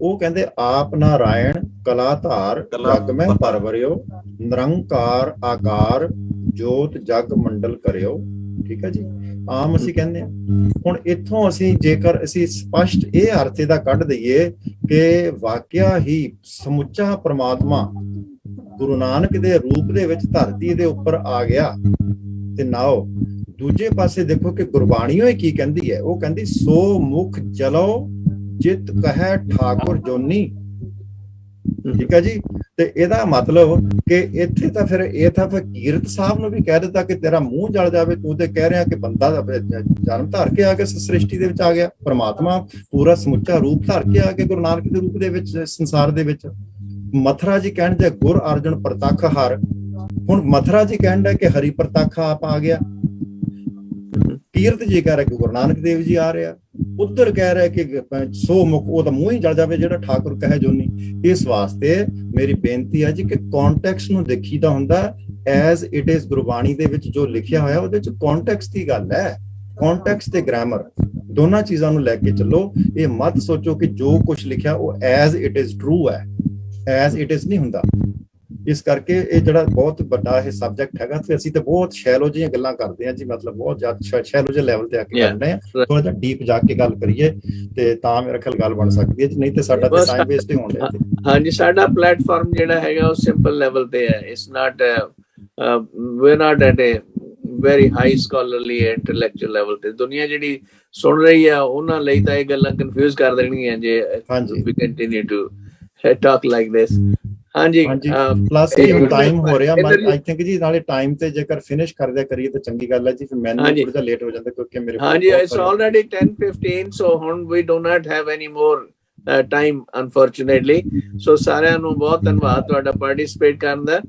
ਉਹ ਕਹਿੰਦੇ ਆਪ ਨਾਰਾਇਣ ਕਲਾ ਧਾਰ ਜਗ ਮੈਂ ਪਰਵਰਿਓ, ਨਿਰੰਕਾਰ ਆਕਾਰ ਜੋਤ ਜਗ ਮੰਡਲ ਕਰਿਓ। ਠੀਕ ਹੈ ਜੀ, ਆਮ ਅਸੀਂ ਕਹਿੰਦੇ ਹਾਂ। ਹੁਣ ਇੱਥੋਂ ਅਸੀਂ ਜੇਕਰ ਅਸੀਂ ਸਪਸ਼ਟ ਇਹ ਅਰਥ ਇਹਦਾ ਕੱਢ ਦਈਏ ਕਿ ਵਾਕਿਆ ਹੀ ਸਮੁੱਚਾ ਪ੍ਰਮਾਤਮਾ ਗੁਰੂ ਨਾਨਕ ਦੇ ਰੂਪ ਦੇ ਵਿੱਚ ਧਰਤੀ ਦੇ ਉੱਪਰ ਆ ਗਿਆ, ਤੇ ਨਾਓ ਦੂਜੇ ਪਾਸੇ ਦੇਖੋ ਕਿ ਗੁਰਬਾਣੀ ਉਹ ਕੀ ਕਹਿੰਦੀ ਹੈ। ਉਹ ਕਹਿੰਦੀ ਸੋ ਮੁਖ ਜਲੋ ਜਿਤ ਕਹੈ ਠਾਕੁਰ ਜੋਨੀ। ਠੀਕ ਹੈ ਜੀ, ਤੇ ਇਹਦਾ ਮਤਲਬ ਕਿ ਇੱਥੇ ਤਾਂ ਫਿਰ ਇਹ ਤਾਂ ਕੀਰਤ ਸਾਹਿਬ ਨੂੰ ਵੀ ਕਹਿ ਦਿੱਤਾ ਕਿ ਤੇਰਾ ਮੂੰਹ ਜਲ ਜਾਵੇ, ਤੂੰ ਤੇ ਕਹਿ ਰਿਹਾ ਕਿ ਬੰਦਾ ਦਾ ਜਨਮ ਧਾਰ ਕੇ ਆ ਕੇ ਸ੍ਰਿਸ਼ਟੀ ਦੇ ਵਿੱਚ ਆ ਗਿਆ, ਪਰਮਾਤਮਾ ਪੂਰਾ ਸਮੁੱਚਾ ਰੂਪ ਧਾਰ ਕੇ ਆ ਕੇ ਗੁਰੂ ਨਾਨਕ ਦੇ ਰੂਪ ਦੇ ਵਿੱਚ ਸੰਸਾਰ ਦੇ ਵਿੱਚ। ਮਥੁਰਾ ਜੀ ਕਹਿਣ ਦੇ ਗੁਰ ਅਰਜਨ ਪ੍ਰਤੱਖ ਹਰ, ਹੁਣ ਮਥੁਰਾ ਜੀ ਕਹਿਣ ਕਿ ਹਰੀ ਪ੍ਰਤੱਖ ਆਪ ਆ ਗਿਆ। ਕੀਰਤ ਜੀ ਕਹਿ ਰਿਹਾ ਕਿ ਗੁਰੂ ਨਾਨਕ ਦੇਵ ਜੀ ਆ ਰਿਹਾ, ਉੱਧਰ ਕਹਿ ਰਿਹਾ ਕਿ ਸੋ ਮੁਖ, ਉਹ ਤਾਂ ਮੂੰਹ ਹੀ ਜਲ ਜਾਵੇ ਜਿਹੜਾ ਠਾਕੁਰ ਕਹੇ ਜੋਨੀ। ਇਸ ਵਾਸਤੇ ਮੇਰੀ ਬੇਨਤੀ ਹੈ ਜੀ ਕਿ ਕੌਨਟੈਕਸਟ ਨੂੰ ਦੇਖੀਦਾ ਹੁੰਦਾ ਐਜ਼ ਇਟ ਇਜ਼। ਗੁਰਬਾਣੀ ਦੇ ਵਿੱਚ ਜੋ ਲਿਖਿਆ ਹੋਇਆ ਉਹਦੇ ਚ ਕੌਨਟੈਕਸਟ ਦੀ ਗੱਲ ਹੈ, ਕੌਨਟੈਕਸਟ ਤੇ ਗ੍ਰਾਮਰ ਦੋਨਾਂ ਚੀਜ਼ਾਂ ਨੂੰ ਲੈ ਕੇ ਚੱਲੋ। ਇਹ ਮਤ ਸੋਚੋ ਕਿ ਜੋ ਕੁਝ ਲਿਖਿਆ ਉਹ ਐਜ਼ ਇਟ ਇਜ਼ ਟਰੂ ਹੈ, ਐਜ਼ ਇਟ ਇਜ਼ ਨਹੀਂ ਹੁੰਦਾ। ਇਸ ਕਰਕੇ ਇਹ ਜਿਹੜਾ ਬਹੁਤ ਵੱਡਾ ਇਹ ਸਬਜੈਕਟ ਹੈਗਾ, ਤੇ ਅਸੀਂ ਤਾਂ ਬਹੁਤ ਸ਼ੈਲੋ ਜਿਹੀਆਂ ਗੱਲਾਂ ਕਰਦੇ ਹਾਂ ਜੀ, ਮਤਲਬ ਬਹੁਤ ਜ਼ਿਆਦਾ ਸ਼ੈਲੋ ਜਿਹੇ ਲੈਵਲ ਤੇ ਆ ਕੇ ਕਰਦੇ ਹਾਂ। ਥੋੜਾ ਜਿਹਾ ਡੀਪ ਜਾ ਕੇ ਗੱਲ ਕਰੀਏ ਤੇ ਤਾਂ ਮੇਰਾ ਖਿਆਲ ਗੱਲ ਬਣ ਸਕਦੀ ਹੈ, ਨਹੀਂ ਤੇ ਸਾਡਾ ਤਾਂ ਟਾਈਮ ਵੇਸਟ ਹੀ ਹੋਣ ਡਿਆ। ਹਾਂਜੀ, ਸਾਡਾ ਪਲੇਟਫਾਰਮ ਜਿਹੜਾ ਹੈਗਾ ਉਹ ਸਿੰਪਲ ਲੈਵਲ ਤੇ ਹੈ। It's not, we are not at a very high scholarly intellectual level ਤੇ। ਦੁਨੀਆ ਜਿਹੜੀ ਸੁਣ ਰਹੀ ਆ ਉਹਨਾਂ ਲਈ ਤਾਂ ਇਹ ਗੱਲਾਂ ਕਨਫਿਊਜ਼ ਕਰ ਦੇਣਗੀਆਂ ਜੇ we continue to talk like this. ਹਾਂਜੀ, ਪਲੱਸ ਟਾਈਮ ਹੋ ਰਿਹਾ ਆਈ ਥਿੰਕ ਜੀ, ਨਾਲੇ ਟਾਈਮ ਤੇ ਜੇਕਰ ਫਿਨਿਸ਼ ਕਰਦਿਆ ਕਰੀਏ ਤਾਂ ਚੰਗੀ ਗੱਲ ਹੈ ਜੀ। ਫਿਰ ਮੈਨੂੰ ਥੋੜਾ ਜਿਹਾ ਲੇਟ ਹੋ ਜਾਂਦਾ ਕਿਉਂਕਿ ਮੇਰੇ ਹਾਂਜੀ ਇਟਸ ਆਲਰੇਡੀ 10:15, ਸੋ ਹੁਣ we do not have any more time unfortunately. So ਸਾਰਿਆਂ ਨੂੰ ਬਹੁਤ ਧੰਨਵਾਦ ਤੁਹਾਡਾ ਪਾਰਟਿਸਿਪੇਟ ਕਰਨ ਦਾ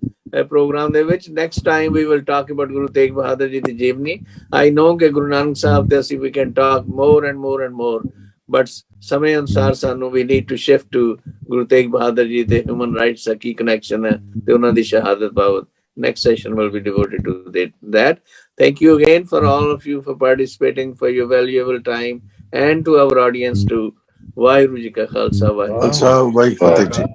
ਪ੍ਰੋਗਰਾਮ ਦੇ ਵਿੱਚ। Next time we will talk about Guru Tegh Bahadur ji ਦੀ ਜੀਵਨੀ। ਆਈ ਨੋ ਕਿ ਗੁਰੂ ਨਾਨਕ ਸਾਹਿਬ ਤੇ ਅਸੀਂ we can talk more and more and more, but ਸਮੇਂ ਅਨੁਸਾਰ ਸਾਨੂੰ we need to shift to Guru Tegh Bahadur ji ਤੇ ਹਿਊਮਨ ਰਾਈਟਸ ਦਾ ਕੀ ਕਨੈਕਸ਼ਨ ਹੈ ਤੇ ਉਹਨਾਂ ਦੀ ਸ਼ਹਾਦਤ ਬਾਬਤ। Next session will be devoted to that. Thank you again for all of you for participating, for your valuable time, and to our audience too. Vaheguru Ji Ka Khalsa, Vaheguru Ji Ki Fateh.